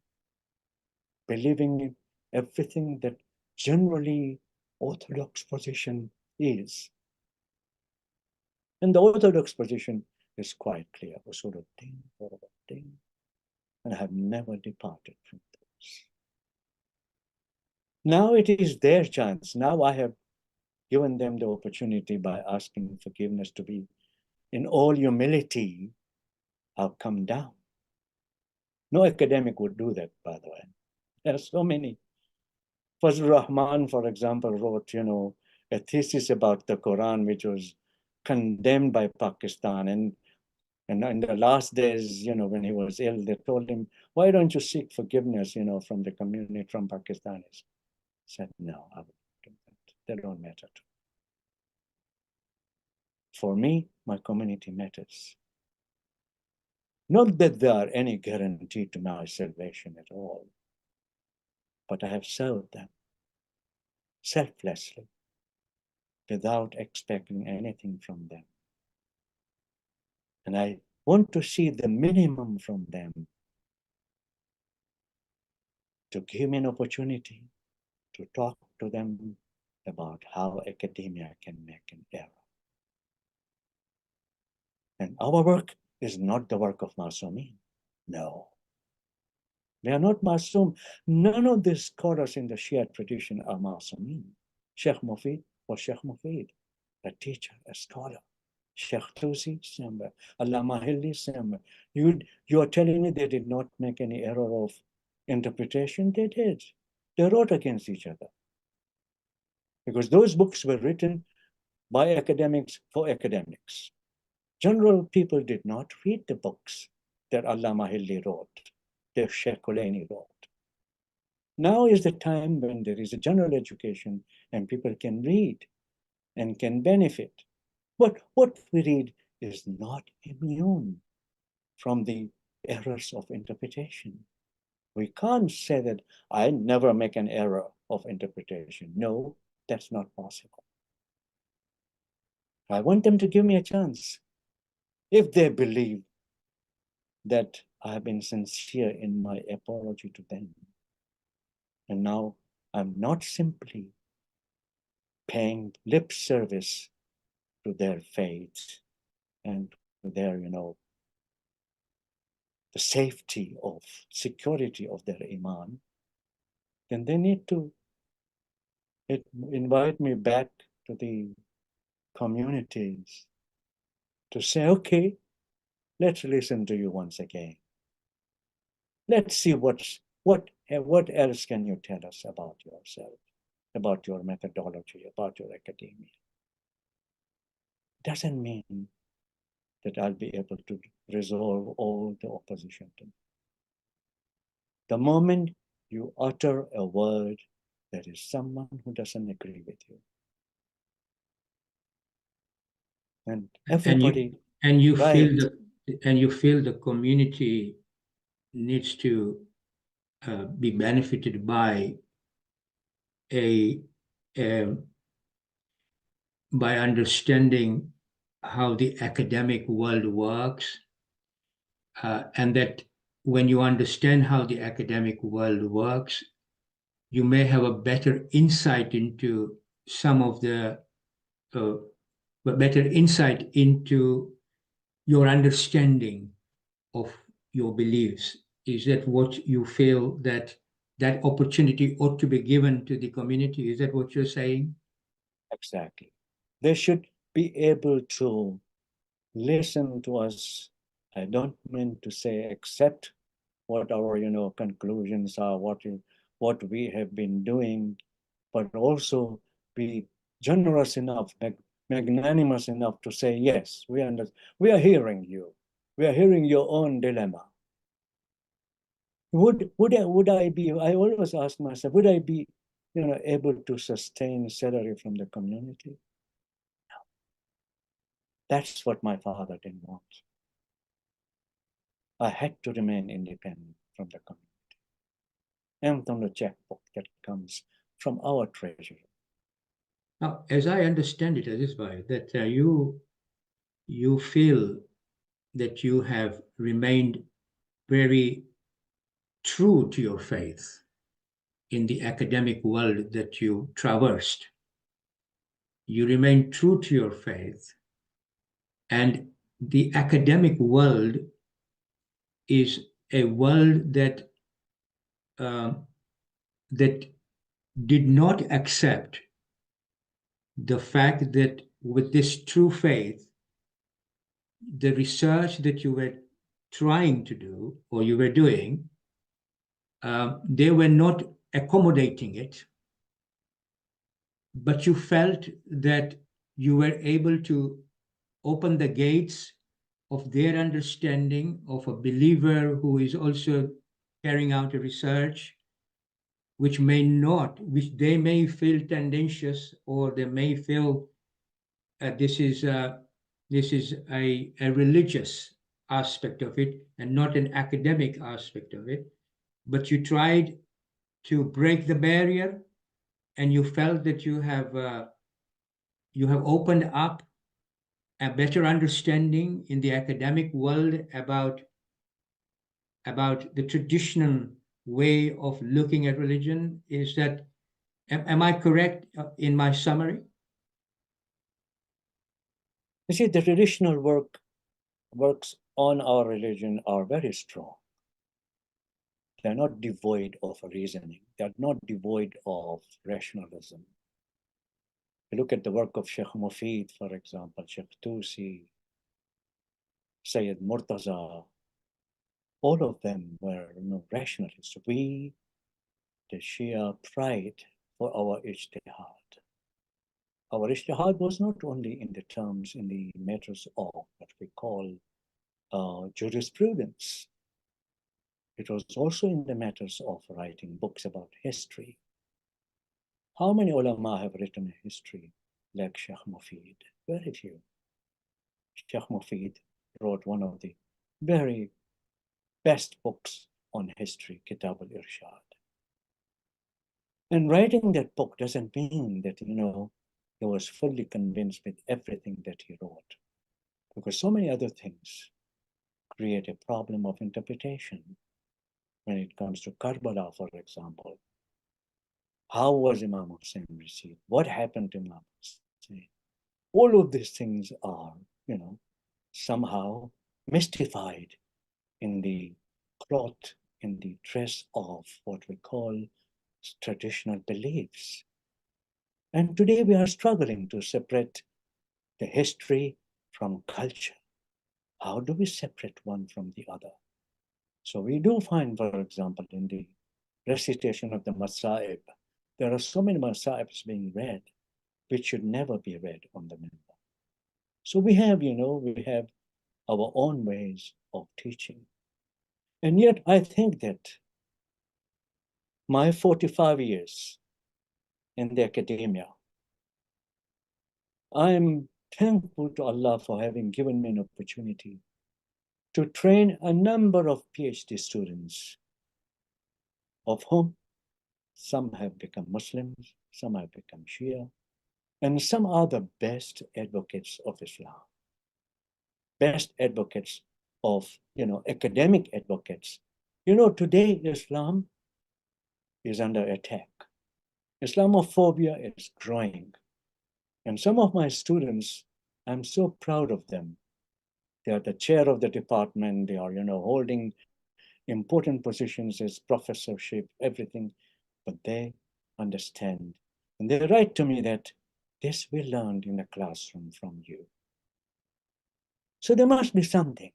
believing in everything that generally orthodox position is. And the orthodox position is quite clear, usul-ud-din, furu-ud-din, and I have never departed from those. Now it is their chance. Now I have given them the opportunity by asking forgiveness to be, in all humility, I've come down. No academic would do that, by the way. There are so many. Fazlur Rahman, for example, wrote, a thesis about the Quran, which was condemned by Pakistan. And in the last days, when he was ill, they told him, why don't you seek forgiveness, from the community, from Pakistanis? He said, no, I won't do that. They don't matter to me. For me, my community matters. Not that there are any guarantee to my salvation at all, but I have served them selflessly, without expecting anything from them. And I want to see the minimum from them to give me an opportunity to talk to them about how academia can make an error. And our work is not the work of Masoomin. No. They are not Masoom. None of the scholars in the Shia tradition are Masoomin. Sheikh Mufid was Sheikh Mufid, a teacher, a scholar. Sheikh Tusi, same way. Allama Hilli, same way. You are telling me they did not make any error of interpretation? They did. They wrote against each other. Because those books were written by academics for academics. General people did not read the books that Allama Hilli wrote, that Sheikh Kulaini wrote. Now is the time when there is a general education and people can read and can benefit. But what we read is not immune from the errors of interpretation. We can't say that I never make an error of interpretation. No, that's not possible. I want them to give me a chance. If they believe that I have been sincere in my apology to them, and now I'm not simply paying lip service to their faith and to their, the safety of security of their iman, then they need to invite me back to the communities to say, okay, let's listen to you once again. Let's see what else can you tell us about yourself, about your methodology, about your academia. Doesn't mean that I'll be able to resolve all the opposition to me. The moment you utter a word, there is someone who doesn't agree with you. And everybody and you right. feel the community needs to be benefited by by understanding how the academic world works, and that when you understand how the academic world works, you may have a better insight into some of the better insight into your understanding of your beliefs. Is that what you feel, that opportunity ought to be given to the community? Is that what you're saying? Exactly. They should be able to listen to us. I don't mean to say accept what our conclusions are, what we have been doing, but also be generous enough, magnanimous enough to say, yes, we are hearing you. We are hearing your own dilemma. Would I be, I always ask myself, would I be able to sustain salary from the community? No. That's what my father didn't want. I had to remain independent from the community and from the checkbook that comes from our treasury. Now, as I understand it, Aziz Bhai, that you feel that you have remained very true to your faith in the academic world that you traversed. You remain true to your faith, and the academic world is a world that that did not accept the fact that with this true faith, the research that you were trying to do or you were doing, they were not accommodating it, but you felt that you were able to open the gates of their understanding of a believer who is also carrying out a research which they may feel tendentious, or they may feel this is a religious aspect of it and not an academic aspect of it. But you tried to break the barrier, and you felt that you have opened up a better understanding in the academic world about the traditional way of looking at religion. Is that, am I correct in my summary? You see, the traditional works on our religion are very strong. They're not devoid of reasoning. They're not devoid of rationalism. You look at the work of Sheikh Mufid, for example, Sheikh Tusi, Sayyid Murtaza. All of them were rationalists. We, the Shia, pride for our ijtihad. Our ijtihad was not only in the matters of what we call jurisprudence. It was also in the matters of writing books about history. How many ulama have written a history like Sheikh Mufid? Very few. Sheikh Mufid wrote one of the very best books on history, Kitab al-Irshad. And writing that book doesn't mean that, he was fully convinced with everything that he wrote, because so many other things create a problem of interpretation. When it comes to Karbala, for example, How was Imam Hussein received? What happened to Imam Hussein? All of these things are, somehow mystified in the cloth, in the dress of what we call traditional beliefs. And today we are struggling to separate the history from culture. How do we separate one from the other? So we do find, for example, in the recitation of the Masaib, there are so many Masaibs being read, which should never be read on the minbar. So we have, we have our own ways of teaching. And yet I think that my 45 years in the academia, I'm thankful to Allah for having given me an opportunity to train a number of PhD students, of whom some have become Muslims, some have become Shia, and some are the best advocates of Islam, best advocates of, academic advocates. Today Islam is under attack. Islamophobia is growing. And some of my students, I'm so proud of them. They are the chair of the department. They are, holding important positions as professorship, everything, but they understand. And they write to me that this we learned in the classroom from you. So there must be something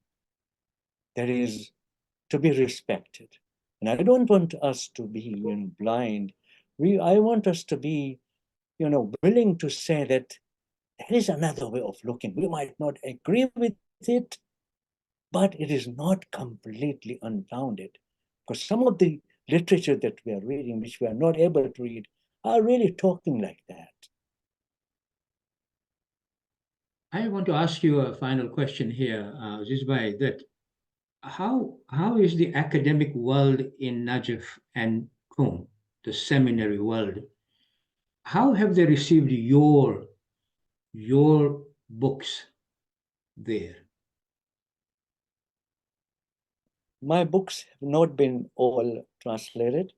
that is to be respected. And I don't want us to be blind. I want us to be, willing to say that there is another way of looking. We might not agree with it, but it is not completely unfounded. Because some of the literature that we are reading, which we are not able to read, are really talking like that. I want to ask you a final question here, Zizbai, that how is the academic world in Najaf and Qom, the seminary world, how have they received your books there? My books have not been all translated,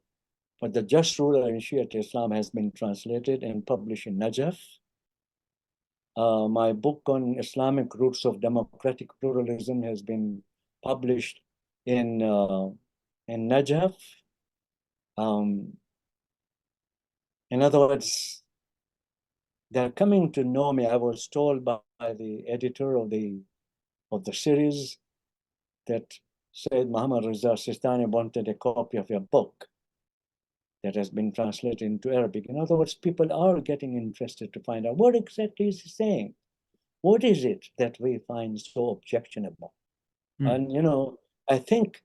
but the Just Rule in Shiite Islam has been translated and published in Najaf. My book on Islamic roots of democratic pluralism has been published in Najaf. In other words, they're coming to know me. I was told by the editor of the series that Sayyid Muhammad Reza Sistani wanted a copy of your book that has been translated into Arabic. In other words, people are getting interested to find out what exactly is he saying. What is it that we find so objectionable? And, I think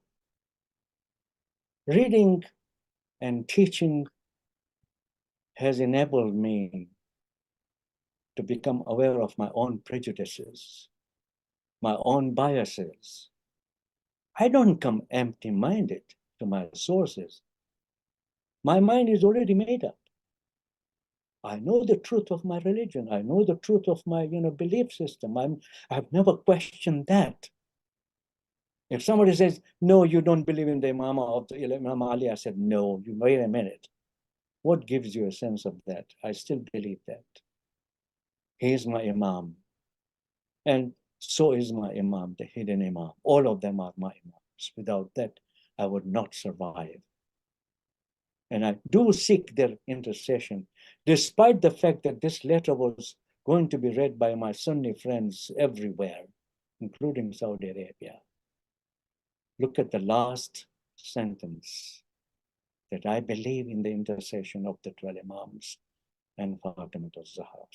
reading and teaching has enabled me to become aware of my own prejudices, my own biases. I don't come empty-minded to my sources. My mind is already made up. I know the truth of my religion. I know the truth of my, belief system. I've never questioned that. If somebody says, no, you don't believe in the Imam of the Imam Ali, I said, no, you wait a minute. What gives you a sense of that? I still believe that. He is my Imam. And so is my Imam, the hidden Imam. All of them are my Imams. Without that, I would not survive. And I do seek their intercession, despite the fact that this letter was going to be read by my Sunni friends everywhere, including Saudi Arabia. Look at the last sentence, that I believe in the intercession of the 12 Imams and Fatima al-Zahra.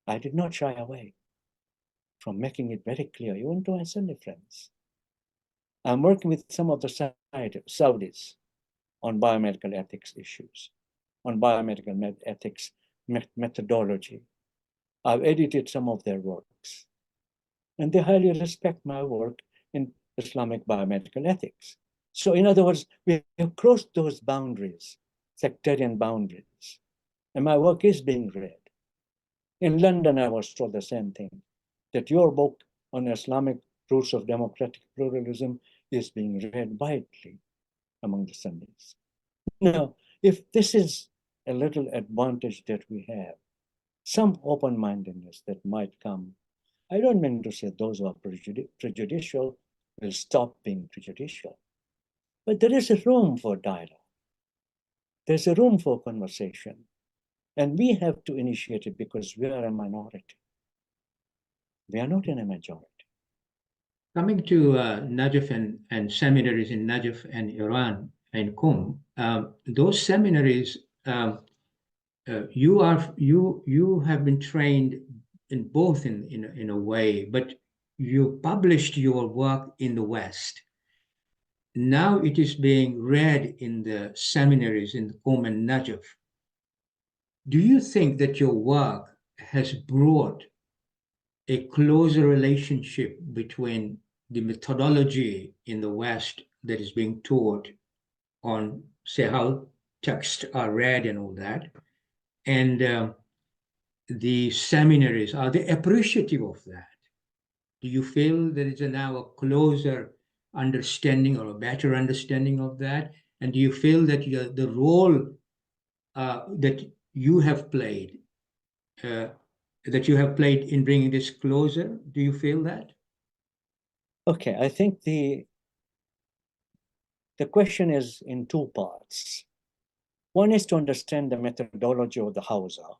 I did not shy away from making it very clear, even to my Sunni friends. I'm working with some of the Saudis on biomedical ethics issues, on biomedical ethics methodology. I've edited some of their works, and they highly respect my work in Islamic biomedical ethics. So in other words, we have crossed those boundaries, sectarian boundaries, and my work is being read. In London, I was told the same thing, that your book on Islamic roots of democratic pluralism is being read widely among the Sunnis. Now, if this is a little advantage that we have, some open-mindedness that might come, I don't mean to say those who are prejudicial will stop being prejudicial, but there is a room for dialogue. There's a room for conversation, and we have to initiate it because we are a minority. We are not in a majority. Coming to Najaf and seminaries in Najaf and Iran and Qom, those seminaries, you have been trained in both in a way, but you published your work in the West. Now it is being read in the seminaries in Qom and Najaf. Do you think that your work has brought a closer relationship between the methodology in the West that is being taught on, say, how texts are read and all that, and the seminaries? Are they appreciative of that? Do you feel there is now a closer understanding or a better understanding of that? And do you feel that the role that you have played in bringing this closer, do you feel that? Okay, I think the question is in two parts. One is to understand the methodology of the Hausa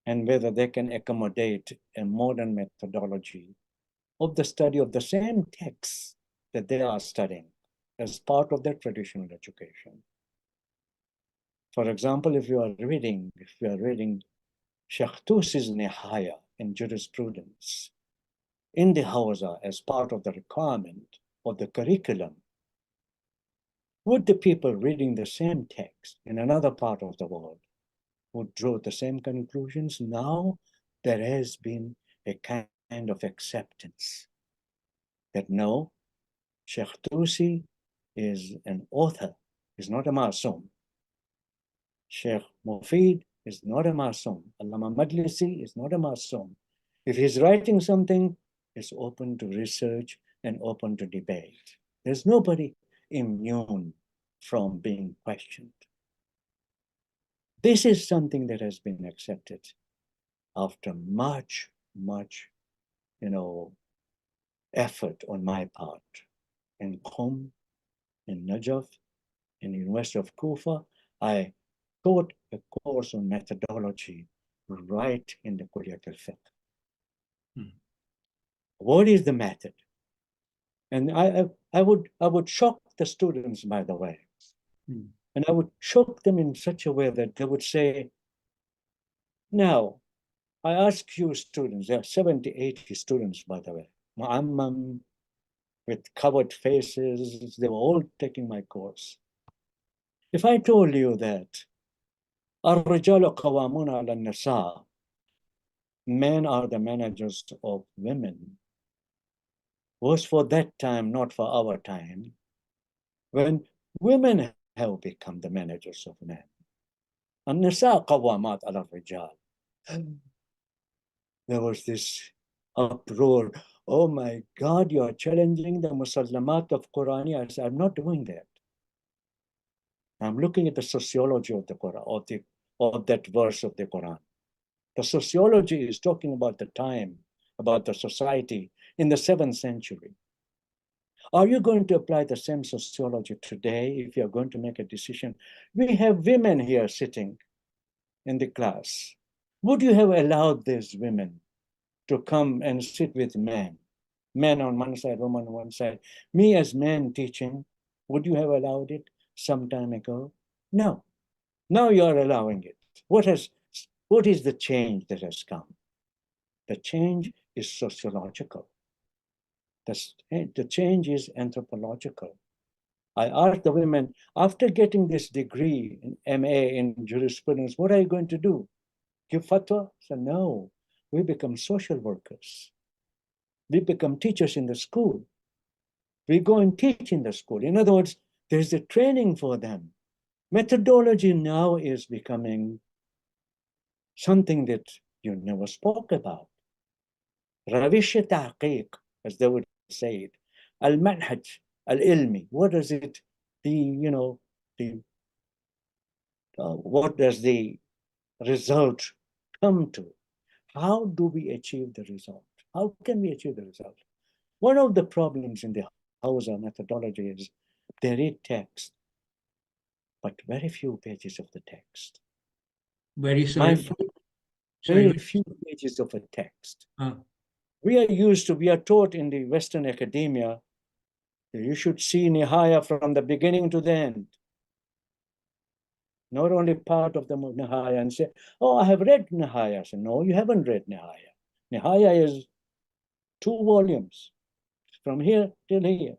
and whether they can accommodate a modern methodology of the study of the same texts that they are studying as part of their traditional education. For example, if you are reading Sheikh Tusi's Nihaya in jurisprudence in the Hausa as part of the requirement of the curriculum, would the people reading the same text in another part of the world would draw the same conclusions? Now there has been a kind of acceptance that no, Sheikh Tusi is an author, is not a masoom. Sheikh Mufid is not a masoom. Allama Majlisi is not a masoom. If he's writing something, it's open to research and open to debate. There's nobody immune from being questioned. This is something that has been accepted after much, effort on my part. In Qom, in Najaf, in the University of Kufa, I taught a course on methodology right in the Kulliyat al-Fiqh. What is the method? And I would shock the students, by the way. And I would shock them in such a way that they would say, now, I ask you students, there are 70, 80 students, by the way, Mu'ammam, with covered faces, they were all taking my course. If I told you that al-Rijalu qawwamuna ala nisa, men are the managers of women, was for that time, not for our time, when women have become the managers of men. An-nisa qawwamat ala rijal. There was this uproar. Oh my God, you are challenging the musallamat of Qur'ani. I said, I'm not doing that. I'm looking at the sociology of the Quran, of that verse of the Quran. The sociology is talking about the time, about the society in the 7th century. Are you going to apply the same sociology today if you're going to make a decision? We have women here sitting in the class. Would you have allowed these women to come and sit with men? Men on one side, women on one side. Me as man teaching, would you have allowed it some time ago? No. Now you are allowing it. What is the change that has come? The change is sociological. The change is anthropological. I asked the women, after getting this degree in MA in jurisprudence, what are you going to do? Give fatwa? I said, no, we become social workers. We become teachers in the school. We go and teach in the school. In other words, there's a training for them. Methodology now is becoming something that you never spoke about. Ravish tahqiq, as they would say it. Al-manhaj, al-ilmi. What is it? The what does the result come to? How do we achieve the result? How can we achieve the result? One of the problems in the Hausa methodology is they read text, but very few pages of the text. Very My sorry. friend, Sorry. very few pages of a text. Uh, We are taught in the Western academia that you should see Nihaya from the beginning to the end. Not only part of the Nihaya, and say, oh, I have read Nihaya. I say, no, you haven't read Nihaya. Nihaya is 2 volumes, from here till here.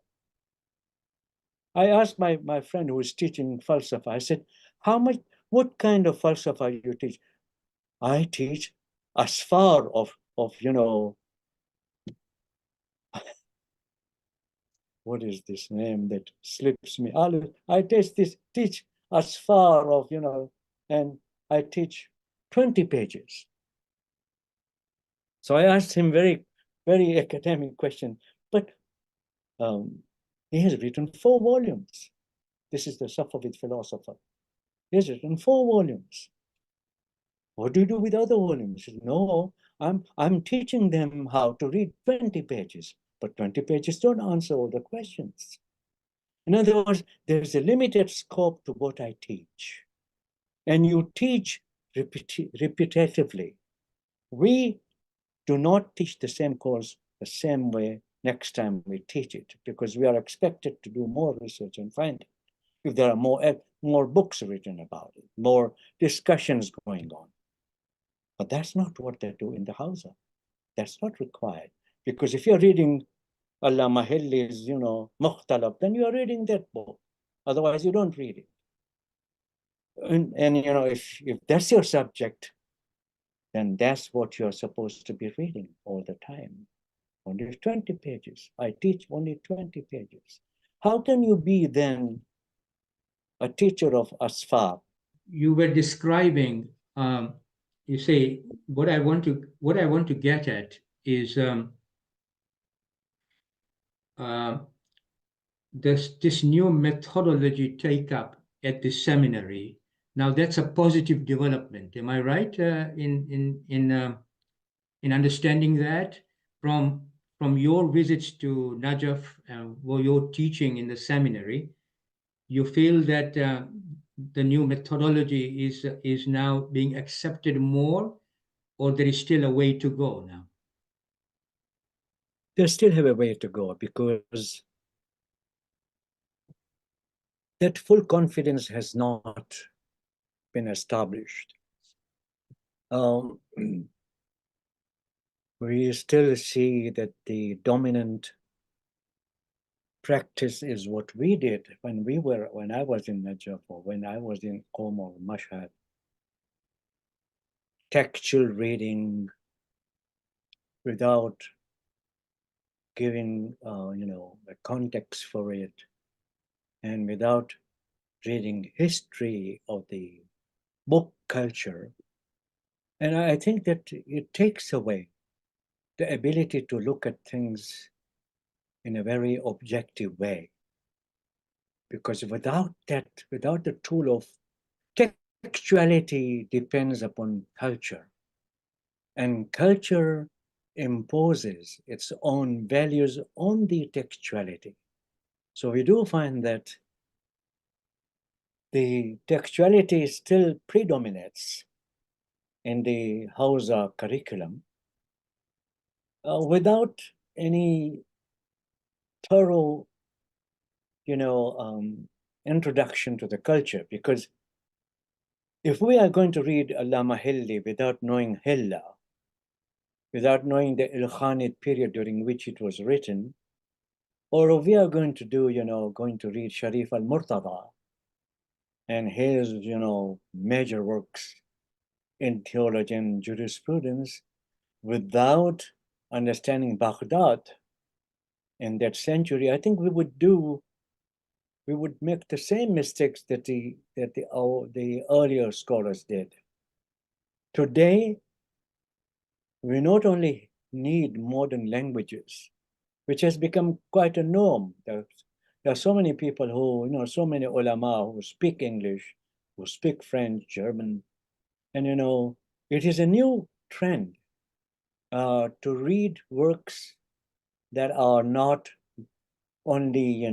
I asked my friend who was teaching falsafa, I said, what kind of falsafa you teach? I teach asfar of what is this name that slips me? I teach asfar of, and I teach 20 pages. So I asked him very, very academic question, but he has written 4 volumes. This is the Safavid philosopher. He has written 4 volumes. What do you do with other volumes? He said, no, I'm teaching them how to read 20 pages, but 20 pages don't answer all the questions. In other words, there's a limited scope to what I teach. And you teach repetitively. We do not teach the same course the same way next time we teach it, because we are expected to do more research and find it. If there are more books written about it, more discussions going on. But that's not what they do in the Hausa. That's not required. Because if you're reading Allah Mahilli's, Mukhtalaf, then you're reading that book. Otherwise, you don't read it. And if that's your subject, then that's what you're supposed to be reading all the time. Only 20 pages. I teach only 20 pages. How can you be then a teacher of Asfar? you were describing, you say, what I want to get at is this new methodology take up at the seminary. Now that's a positive development. Am I right in understanding that from your visits to Najaf, or your teaching in the seminary, you feel that the new methodology is now being accepted more, or there is still a way to go now? They still have a way to go, because that full confidence has not been established. We still see that the dominant practice is what we did when I was in Najaf, or when I was in Qom or Mashhad. Textual reading without giving a context for it, and without reading history of the book culture. And I think that it takes away the ability to look at things in a very objective way. Because without the tool of textuality depends upon culture. And culture imposes its own values on the textuality. So we do find that the textuality still predominates in the Hausa curriculum without any thorough, introduction to the culture. Because if we are going to read Allama Hilli without knowing Hilla, without knowing the Il-Khanid period during which it was written, or if we are going to read Sharif al-Murtada and his, major works in theology and jurisprudence, without understanding Baghdad in that century, I think we would make the same mistakes that the earlier scholars did. Today, we not only need modern languages, which has become quite a norm. There are so many people who, so many ulama who speak English, who speak French, German. And, it is a new trend to read works that are not only,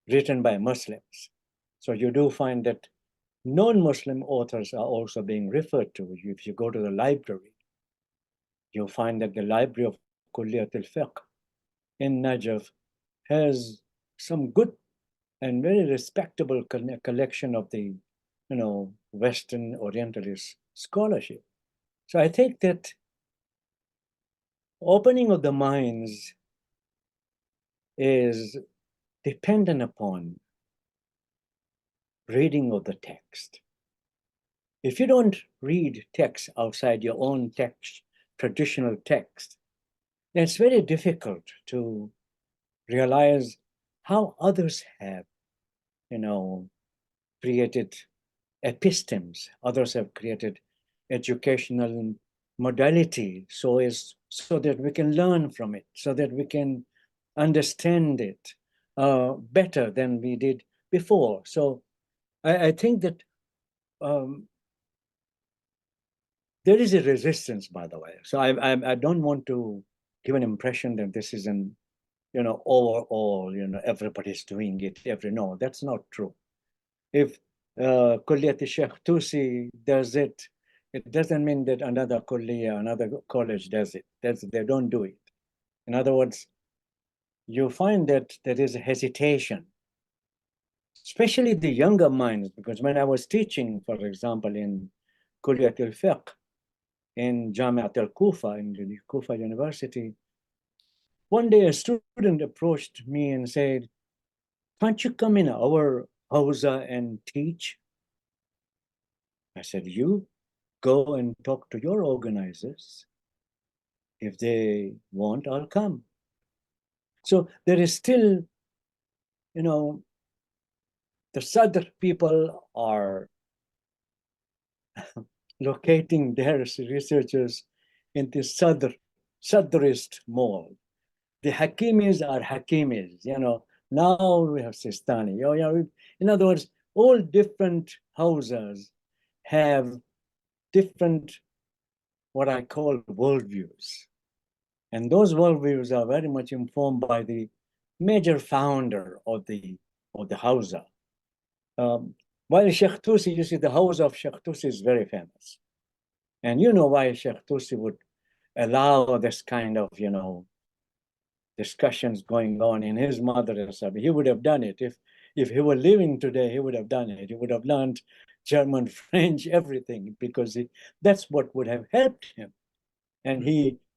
written by Muslims. So you do find that non-Muslim authors are also being referred to. If you go to the library, you'll find that the library of Kulliyat al-Fiqh in Najaf has some good and very respectable collection of the, Western Orientalist scholarship. So I think that opening of the minds is dependent upon reading of the text. If you don't read text outside your own text, traditional text, then it's very difficult to realize how others have, created epistemes. Others have created educational modality so that we can learn from it, so that we can understand it better than we did before. So I think that there is a resistance, by the way. So I don't want to give an impression that this is an, overall, everybody's doing it. No, that's not true. If Kulliyat Sheikh Tusi does it, it doesn't mean that another Kulliyah, another college does it. They don't do it. In other words, you find that there is a hesitation, especially the younger minds, because when I was teaching, for example, in Kulliyat al-Fiqh, in Jamiat al-Kufa, in the Kufa University, one day a student approached me and said, "Can't you come in our hawza and teach?" I said, "You go and talk to your organizers. If they want, I'll come." So there is still, the Sadr people are locating their researchers in the Sadrist mold. The Hakimis are Hakimis, Now we have Sistani. In other words, all different houses have different, what I call worldviews. And those worldviews are very much informed by the major founder of the Hausa. While Sheikh Tusi, you see, the house of Sheikh Tusi is very famous. And you know why Sheikh Tusi would allow this kind of, discussions going on in his madrasa. He would have done it. If he were living today, he would have done it. He would have learned German, French, everything, because that's what would have helped him. And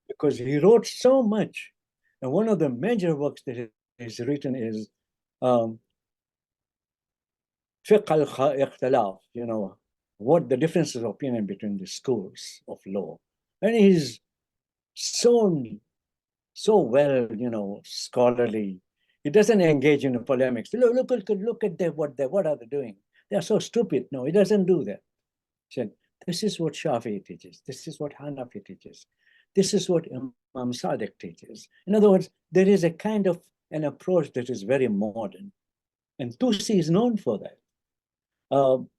because he wrote so much. And one of the major works that is written is Fiqh al-Ikhtilaf, what the differences of opinion between the schools of law. And he's so well, scholarly. He doesn't engage in polemics. Look at them, what are they doing? They are so stupid. No, he doesn't do that. He said, this is what Shafi'i teaches. This is what Hanafi teaches. This is what Imam Sadiq teaches. In other words, there is a kind of an approach that is very modern. And Tusi is known for that.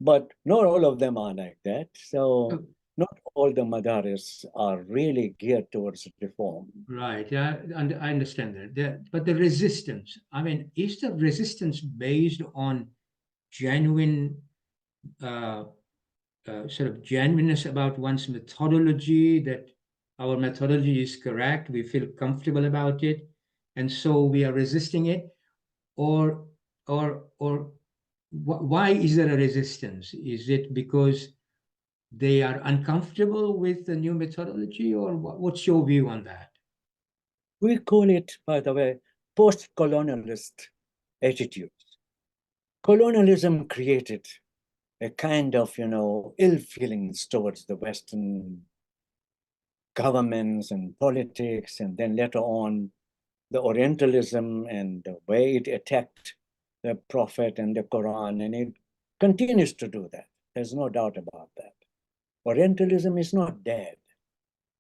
But not all of them are like that. So not all the madaris are really geared towards reform. Right, yeah, and I understand that. But the resistance, is the resistance based on genuine, sort of genuineness about one's methodology, that our methodology is correct, we feel comfortable about it, and so we are resisting it? Or why is there a resistance? Is it because they are uncomfortable with the new methodology, or what's your view on that? We call it, by the way, post-colonialist attitudes. Colonialism created a kind of, ill feelings towards the Western governments and politics, and then later on, the Orientalism and the way it attacked the Prophet and the Quran, and it continues to do that. There's no doubt about that. Orientalism is not dead.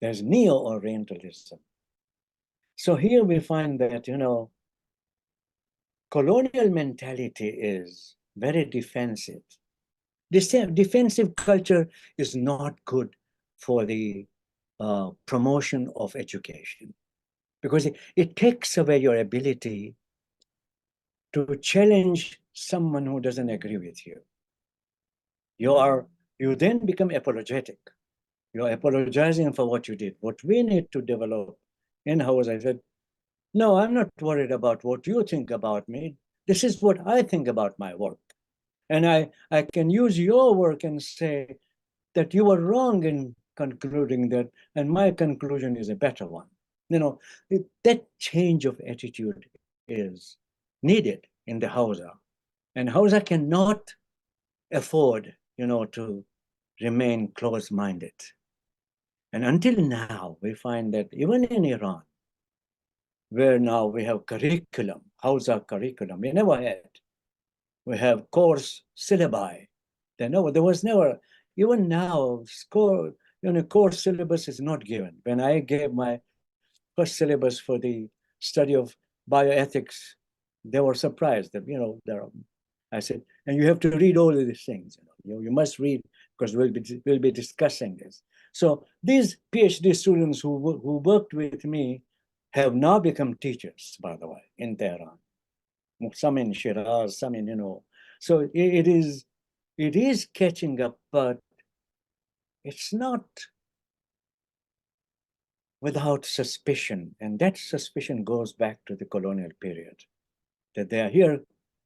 There's neo-Orientalism. So here we find that, colonial mentality is very defensive. This defensive culture is not good for the promotion of education, because it takes away your ability to challenge someone who doesn't agree with you. You then become apologetic. You're apologizing for what you did. What we need to develop in-house, I said, no, I'm not worried about what you think about me. This is what I think about my work. And I can use your work and say that you were wrong in concluding that, and my conclusion is a better one. You know, that change of attitude is needed in the Hausa. And Hausa cannot afford, to remain close-minded. And until now, we find that even in Iran, where now we have curriculum, Hausa curriculum, we never had. We have course syllabi. There was never, even now, course syllabus is not given. When I gave my first syllabus for the study of bioethics, they were surprised that, I said, and you have to read all of these things. You must read, because we'll be discussing this. So these PhD students who worked with me have now become teachers, by the way, in Tehran. Some in Shiraz, some in, So it is catching up, but it's not without suspicion. And that suspicion goes back to the colonial period, that they're here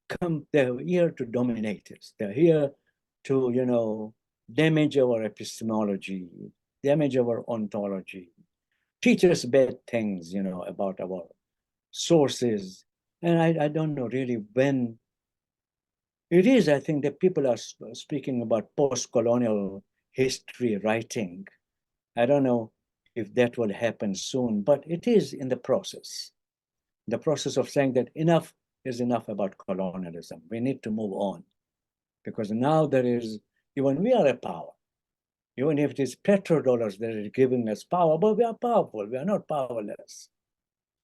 to dominate us. They're here to, damage our epistemology, damage our ontology, teach us bad things, about our sources. And I don't know really when it is. I think that people are speaking about post-colonial history writing. I don't know if that will happen soon, but it is in the process of saying that enough is enough about colonialism. We need to move on, because now there is, even we are a power. Even if it is petrodollars that are giving us power, but we are powerful, we are not powerless.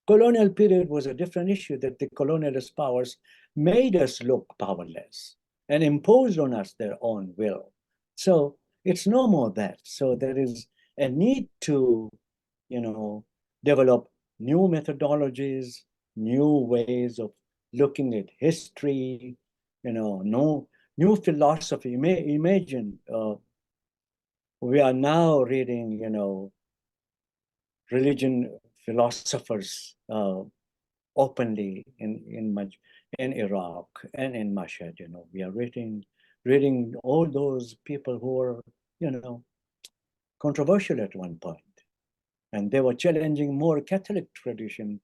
Colonial period was a different issue, that the colonialist powers made us look powerless and imposed on us their own will. So it's no more that. So there is a need to, develop new methodologies, new ways of looking at history, new philosophy. Imagine, we are now reading, religion philosophers openly in Iraq and in Mashhad. We are reading all those people who were, controversial at one point, and they were challenging more Catholic tradition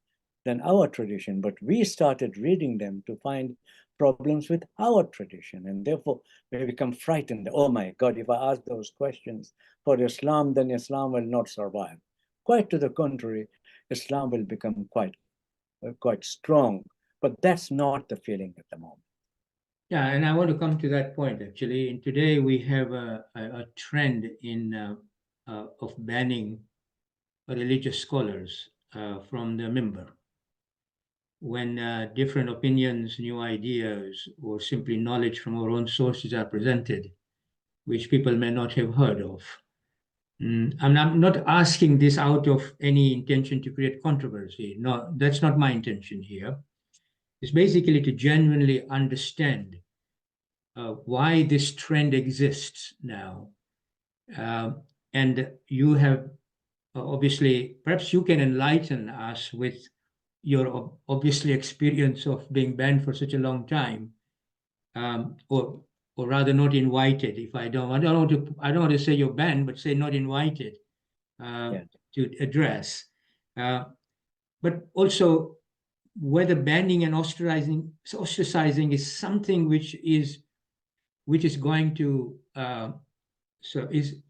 than our tradition. But we started reading them to find problems with our tradition, and therefore we become frightened. Oh my God, if I ask those questions for Islam, then Islam will not survive. Quite to the contrary, Islam will become quite strong. But that's not the feeling at the moment. Yeah, and I want to come to that point actually. And today we have a trend of banning religious scholars from the minbar when different opinions, new ideas, or simply knowledge from our own sources are presented, which people may not have heard of. And I'm not asking this out of any intention to create controversy. No, that's not my intention here. It's basically to genuinely understand why this trend exists now. And you have obviously, perhaps you can enlighten us with your obviously experience of being banned for such a long time, or rather not invited. If I don't want to say you're banned, but say not invited to address. But also whether banning and ostracizing is something which is going to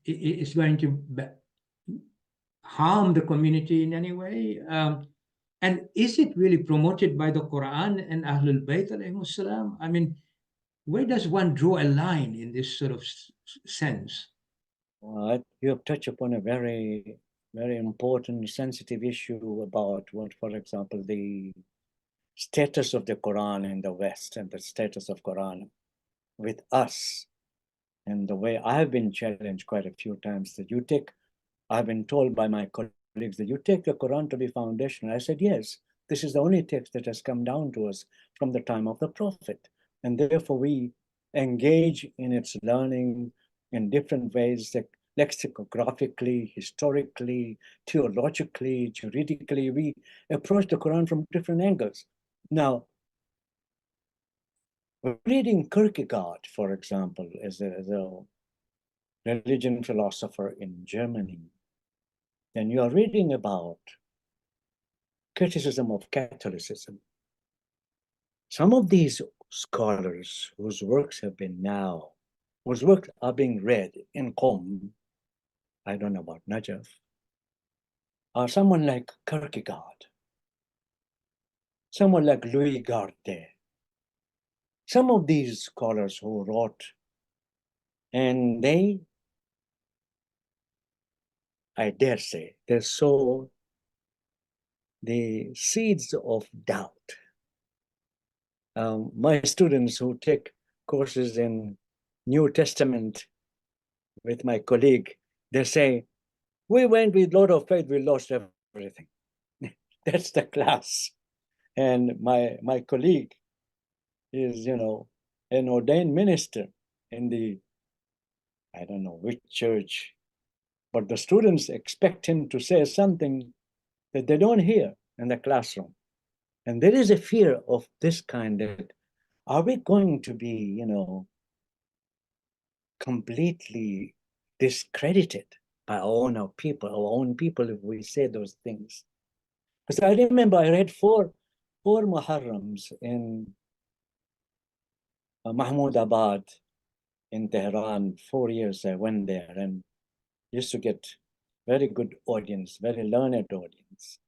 is going to harm the community in any way. And is it really promoted by the Quran and Ahlul Bayt alayhimus salam? I mean, where does one draw a line in this sort of sense? Well, you have touched upon a very, very important, sensitive issue about what, for example, the status of the Quran in the West and the status of Quran with us. and the way I've been challenged quite a few times, that I've been told by my colleagues that you take the Quran to be foundational. I said, yes, this is the only text that has come down to us from the time of the Prophet. And therefore we engage in its learning in different ways, like lexicographically, historically, theologically, juridically. We approach the Quran from different angles. Now, reading Kierkegaard, for example, as a religion philosopher in Germany, and you are reading about criticism of Catholicism. Some of these scholars whose works are being read in Qom, I don't know about Najaf, are someone like Kierkegaard, someone like Louis Gardet. Some of these scholars who wrote, and I dare say, they sow the seeds of doubt. My students who take courses in New Testament with my colleague, they say, we went with a lot of faith, we lost everything. That's the class. And my colleague is, an ordained minister in the, I don't know which church, but the students expect him to say something that they don't hear in the classroom. And there is a fear of this kind that, are we going to be, completely discredited by our own people if we say those things? Because I remember I read four Muharrams in Mahmoudabad in Tehran. 4 years I went there and used to get very good audience, very learned audience.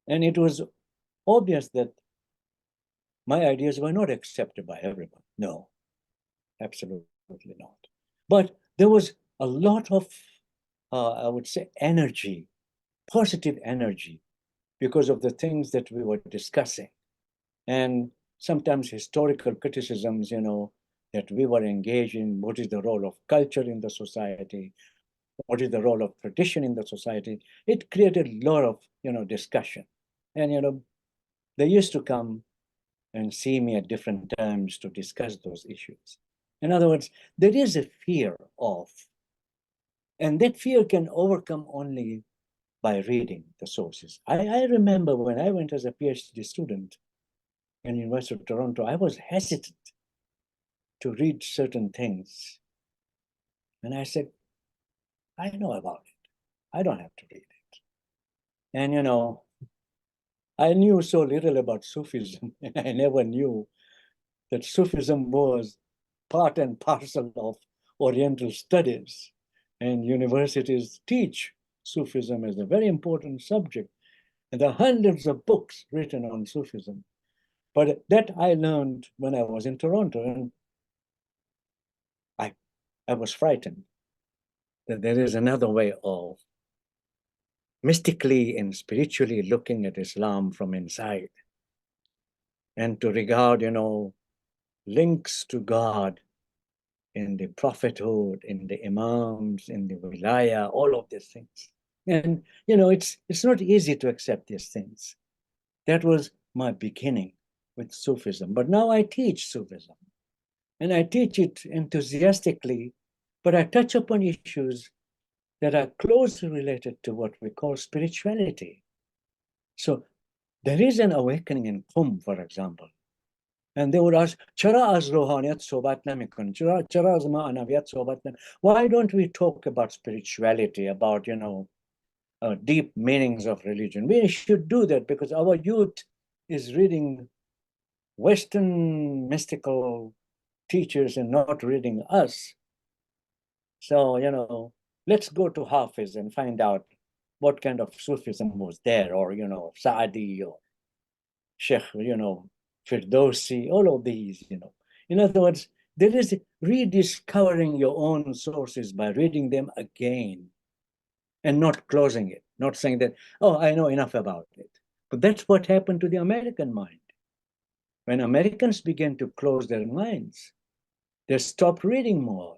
And it was obvious that my ideas were not accepted by everyone. No, absolutely not. But there was a lot of, I would say, energy, positive energy, because of the things that we were discussing. And sometimes historical criticisms, that we were engaged in. What is the role of culture in the society? What is the role of tradition in the society? It created a lot of, discussion. And, they used to come and see me at different times to discuss those issues. In other words, there is a fear of, and that fear can overcome only by reading the sources. I remember when I went as a PhD student in University of Toronto, I was hesitant to read certain things. And I said, I know about it. I don't have to read it. And, I knew so little about Sufism, and I never knew that Sufism was part and parcel of Oriental studies, and universities teach Sufism as a very important subject. And there are hundreds of books written on Sufism. But that I learned when I was in Toronto, and I was frightened that there is another way of mystically and spiritually looking at Islam from inside, and to regard, links to God in the prophethood, in the Imams, in the Wilaya, all of these things. And, it's not easy to accept these things. That was my beginning with Sufism. But now I teach Sufism, and I teach it enthusiastically, but I touch upon issues that are closely related to what we call spirituality. So there is an awakening in Qum, for example. And they would ask, Chara az rohaniyat sobat namikun, chara az ma'anaviyat sobat namikun. Why don't we talk about spirituality, about, deep meanings of religion? We should do that because our youth is reading Western mystical teachers and not reading us. So, let's go to Hafiz and find out what kind of Sufism was there, or, Saadi, or Sheikh, Firdausi, all of these, In other words, there is rediscovering your own sources by reading them again and not closing it, not saying that, oh, I know enough about it. But that's what happened to the American mind. When Americans began to close their minds, they stopped reading more.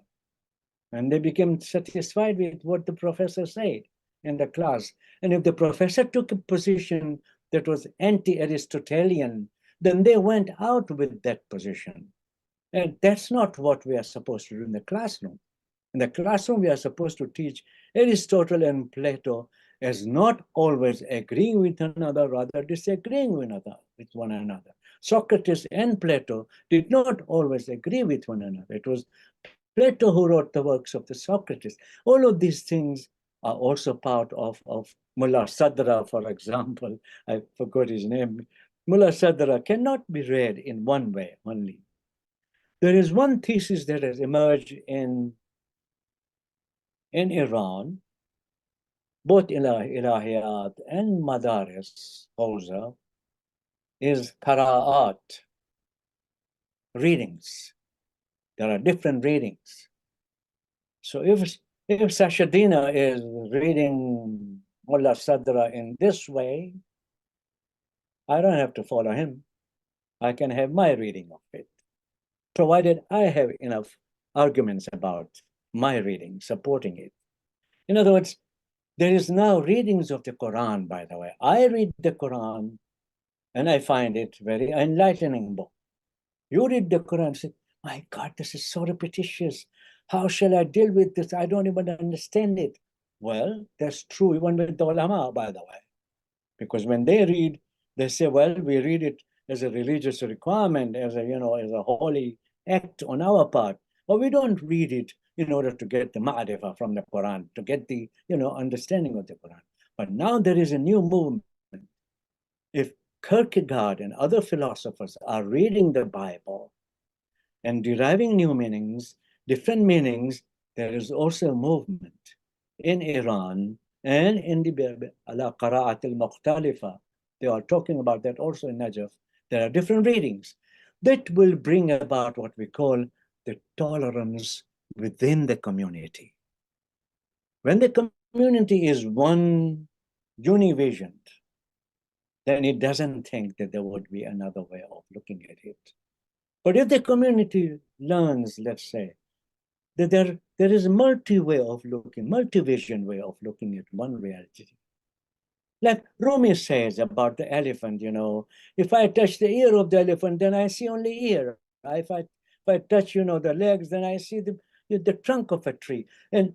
And they became satisfied with what the professor said in the class. And if the professor took a position that was anti-Aristotelian, then they went out with that position. And that's not what we are supposed to do in the classroom. In the classroom, we are supposed to teach Aristotle and Plato as not always agreeing with one another, rather disagreeing with one another. Socrates and Plato did not always agree with one another. It was Plato who wrote the works of the Socrates. All of these things are also part of Mullah Sadra, for example. I forgot his name. Mullah Sadra cannot be read in one way only. There is one thesis that has emerged in Iran, both Ilahiyat and Madaris, Khoja, is Qira'at, readings. There are different readings. So if Sachedina is reading Mullah Sadra in this way, I don't have to follow him. I can have my reading of it, provided I have enough arguments about my reading supporting it. In other words, there is now readings of the Quran, by the way. I read the Quran and I find it very enlightening book. You read the Quran and say, my God, this is so repetitious. How shall I deal with this? I don't even understand it. Well, that's true even with the ulama, by the way. Because when they read, they say, well, we read it as a religious requirement, as a holy act on our part. But we don't read it in order to get the ma'rifah from the Quran, to get the understanding of the Quran. But now there is a new movement. If Kierkegaard and other philosophers are reading the Bible and deriving new meanings, different meanings, there is also a movement in Iran and in the ala qira'at al-mukhtalifa. They are talking about that also in Najaf. There are different readings that will bring about what we call the tolerance within the community. When the community is one univisioned, then it doesn't think that there would be another way of looking at it. But if the community learns, let's say, that there is a multi-vision way of looking at one reality. Like Rumi says about the elephant, if I touch the ear of the elephant, then I see only ear. If I touch, the legs, then I see the trunk of a tree. And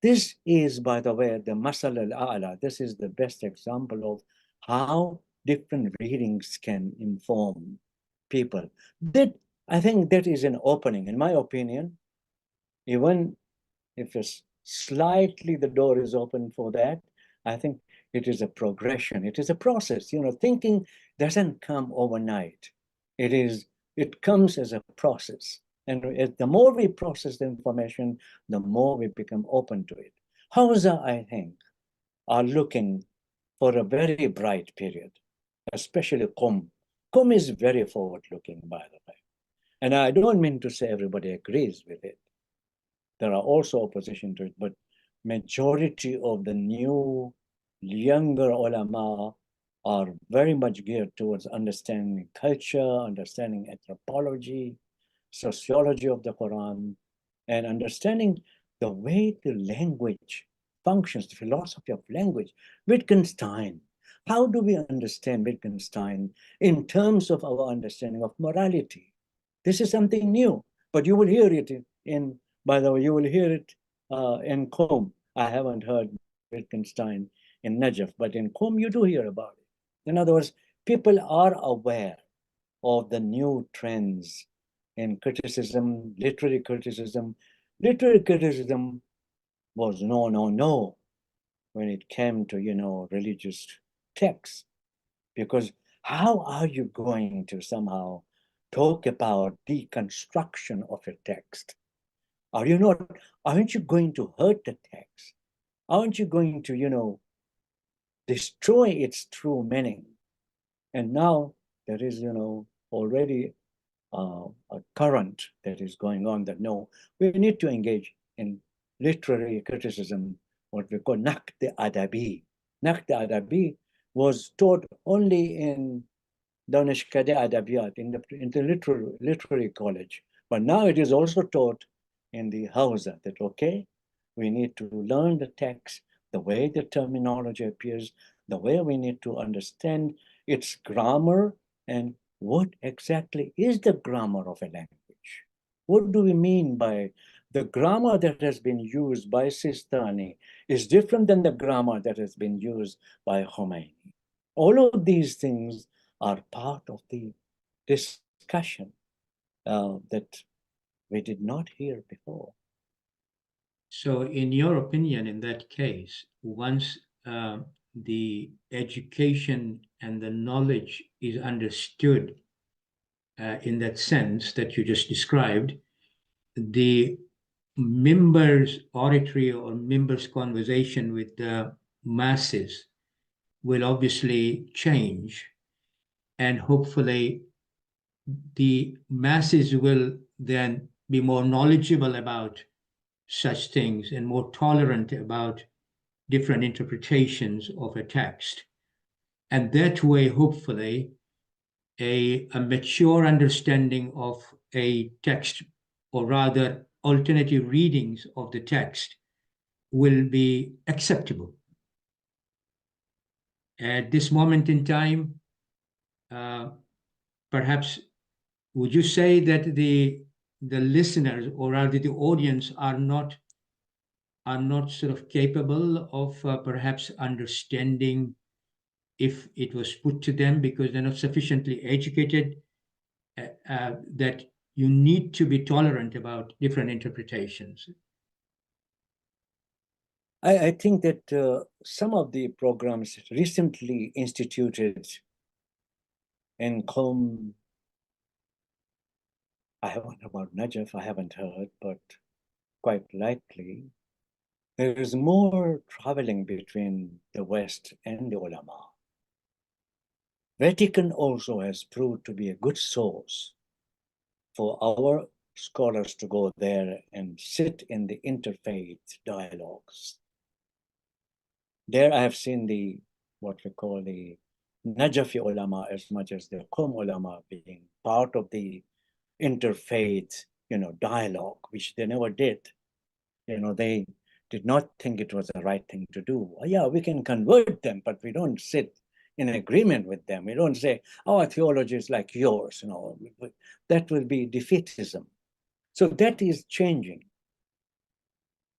this is, by the way, the masal al-a'la. This is the best example of how different readings can inform people. I think that is an opening, in my opinion. Even if it's slightly the door is open for that, I think it is a progression. It is a process. Thinking doesn't come overnight. It comes as a process. And the more we process the information, the more we become open to it. Hausa, I think, are looking for a very bright period, especially Qom. Qom is very forward-looking, by the way. And I don't mean to say everybody agrees with it. There are also opposition to it, but majority of the new, younger ulama are very much geared towards understanding culture, understanding anthropology, sociology of the Quran, and understanding the way the language functions, the philosophy of language. Wittgenstein. How do we understand Wittgenstein in terms of our understanding of morality? This is something new, but you will hear it by the way, you will hear it in Qom. I haven't heard Wittgenstein in Najaf, but in Qom you do hear about it. In other words, people are aware of the new trends in criticism, literary criticism. Literary criticism was no when it came to, religious texts. Because how are you going to somehow talk about deconstruction of a text? Aren't you going to hurt the text? Aren't you going to, destroy its true meaning? And now there is, already a current that is going on that no, we need to engage in literary criticism, what we call naqd adabi. Naqd adabi was taught only in Danishkade Adabiyat, in the literary college. But now it is also taught in the Hausa that, okay, we need to learn the text, the way the terminology appears, the way we need to understand its grammar, and what exactly is the grammar of a language. What do we mean by the grammar that has been used by Sistani is different than the grammar that has been used by Khomeini. All of these things are part of the discussion that we did not hear before. So, in your opinion, in that case, once the education and the knowledge is understood in that sense that you just described, the members' oratory or members' conversation with the masses will obviously change, and hopefully the masses will then be more knowledgeable about such things and more tolerant about different interpretations of a text. And that way, hopefully, a mature understanding of a text, or rather alternative readings of the text, will be acceptable. At this moment in time, perhaps would you say that the listeners, or rather the audience, are not sort of capable of perhaps understanding if it was put to them because they're not sufficiently educated, that you need to be tolerant about different interpretations? I think that some of the programs recently instituted in Qom, I haven't about Najaf, I haven't heard, but quite likely there is more traveling between the West and the ulama. Vatican also has proved to be a good source for our scholars to go there and sit in the interfaith dialogues. There I have seen the, what we call the Najafi ulama as much as the Qom ulama being part of the interfaith, dialogue, which they never did. They did not think it was the right thing to do. Yeah, we can convert them, but we don't sit in agreement with them. We don't say, our theology is like yours. That will be defeatism. So that is changing.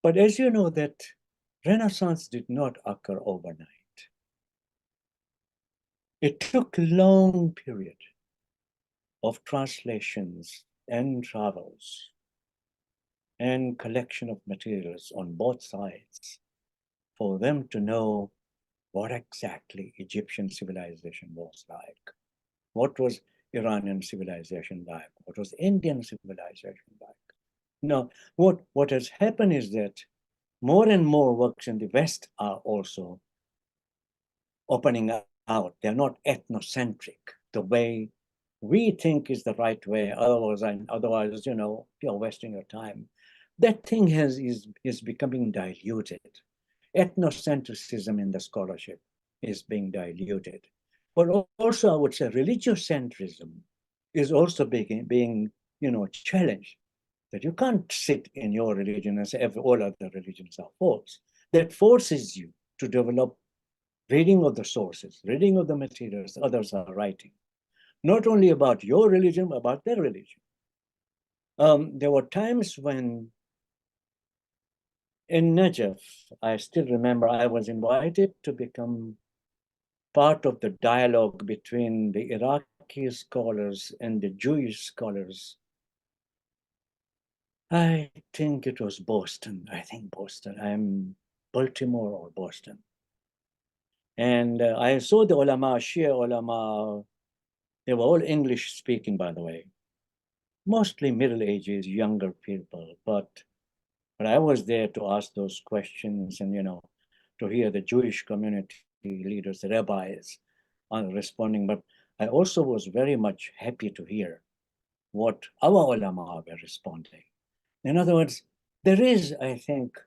But as you know, that Renaissance did not occur overnight. It took a long period of translations and travels and collection of materials on both sides for them to know what exactly Egyptian civilization was like. What was Iranian civilization like? What was Indian civilization like? Now, what has happened is that more and more works in the West are also opening out. They're not ethnocentric the way we think is the right way. Otherwise, you're wasting your time. That thing is becoming diluted. Ethnocentrism in the scholarship is being diluted. But also, I would say, religious centrism is also being challenged. That you can't sit in your religion and say all other religions are false. That forces you to develop reading of the sources, reading of the materials others are writing, not only about your religion, but about their religion. There were times when in Najaf, I still remember I was invited to become part of the dialogue between the Iraqi scholars and the Jewish scholars. I think it was Boston. I'm Baltimore or Boston. And I saw the ulama, Shia ulama. They were all English speaking, by the way. Mostly middle ages, younger people. But I was there to ask those questions and, to hear the Jewish community leaders, the rabbis, responding. But I also was very much happy to hear what our ulama were responding. In other words, I think,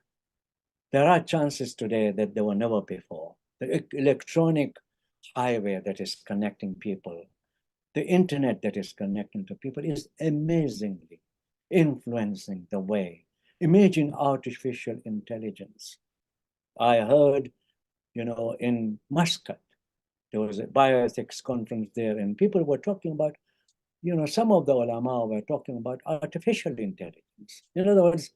there are chances today that there were never before. The electronic highway that is connecting people, the internet that is connecting to people is amazingly influencing the way Imagine artificial intelligence. I heard, in Mashhad, there was a bioethics conference there, and people were talking about, some of the ulama were talking about artificial intelligence. In other words,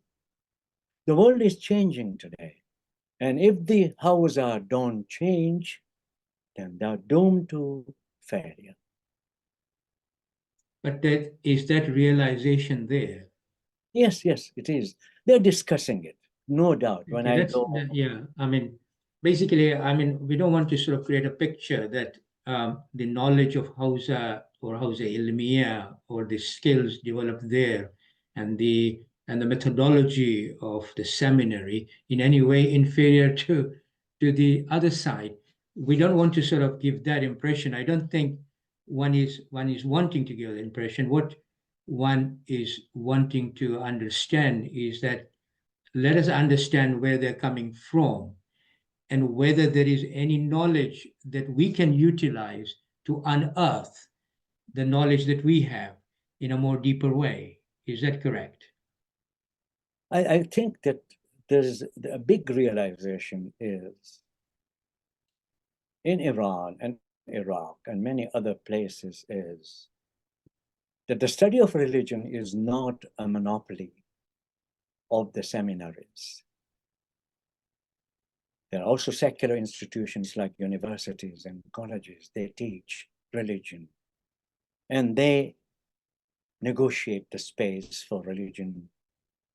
the world is changing today. And if the Hausa don't change, then they're doomed to failure. But is that realization there? Yes, it is. They're discussing it, no doubt. When Okay, I go, yeah, I mean, basically, I mean, we don't want to sort of create a picture that the knowledge of Hausa or Hausa Ilmiya or the skills developed there and the methodology of the seminary in any way inferior to the other side. We don't want to sort of give that impression. I don't think one is wanting to give the impression. What one is wanting to understand is that let us understand where they're coming from and whether there is any knowledge that we can utilize to unearth the knowledge that we have in a more deeper way. Is that correct? I think that there's a big realization is in Iran and Iraq and many other places is that the study of religion is not a monopoly of the seminaries. There are also secular institutions like universities and colleges. They teach religion and they negotiate the space for religion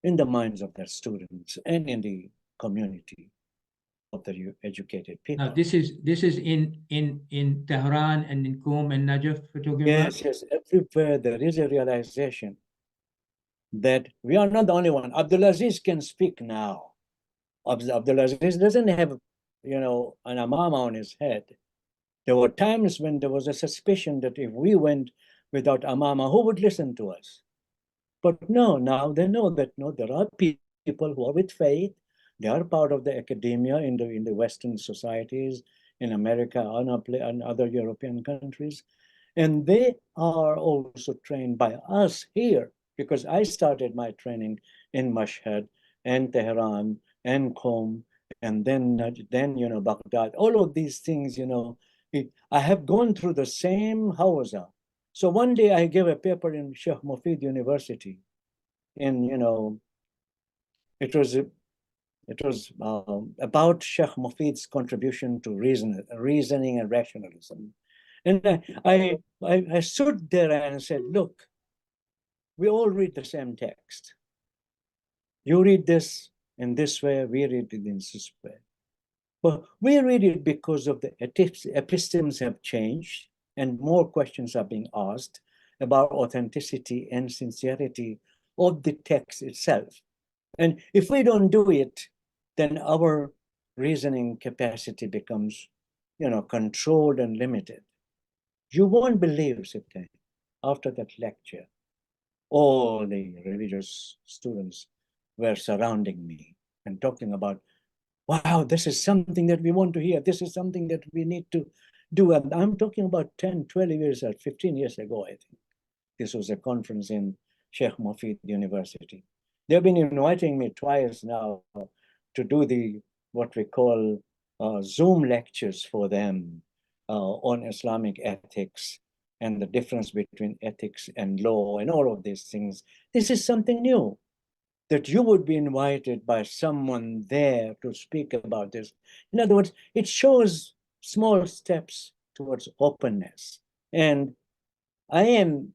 in the minds of their students and in the community of the educated people. Now, this is in Tehran and in Qom and Najaf we're talking about? Yes, everywhere there is a realization that we are not the only one. Abdulaziz can speak now. Abdulaziz doesn't have, an imam on his head. There were times when there was a suspicion that if we went without imama, who would listen to us? But no, now they know that no, there are people who are with faith. They are part of the academia in the Western societies, in America and other European countries. And they are also trained by us here, because I started my training in Mashhad and Tehran and Qom, and then Baghdad. All of these things, I have gone through the same Hausa. So one day I gave a paper in Sheikh Mufid University, and it was about Sheikh Mufid's contribution to reasoning and rationalism. And I stood there and said, look, we all read the same text. You read this in this way, we read it in this way. But we read it because of the epistemes have changed and more questions are being asked about authenticity and sincerity of the text itself. And if we don't do it, then our reasoning capacity becomes, controlled and limited. You won't believe, Siddharth, after that lecture, all the religious students were surrounding me and talking about, wow, this is something that we want to hear. This is something that we need to do. And I'm talking about 10, 12 years or 15 years ago, I think. This was a conference in Sheikh Mufid University. They've been inviting me twice now to do what we call Zoom lectures for them on Islamic ethics and the difference between ethics and law and all of these things. This is something new, that you would be invited by someone there to speak about this. In other words, it shows small steps towards openness. And I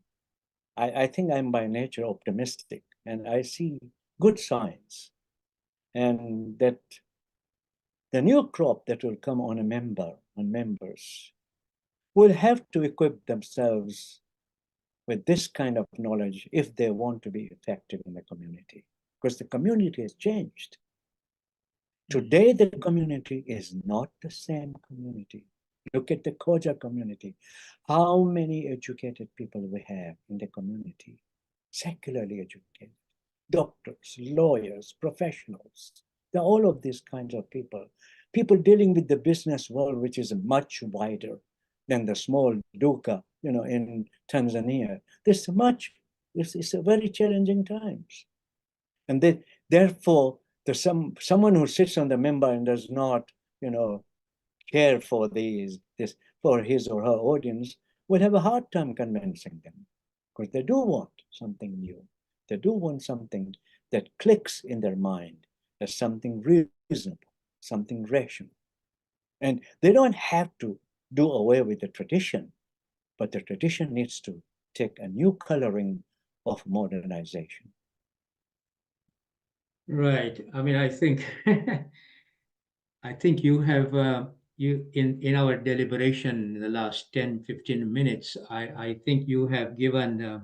think I'm by nature optimistic, and I see good signs. And that the new crop that will come on members will have to equip themselves with this kind of knowledge if they want to be effective in the community, because the community has changed. Today, the community is not the same community. Look at the Khoja community. How many educated people we have in the community, secularly educated, doctors, lawyers, professionals. There are all of these kinds of people dealing with the business world, which is much wider than the small duka, in Tanzania. It's a very challenging times. And Therefore, someone who sits on the member and does not, care for for his or her audience will have a hard time convincing them, because they do want something new. They do want something that clicks in their mind as something reasonable, something rational. And they don't have to do away with the tradition, but the tradition needs to take a new coloring of modernization. Right. I mean, I think you have in our deliberation in the last 10, 15 minutes, I think you have given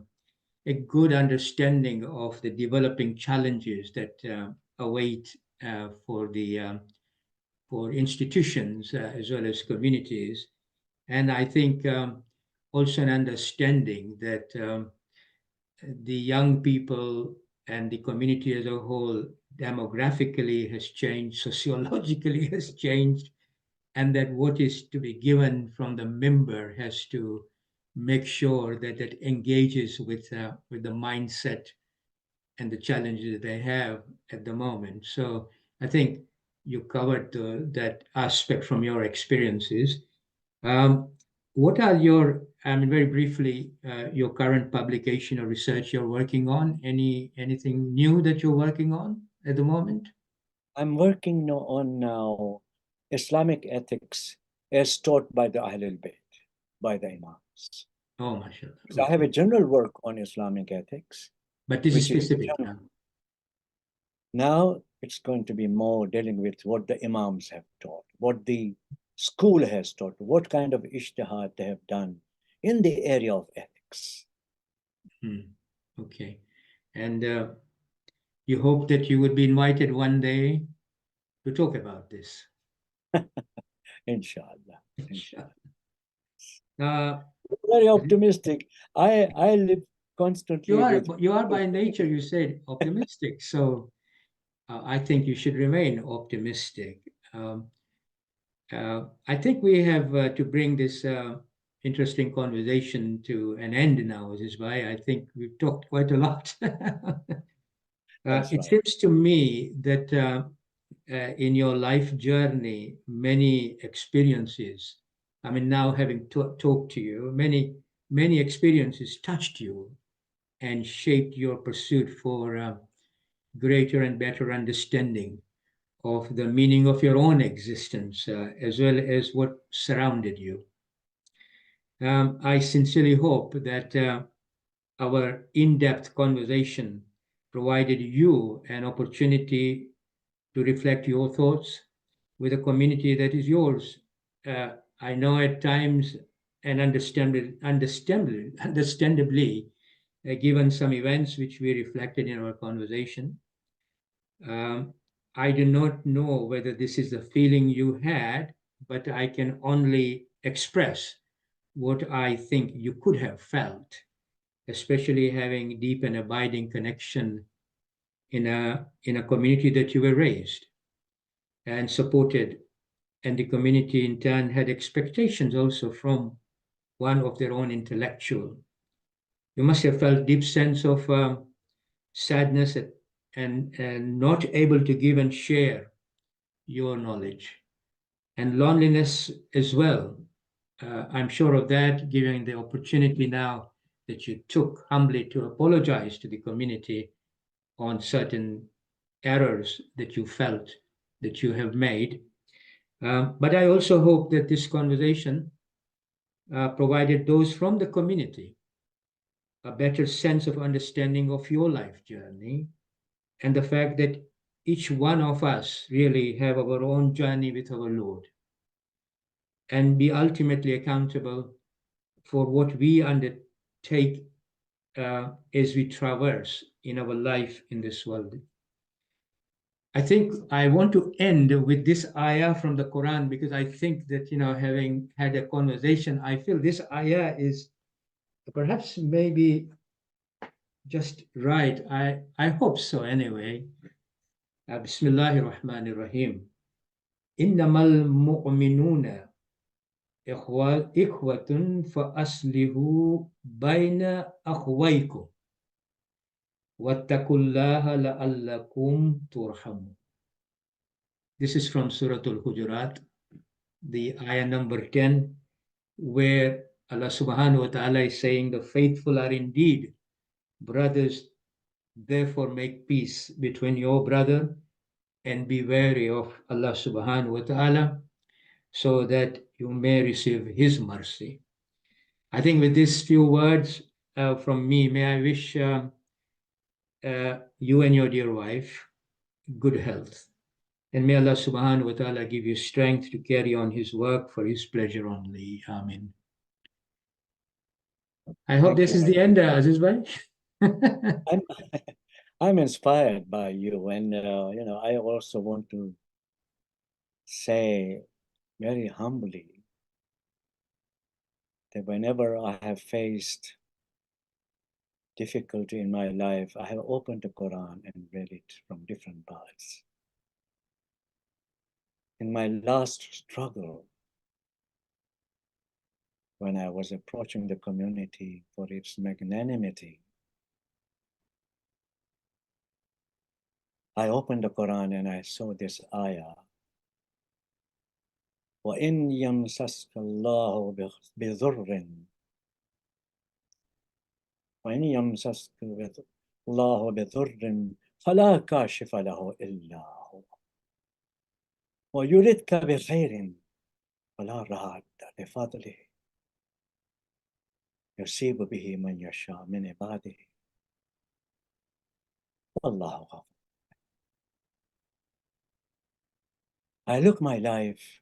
a good understanding of the developing challenges that await for institutions as well as communities. And I think also an understanding that the young people and the community as a whole demographically has changed, sociologically has changed, and that what is to be given from the member has to make sure that it engages with the mindset and the challenges that they have at the moment. So I think you covered that aspect from your experiences. What are very briefly, your current publication or research you're working on? Anything new that you're working on at the moment? I'm working on now Islamic ethics as taught by the Ahlul Bayt, by the Imams. Oh, mashallah. So I have a general work on Islamic ethics. But this is specific. Now it's going to be more dealing with what the Imams have taught, what the school has taught, what kind of ijtihad they have done in the area of ethics. Okay. And you hope that you would be invited one day to talk about this. Inshallah. Very optimistic. I live constantly. You are by nature, you said, optimistic. So I think you should remain optimistic. I think we have to bring this interesting conversation to an end now, Azizbhai. I think we've talked quite a lot. It seems to me that in your life journey, many experiences, I mean, now having talked to you, many experiences touched you and shaped your pursuit for greater and better understanding of the meaning of your own existence, as well as what surrounded you. I sincerely hope that our in-depth conversation provided you an opportunity to reflect your thoughts with a community that is yours. I know at times, and understandably, given some events which we reflected in our conversation, I do not know whether this is the feeling you had, but I can only express what I think you could have felt, especially having deep and abiding connection in a community that you were raised and supported, and the community in turn had expectations also from one of their own intellectual. You must have felt deep sense of sadness and not able to give and share your knowledge, and loneliness as well. I'm sure of that, given the opportunity now that you took humbly to apologize to the community on certain errors that you felt that you have made. But I also hope that this conversation provided those from the community a better sense of understanding of your life journey, and the fact that each one of us really have our own journey with our Lord, and be ultimately accountable for what we undertake as we traverse in our life in this world. I think I want to end with this ayah from the Quran, because I think that, having had a conversation, I feel this ayah is perhaps maybe just right. I hope so anyway. Bismillahir Rahmanir Rahim. Innamal mu'minuna ikhwatun fa aslihu bayna akhwaykum. وَاتَّقُوا اللَّهَ لَعَلَّكُمْ تُرْحَمُونَ. This is from Surah Al-Hujurat, the ayah number 10, where Allah subhanahu wa ta'ala is saying, the faithful are indeed brothers, therefore make peace between your brother and be wary of Allah subhanahu wa ta'ala so that you may receive his mercy. I think with these few words from me, may I wish you and your dear wife good health. And may Allah subhanahu wa ta'ala give you strength to carry on his work for his pleasure only. Amen. I hope this is the end, Aziz bhai. I'm inspired by you, and I also want to say very humbly that whenever I have faced difficulty in my life, I have opened the Quran and read it from different parts. In my last struggle, when I was approaching the community for its magnanimity, I opened the Quran and I saw this ayah. وَإِنْ يَمْسَسْكَ اللَّهُ بِضُرٍّ وَإِنْ يَمْسَسْكَ اللَّهُ بِضُرٍّ فَلَا كَاشِفَ لَهُ إِلَّا هُوَ وَيُرِدْكَ بِخَيْرٍ فَلَا رَادَّ لِفَضْلِهِ يُصِيبُ بِهِ مَنْ يَشَاءُ مِنْ عِبَادِهِ وَاللَّهُ غَفُورٌ. I look my life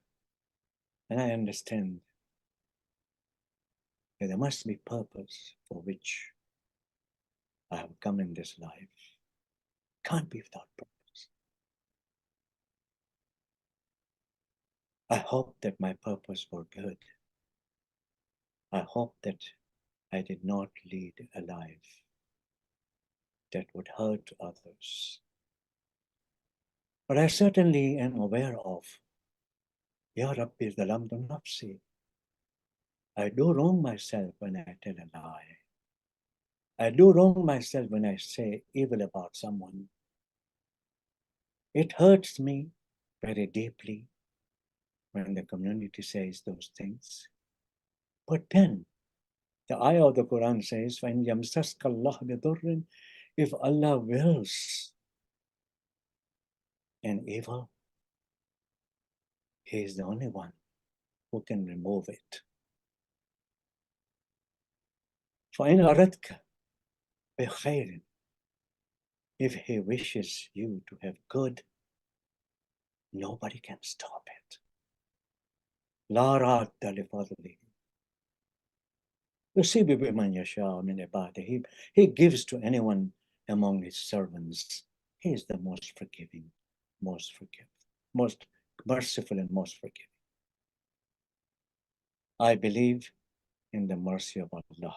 and I understand that there must be purpose for which I have come in this life. Can't be without purpose. I hope that my purpose were good. I hope that I did not lead a life that would hurt others. But I certainly am aware of, Ya Rabbi zalamtu nafsi. I do wrong myself when I tell a lie. I do wrong myself when I say evil about someone. It hurts me very deeply when the community says those things. But then, the ayah of the Quran says, وَإِنْ يَمْسَسْكَ اللَّهُ بِضُرٍّ, if Allah wills an evil, He is the only one who can remove it. فَإِنْ أَرَدْكَ بِخَيْرٍ, if He wishes you to have good, nobody can stop it. لَا رَادَّ لِفَضْلِهِ يُصِيبُ بِمَنْ يَشَاءُ مِنْ عِبَادِهِ. He gives to anyone among His servants. He is the most forgiving, most merciful and most forgiving. I believe in the mercy of Allah.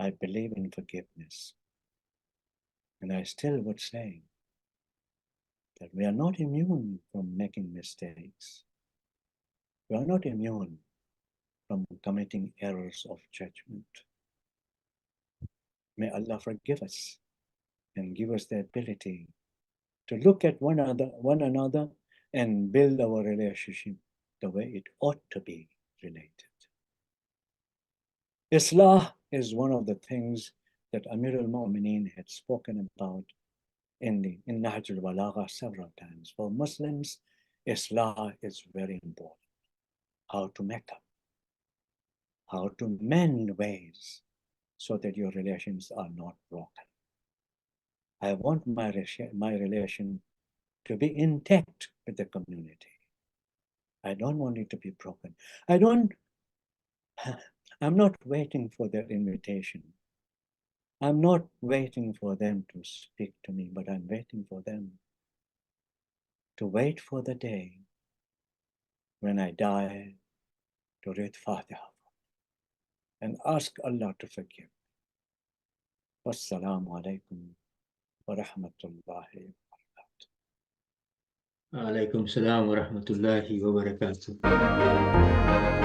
I believe in forgiveness. And I still would say that we are not immune from making mistakes. We are not immune from committing errors of judgment. May Allah forgive us and give us the ability to look at one another and build our relationship the way it ought to be related. Islah is one of the things that Amir al-Mu'mineen had spoken about in Nahj al-Balagha several times. For Muslims, Islah is very important. How to make up, how to mend ways so that your relations are not broken. I want my relation to be intact with the community. I don't want it to be broken. I'm not waiting for their invitation. I'm not waiting for them to speak to me, but I'm waiting for them to wait for the day when I die to read Fatiha and ask Allah to forgive. Wassalamu alaikum wa rahmatullahi wa barakatuh. Alaikum salam wa rahmatullahi wa barakatuh.